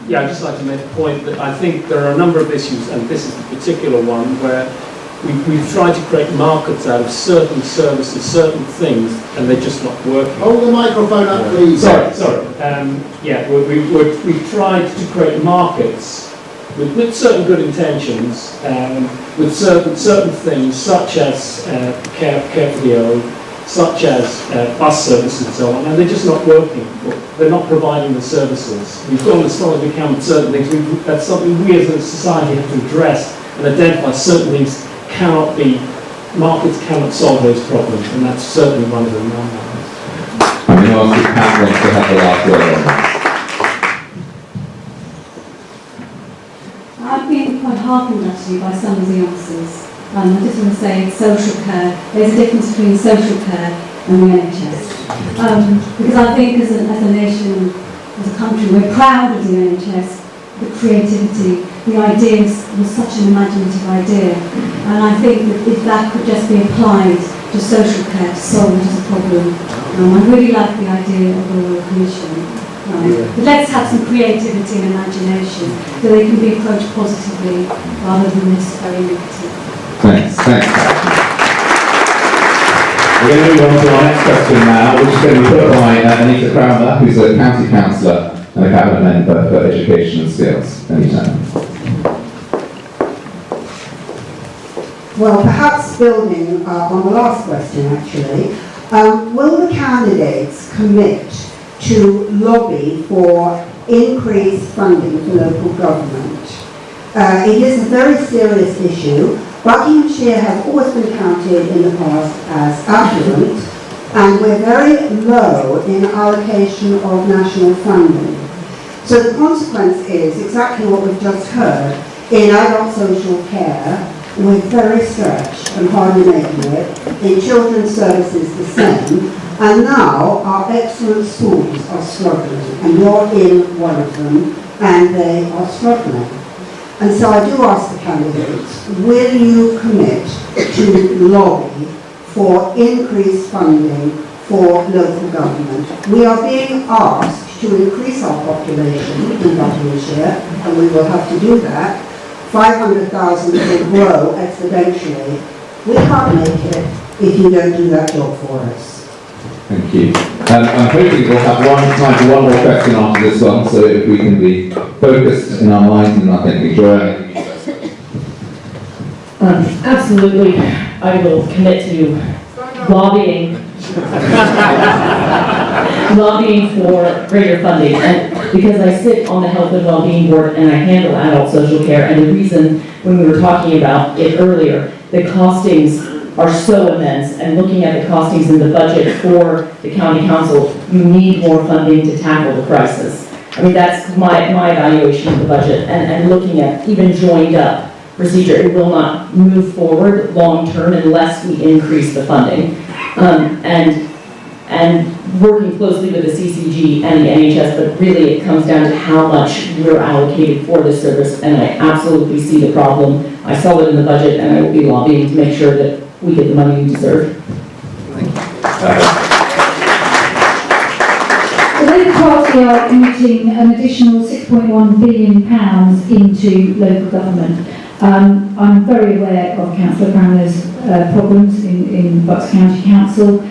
Yeah, I'd just like to make a point that I think there are a number of issues, and this is the particular one, where we've tried to create markets out of certain services, certain things, and they're just not working. Hold the microphone up, please. Sorry. We've tried to create markets with certain good intentions, with certain things, such as care for the old, such as bus services and so on, and they're just not working. They're not providing the services. We've gone as far as we can with certain things. That's something we as a society have to address and identify. Certain things cannot be, markets cannot solve those problems, and that's certainly one of them. I mean, anyone else who wants to have the last word on this? I've been quite heartened actually by some of the answers. I just want to say social care, there's a difference between social care and the NHS. Because I think as a nation, as a country, we're proud of the NHS, the creativity, the ideas was such an imaginative idea. And I think that if that could just be applied to social care to solve it as a problem, I really like the idea of the Royal Commission. But let's have some creativity and imagination so they can be approached positively rather than this very negative. Thanks. We're going to move on to our next question now, which is going to be put by Anita Crowther, who's a county councillor and a cabinet member for education and skills. Anytime. Well, perhaps building on the last question actually, will the candidates commit to lobby for increased funding for local government? It is a very serious issue. Buckinghamshire has always been counted in the past as affluent, and we're very low in allocation of national funding. So the consequence is exactly what we've just heard. In adult social care, we're very stretched and hardly making it. In children's services, the same. And now our excellent schools are struggling, and you're in one of them, and they are struggling. And so I do ask the candidates, will you commit to lobby for increased funding for local government? We are being asked to increase our population in Buckinghamshire, and we will have to do that. 500,000 will grow exponentially. We can't make it if you don't do that job for us. Thank you. I'm hoping we'll have time for one more question after this one, so if we can be focused in our minds and our thinking. Joy, absolutely, I will commit to lobbying for greater funding, and because I sit on the Health and Wellbeing Board and I handle adult social care, and the reason when we were talking about it earlier, the costings are so immense, and looking at the costings in the budget for the county council, you need more funding to tackle the crisis. I mean, that's my evaluation of the budget, and looking at even joined up procedure, it will not move forward long term unless we increase the funding. And working closely with the CCG and the NHS, but really it comes down to how much we're allocated for this service, and I absolutely see the problem. I saw it in the budget, and I will be lobbying to make sure that we get the money we deserve. The Labour Party are committing an additional £6.1 billion into local government. I'm very aware of Councillor Cranmer's problems in Bucks County Council.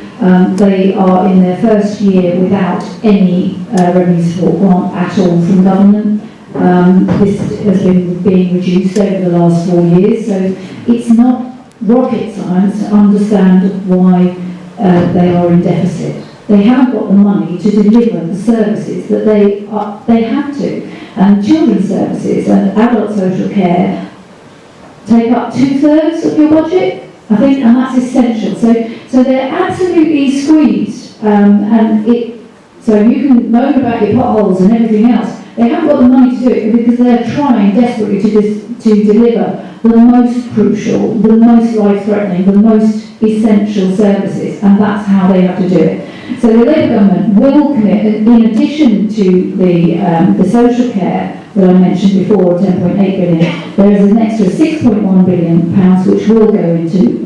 They are in their first year without any revenue support grant at all from government. This has been being reduced over the last 4 years, so it's not rocket science to understand why they are in deficit. They haven't got the money to deliver the services that they have to. And children's services and adult social care take up 2/3 of your budget, I think, and that's essential. So they're absolutely squeezed, so you can moan about your potholes and everything else. They haven't got the money to do it because they're trying desperately to deliver the most crucial, the most life-threatening, the most essential services, and that's how they have to do it. So the Labour government will commit, in addition to the social care that I mentioned before, 10.8 billion, there is an extra 6.1 billion pounds which will go into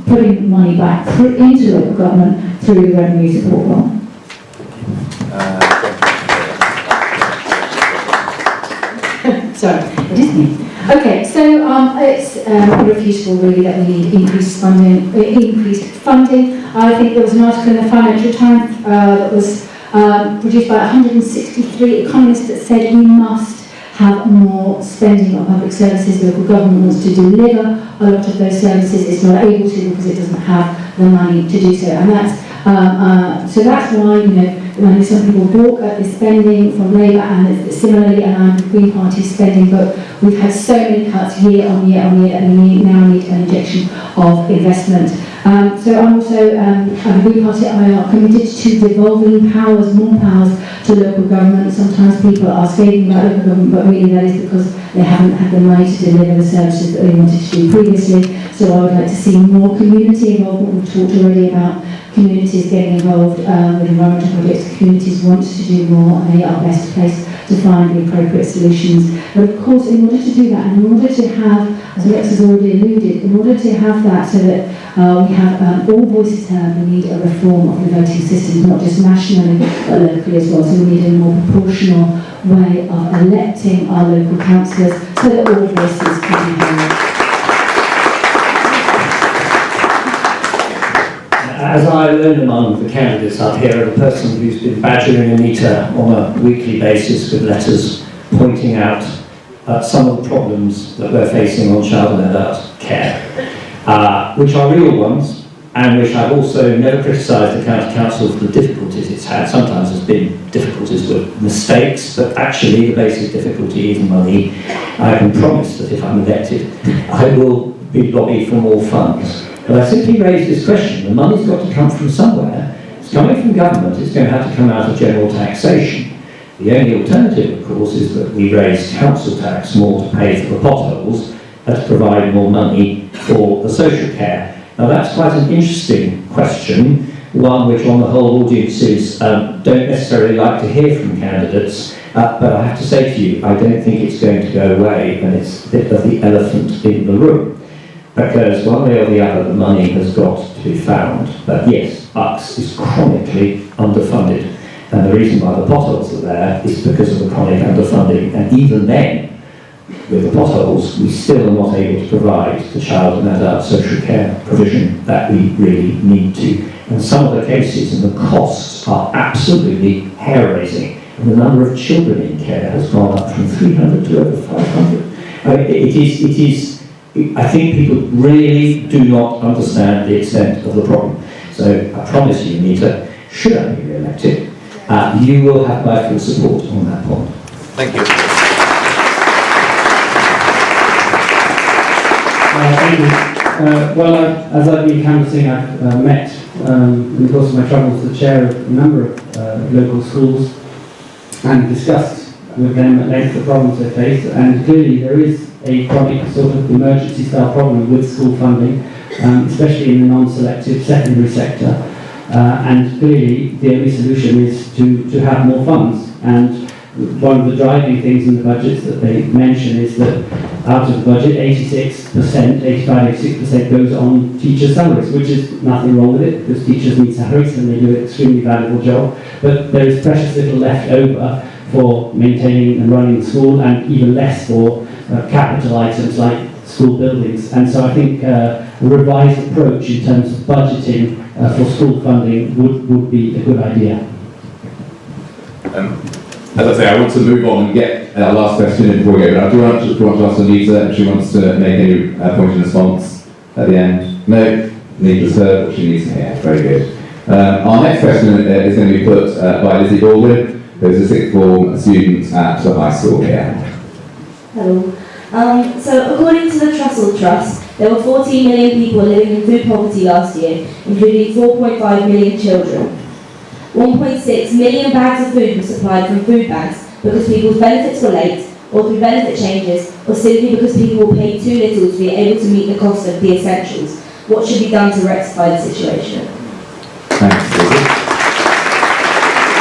putting money back into local government through the revenue support grant. Sorry, it is me. Okay, so it's irrefutable really that we need increased funding. I think there was an article in the Financial Times that was produced by 163 economists that said we must have more spending on public services. Local government wants to deliver a lot of those services. It's not able to because it doesn't have the money to do so. And that's so that's why, when some people balk at the spending from Labour, and it's similarly around the Green Party spending, but we've had so many cuts year on year on year, and we now need an injection of investment. So I'm also, a Green Party, I are committed to devolving powers, more powers to local government. Sometimes people are scathing about local government, but really that is because they haven't had the money to deliver the services that they wanted to do previously. So I would like to see more community involvement. We've talked already about communities getting involved with environmental projects. Communities want to do more, and they are best placed to find the appropriate solutions. But of course, in order to do that, and in order to have, as Rex has already alluded, in order to have that so that we have all voices heard, we need a reform of the voting system, not just nationally, but locally as well. So we need a more proportional way of electing our local councillors so that all voices can be heard. As I learn among the candidates up here, the person who's been badgering Anita on a weekly basis with letters pointing out some of the problems that we're facing on child and adult care, which are real ones, and which I've also never criticised the county council for the difficulties it's had. Sometimes there's been difficulties with mistakes, but actually the basic difficulty is money. I can promise that if I'm elected, I will be lobby for more funds. But I simply raised this question. The money's got to come from somewhere. It's coming from government. It's going to have to come out of general taxation. The only alternative, of course, is that we raise council tax more to pay for the potholes and to provide more money for the social care. Now that's quite an interesting question, one which on the whole audiences don't necessarily like to hear from candidates, but I have to say to you, I don't think it's going to go away, and it's a bit of the elephant in the room. Because one way or the other, the money has got to be found. But yes, Bucks is chronically underfunded. And the reason why the potholes are there is because of the chronic underfunding. And even then, with the potholes, we still are not able to provide the child and adult social care provision that we really need to. And some of the cases and the costs are absolutely hair-raising. And the number of children in care has gone up from 300 to over 500. I mean, it is. I think people really do not understand the extent of the problem. So I promise you, Anita, should I be re-elected, you will have my full support on that point. Thank you. Thank you. Well, as I've been canvassing, I've met, in the course of my travels, the chair of a number of local schools and discussed with them at length the problems they face, and clearly there is a chronic sort of emergency style problem with school funding, especially in the non-selective secondary sector, and clearly the only solution is to have more funds. And one of the driving things in the budgets that they mention is that out of the budget, 85-86% goes on teachers' salaries, which is nothing wrong with it, because teachers need salaries and they do an extremely valuable job, but there is precious little left over for maintaining and running the school, and even less for capital items like school buildings. And so I think a revised approach in terms of budgeting for school funding would be a good idea. As I say, I want to move on and get our last question in before we go, but I do want to ask Anita if she wants to make any point in response at the end. No? Anita's heard what she needs to hear. Very good. Our next question is going to be put by Lizzie Baldwin, who's a sixth form student at the high school here. Hello. So according to the Trussell Trust, there were 14 million people living in food poverty last year, including 4.5 million children. 1.6 million bags of food were supplied from food banks because people's benefits were late, or through benefit changes, or simply because people were paid too little to be able to meet the cost of the essentials. What should be done to rectify the situation? Thanks, Lizzie.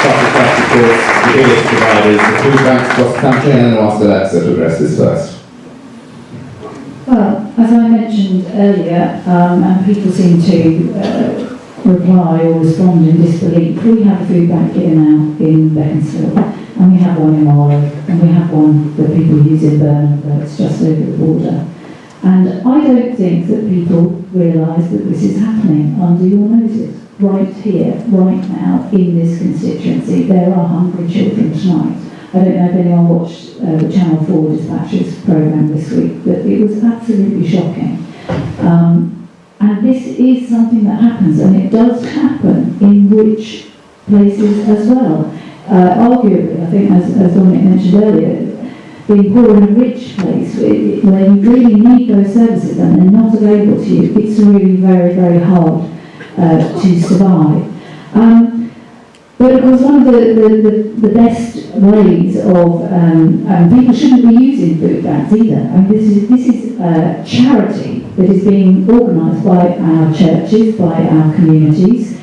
Of course, the biggest providers, the food banks across the country, and I'll ask Alexa to address this first. Well, as I mentioned earlier, and people seem to reply or respond in disbelief, we have a food bank here now in Beaconsfield, and we have one in Morrissey, and we have one that people use in Burnham, that's just over the border. And I don't think that people realise that this is happening under your noses. Right here, right now, in this constituency, there are hungry children tonight. I don't know if anyone watched the Channel 4 Dispatches programme this week, but it was absolutely shocking. And this is something that happens, and it does happen in rich places as well. Arguably, I think, as Dominic mentioned earlier, being poor in a rich place, where you really need those services and they're not available to you, it's really very, very hard to survive. But of course, one of the best ways of people shouldn't be using food banks either. I mean, this is charity that is being organised by our churches, by our communities.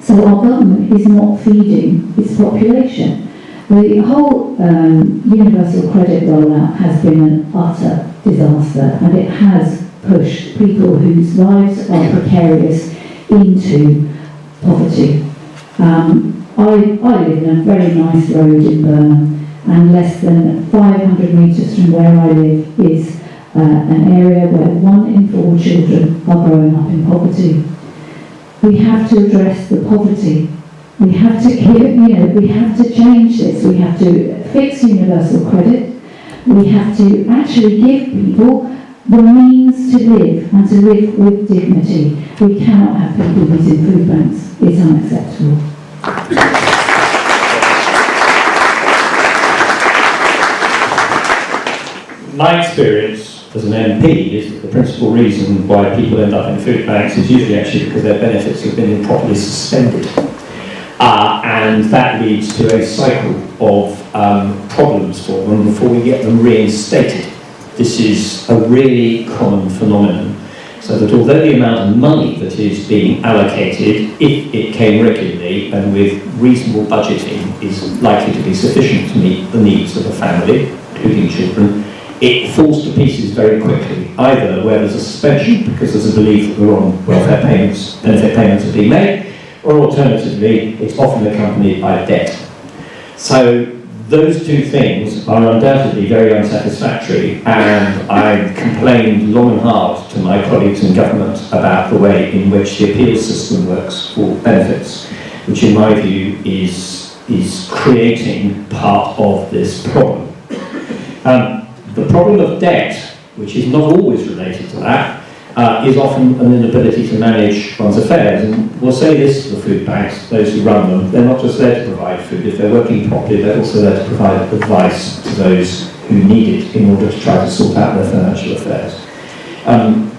So our government is not feeding its population. The whole universal credit rollout has been an utter disaster, and it has pushed people whose lives are precarious into poverty. I live in a very nice road in Burnham, and less than 500 metres from where I live is an area where 1 in 4 children are growing up in poverty. We have to address the poverty. We have to we have to change this. We have to fix universal credit. We have to actually give people the means to live and to live with dignity. We cannot have people using food banks. It's unacceptable. My experience as an MP is that the principal reason why people end up in food banks is usually actually because their benefits have been improperly suspended. And that leads to a cycle of problems for them before we get them reinstated. This is a really common phenomenon. So that although the amount of money that is being allocated, if it came regularly and with reasonable budgeting, is likely to be sufficient to meet the needs of a family, including children, it falls to pieces very quickly, either where there's a suspension because there's a belief that the wrong welfare payments, benefit payments are being made, or alternatively, it's often accompanied by debt. So those two things are undoubtedly very unsatisfactory, and I've complained long and hard to my colleagues in government about the way in which the appeals system works for benefits, which in my view is creating part of this problem. The problem of debt, which is not always related to that, is often an inability to manage one's affairs. And we'll say this to the food banks, those who run them, they're not just there to provide food. If they're working properly, they're also there to provide advice to those who need it in order to try to sort out their financial affairs.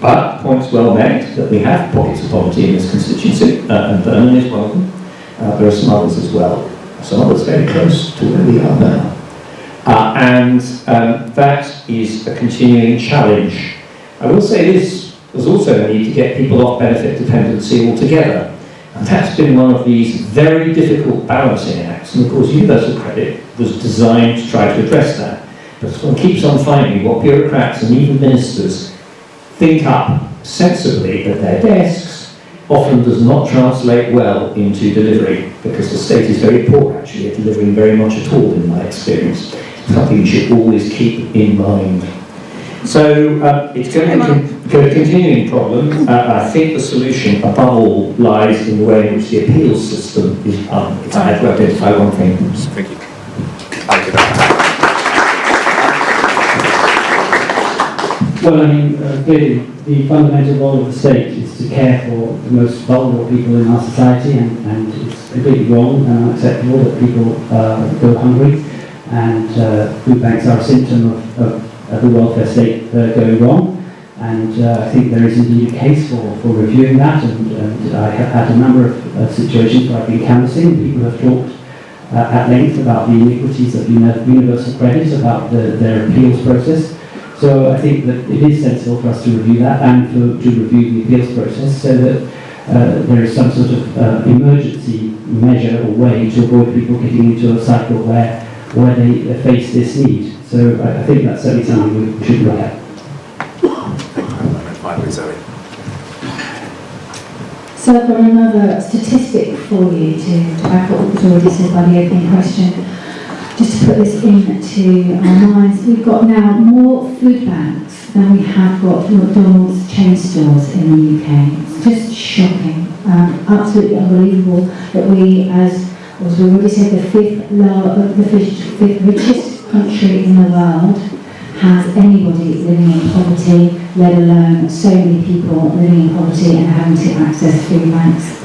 But points well made that we have pockets of poverty in this constituency, and Burnham is one of them. There are some others as well, some others very close to where we are now. And that is a continuing challenge. I will say this, there's also a need to get people off benefit dependency altogether. And that's been one of these very difficult balancing acts. And of course, universal credit was designed to try to address that. But one keeps on finding what bureaucrats and even ministers think up sensibly at their desks often does not translate well into delivery, because the state is very poor actually at delivering very much at all in my experience. Something you should always keep in mind. So it's going to be a continuing problem. I think the solution, above all, lies in the way in which the appeals system is done. It's I have to identify one thing. Thank you. Well, I mean, clearly, the fundamental role of the state is to care for the most vulnerable people in our society, and it's completely wrong and unacceptable that people go hungry. And food banks are a symptom of the welfare state going wrong, and I think there is indeed a case for reviewing that, and I have had a number of situations where I've been canvassing. People have talked at length about the iniquities of universal credit, about their appeals process. So I think that it is sensible for us to review that and to review the appeals process so that there is some sort of emergency measure or way to avoid people getting into a cycle where they face this need. So I think that's certainly something we should look at. Finally, Zoe. So I've got another statistic for you to back up what was already said by the opening question. Just to put this into our minds, we've got now more food banks than we have got McDonald's chain stores in the UK. It's just shocking, absolutely unbelievable that we, as we already said, the fifth richest country in the world has anybody living in poverty, let alone so many people living in poverty and having to access food banks.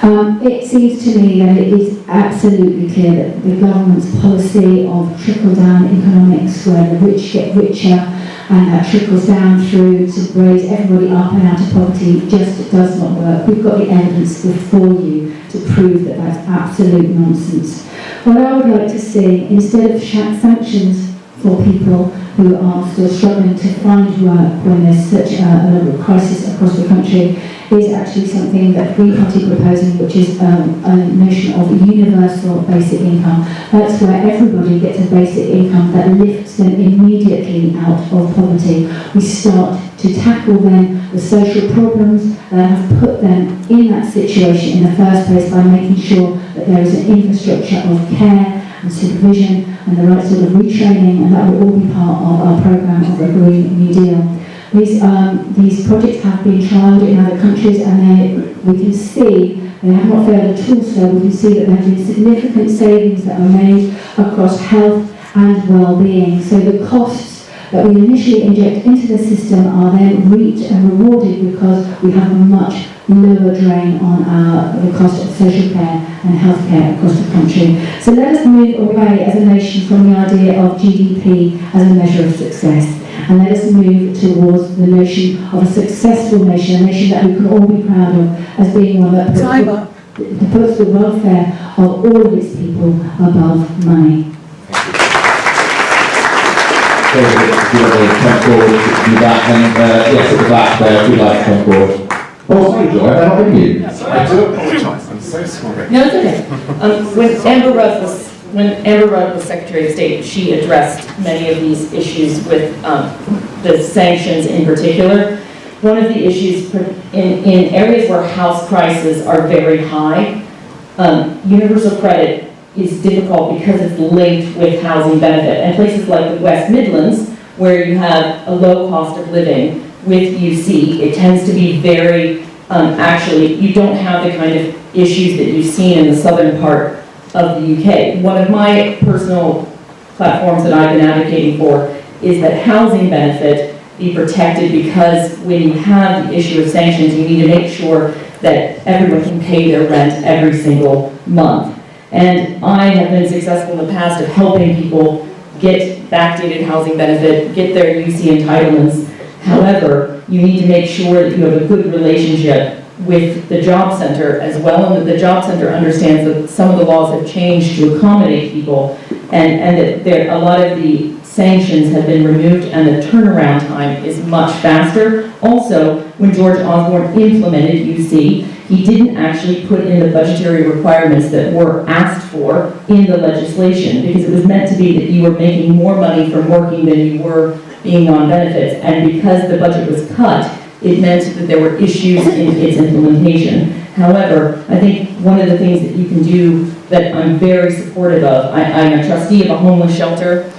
It seems to me that it is absolutely clear that the government's policy of trickle-down economics, where the rich get richer and that trickles down through to raise everybody up and out of poverty, just does not work. We've got the evidence before you to prove that that's absolute nonsense. What I would like to see, instead of sanctions for people who are still struggling to find work when there's such a level of crisis across the country, is actually something that the Green Party are proposing, which is a notion of universal basic income. That's where everybody gets a basic income that lifts them immediately out of poverty. We start to tackle then the social problems that have put them in that situation in the first place by making sure that there is an infrastructure of care and supervision and the right sort of retraining, and that will all be part of our programme of the Green New Deal. These projects have been trialled in other countries, and we can see they have not failed at all, so we can see that there have been significant savings that are made across health and well-being. So the costs that we initially inject into the system are then reaped and rewarded because we have a much lower drain on the cost of social care and healthcare across the country. So let us move away as a nation from the idea of GDP as a measure of success, and let us move towards the notion of a successful nation, a nation that we can all be proud of as being one that puts the welfare of all of its people above money. So, if you want to come forward to the back, and yes, at the back there, if you'd like to come forward. Oh, sorry, Joy, I don't know you. I do apologise, I'm so sorry. No, it's okay. When Amber Rudd was Secretary of State, she addressed many of these issues with the sanctions in particular. One of the issues in areas where house prices are very high, universal credit is difficult because it's linked with housing benefit. And places like the West Midlands, where you have a low cost of living with UC, it tends to be very, actually, you don't have the kind of issues that you've seen in the southern part of the UK. One of my personal platforms that I've been advocating for is that housing benefit be protected, because when you have the issue of sanctions, you need to make sure that everyone can pay their rent every single month. And I have been successful in the past of helping people get backdated housing benefit, get their UC entitlements. However, you need to make sure that you have a good relationship with the job center as well, and that the job center understands that some of the laws have changed to accommodate people, and that a lot of the sanctions have been removed and the turnaround time is much faster. Also, when George Osborne implemented UC, he didn't actually put in the budgetary requirements that were asked for in the legislation, because it was meant to be that you were making more money from working than you were being on benefits, and because the budget was cut, it meant that there were issues in its implementation. However, I think one of the things that you can do that I'm very supportive of, I'm a trustee of a homeless shelter,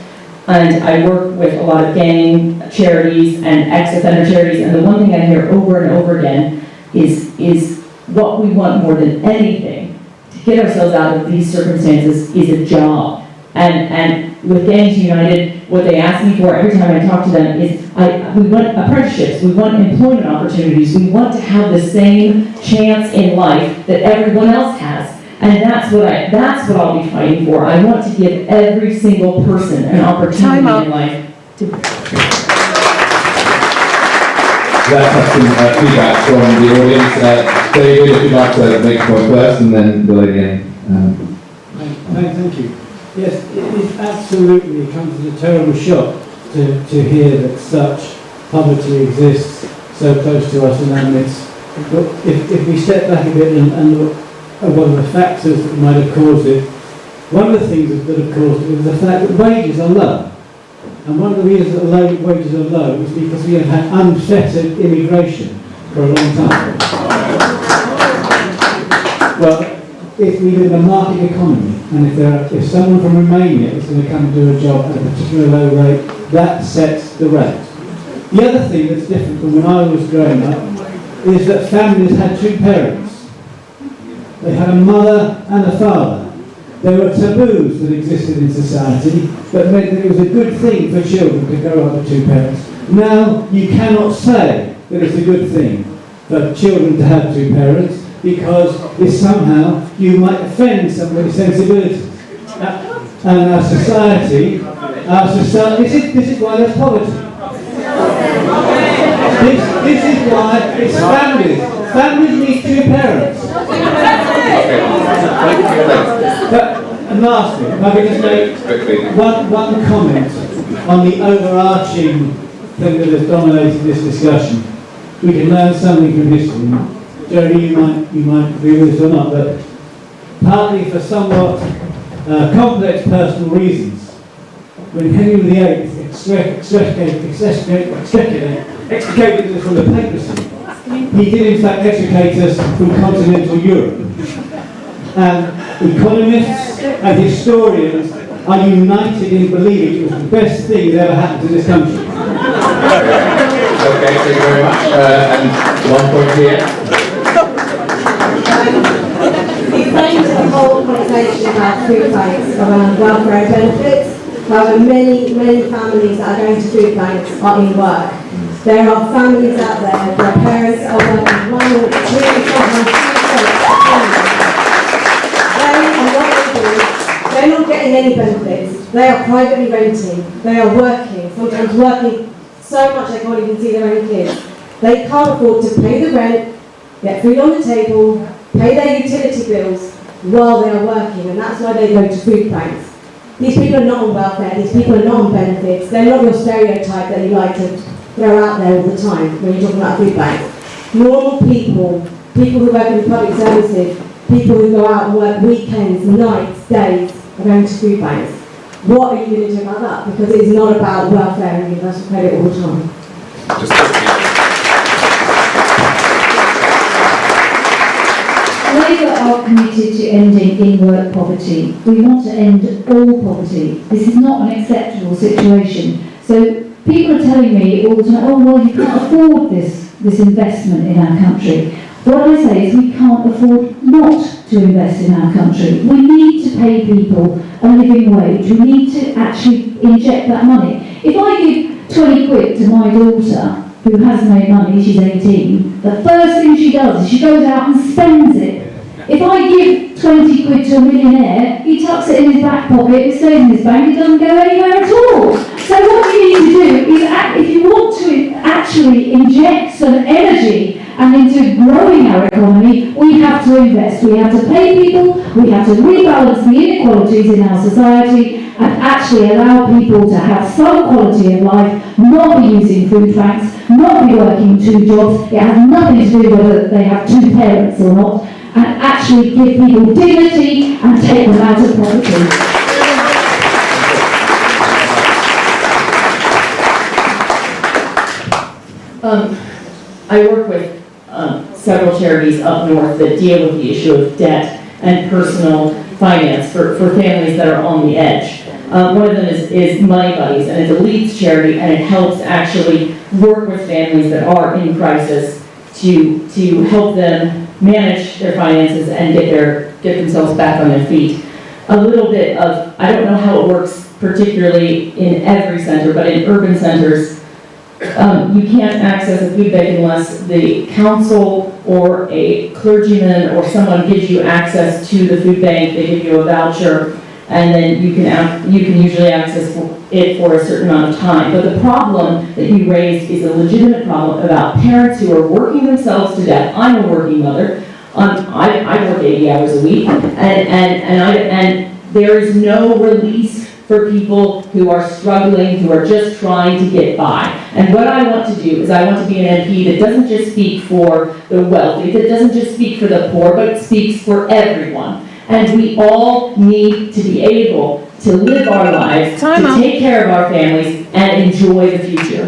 and I work with a lot of gang charities and ex-offender charities, and the one thing I hear over and over again is what we want more than anything to get ourselves out of these circumstances is a job. And with Gangs United, what they ask me for every time I talk to them is, we want apprenticeships, we want employment opportunities, we want to have the same chance in life that everyone else has. And that's what I'll be fighting for. I want to give every single person an opportunity in life to. Let's have some feedback from the audience. David, if you'd like to make a point first, and then the lady in. Thank you. Yes, it absolutely comes as a terrible shock to hear that such poverty exists so close to us in our midst. But if we step back a bit and look at one of the factors that might have caused it, one of the things that have caused it is the fact that wages are low. And one of the reasons that wages are low is because we have had unfettered immigration for a long time. Well, if we live in a market economy, and if someone from Romania is going to come and do a job at a particular low rate, that sets the rate. The other thing that's different from when I was growing up is that families had two parents. They had a mother and a father. There were taboos that existed in society that meant that it was a good thing for children to grow up with two parents. Now, you cannot say that it's a good thing for children to have two parents, because if somehow you might offend somebody's sensibilities. And our society, this is why there's poverty. This is why it's families. Families need two parents. And lastly, if I could just make one comment on the overarching thing that has dominated this discussion. We can learn something from history. Jerry, you might agree with this or not, but partly for somewhat complex personal reasons, when Henry VIII extricated us from the papacy, he did in fact extricate us from continental Europe. And economists and historians are united in believing it was the best thing that ever happened to this country. Okay, thank you very much. And 1 point here. You framed the whole conversation about food banks around welfare and benefits. However, many families that are going to food banks are in work. There are families out there where parents are working 1 or 2 They're not getting any benefits. They are privately renting. They are working, sometimes working so much they can't even see their own kids. They can't afford to pay the rent, get food on the table, pay their utility bills while they are working, and that's why they go to food banks. These people are not on welfare, these people are not on benefits, they're not your stereotype that you like to throw out there all the time when you're talking about food banks. Normal people who work in public services, people who go out and work weekends, nights, days, are going to food banks. What are you going to do about that? Because it's not about welfare and universal credit all the time. Labour are committed to ending in-work poverty. We want to end all poverty. This is not an acceptable situation. So people are telling me all the time, oh well, you can't afford this investment in our country. What I say is we can't afford not to invest in our country. We need to pay people a living wage. We need to actually inject that money. If I give 20 quid to my daughter, who has no money, she's 18, the first thing she does is she goes out and spends it. If I give 20 quid to a millionaire, he tucks it in his back pocket, it stays in his bank, it doesn't go anywhere at all. So what you need to do is, if you want to actually inject some energy and into growing our economy, we have to invest. We have to pay people, we have to rebalance the inequalities in our society and actually allow people to have some quality of life, not be using food banks, not be working 2 jobs. It has nothing to do whether they have 2 parents or not, and actually give people dignity and take them out of poverty. I work with several charities up north that deal with the issue of debt and personal finance for families that are on the edge. One of them is Money Buddies, and it's a Leeds charity, and it helps actually work with families that are in crisis to help them manage their finances and get themselves back on their feet. A little bit of, I don't know how it works particularly in every center, but in urban centers, you can't access a food bank unless the council or a clergyman or someone gives you access to the food bank. They give you a voucher, and then you can usually access it for a certain amount of time. But the problem that you raised is a legitimate problem about parents who are working themselves to death. I'm a working mother. I work 80 hours a week, and there is no release for people who are struggling, who are just trying to get by. And what I want to do is I want to be an MP that doesn't just speak for the wealthy, that doesn't just speak for the poor, but speaks for everyone. And we all need to be able to live our lives, take care of our families, and enjoy the future.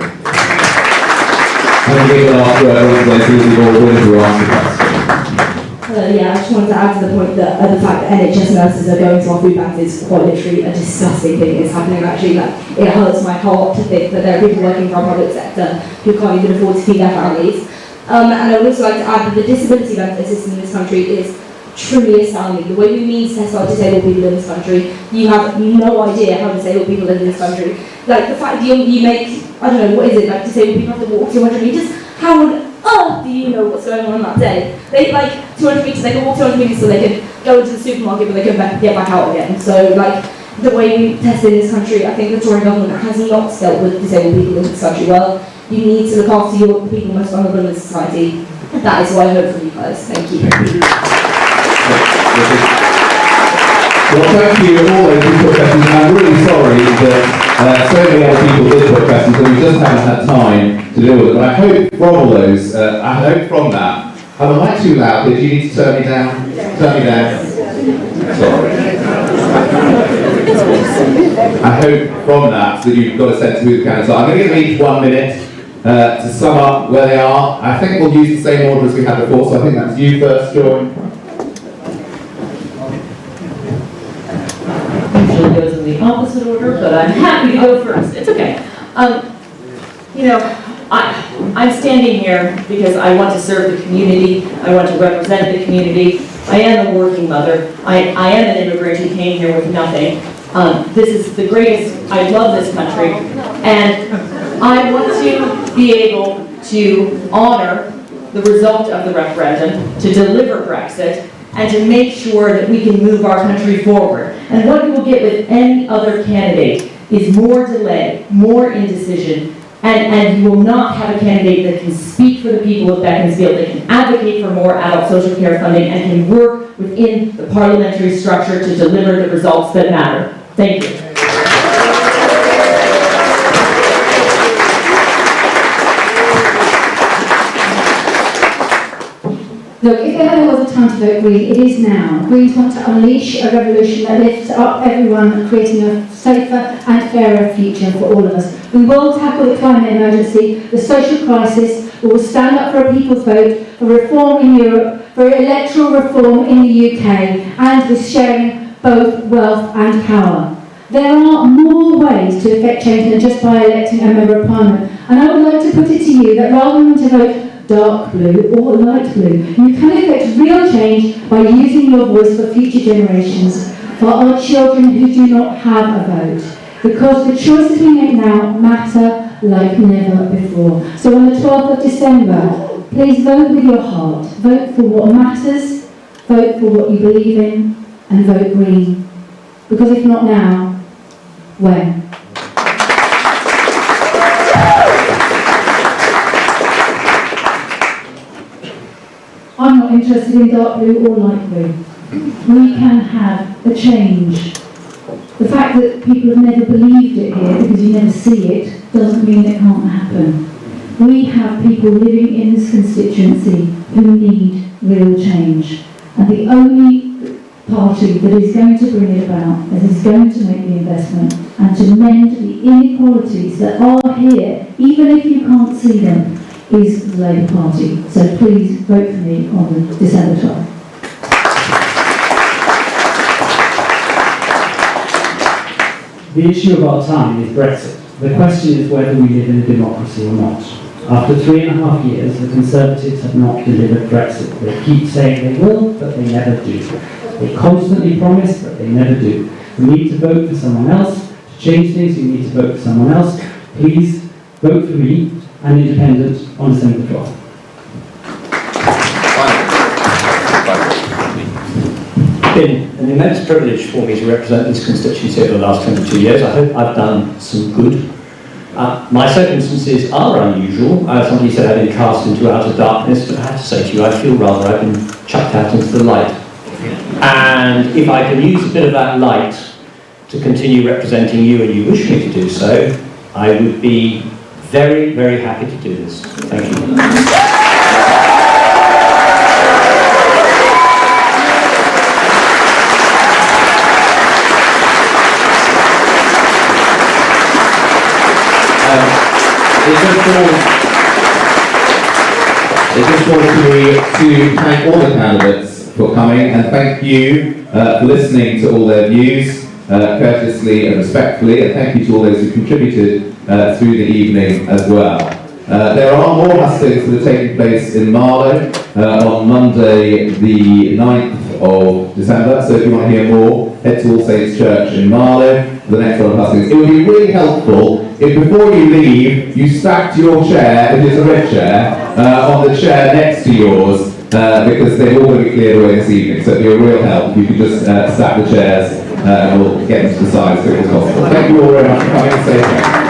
Yeah, I just wanted to add to the point that the fact that NHS nurses are going to our food banks is quite literally a disgusting thing. It's happening actually. Like, it hurts my heart to think that there are people working for our public sector who can't even afford to feed their families. And I would also like to add that the disability benefit system in this country is truly astounding. The way we mean to test our disabled people in this country, you have no idea how disabled people live in this country. Like the fact you make, I don't know, what is it, like disabled people have to walk 200 metres? How on earth do you know what what's going on that day. They like 200 metres, they can walk 200 metres so they can go into the supermarket but they can get back out again. So like the way we tested in this country, I think the Tory government has not dealt with disabled people in this country well. You need to look after your people most vulnerable in society. That is what I hope for you guys. Thank you. Well, thank you all those who put questions, and I'm really sorry that so many other people did put questions and we just haven't had time to deal with it. But I hope from all those, I hope from that, am I too loud? Did you need to turn me down? Turn me down? Sorry. I hope from that you've got a sense of who the candidates are. I'm going to give them each 1 minute to sum up where they are. I think we'll use the same order as we had before, so I think that's you first, Joy. Usually goes in the opposite order, but I'm happy to go first. It's okay. You know, I'm standing here because I want to serve the community. I want to represent the community. I am a working mother. I am an immigrant who came here with nothing. This is the greatest. I love this country, and I want to be able to honor the result of the referendum, to deliver Brexit, and to make sure that we can move our country forward. And what you will get with any other candidate is more delay, more indecision, and you will not have a candidate that can speak for the people of Beaconsfield, that can advocate for more adult social care funding, and can work within the parliamentary structure to deliver the results that matter. Thank you. Look, if there ever was a time to vote Green, it is now. Greens want to unleash a revolution that lifts up everyone, creating a safer and fairer future for all of us. We will tackle the climate emergency, the social crisis. We will stand up for a people's vote, for reform in Europe, for electoral reform in the UK, and with sharing both wealth and power. There are more ways to effect change than just by electing a member of parliament. And I would like to put it to you that rather than to vote dark blue or light blue, you can effect real change by using your voice for future generations, for our children who do not have a vote. Because the choices we make now matter like never before. So on the 12th of December, please vote with your heart. Vote for what matters, vote for what you believe in, and vote Green. Because if not now, when? I'm not interested in dark blue or light blue. We can have a change. The fact that people have never believed it here because you never see it doesn't mean it can't happen. We have people living in this constituency who need real change. And the only party that is going to bring it about, that is going to make the investment and to mend the inequalities that are here, even if you can't see them, is the Labour Party. So please vote for me on December 12th. The issue of our time is Brexit. The question is whether we live in a democracy or not. After 3.5 years, the Conservatives have not delivered Brexit. They keep saying they will, but they never do. They constantly promise, but they never do. We need to vote for someone else. To change things, we need to vote for someone else. Please vote for me and Independent on December 12th. It's been an immense privilege for me to represent this constituency over the last 22 years. I hope I've done some good. My circumstances are unusual. Somebody said I've been cast into outer darkness, but I have to say to you, I feel rather I've been chucked out into the light. And if I can use a bit of that light to continue representing you and you wish me to do so, I would be very, very happy to do this. Thank you. It just wanted me to thank all the candidates for coming and thank you for listening to all their views courteously and respectfully, and thank you to all those who contributed through the evening as well. There are more hustings that are taking place in Marlow on Monday the 9th of December, so if you want to hear more, head to All Saints Church in Marlow for the next one of hustings. It would be really helpful if before you leave, you stacked your chair, if it's a red chair, on the chair next to yours, because they've all got to be cleared away this evening. So it'd be a real help if you could just stack the chairs and we'll get them to the side as quickly as possible. Thank you all very much for coming and stay tuned.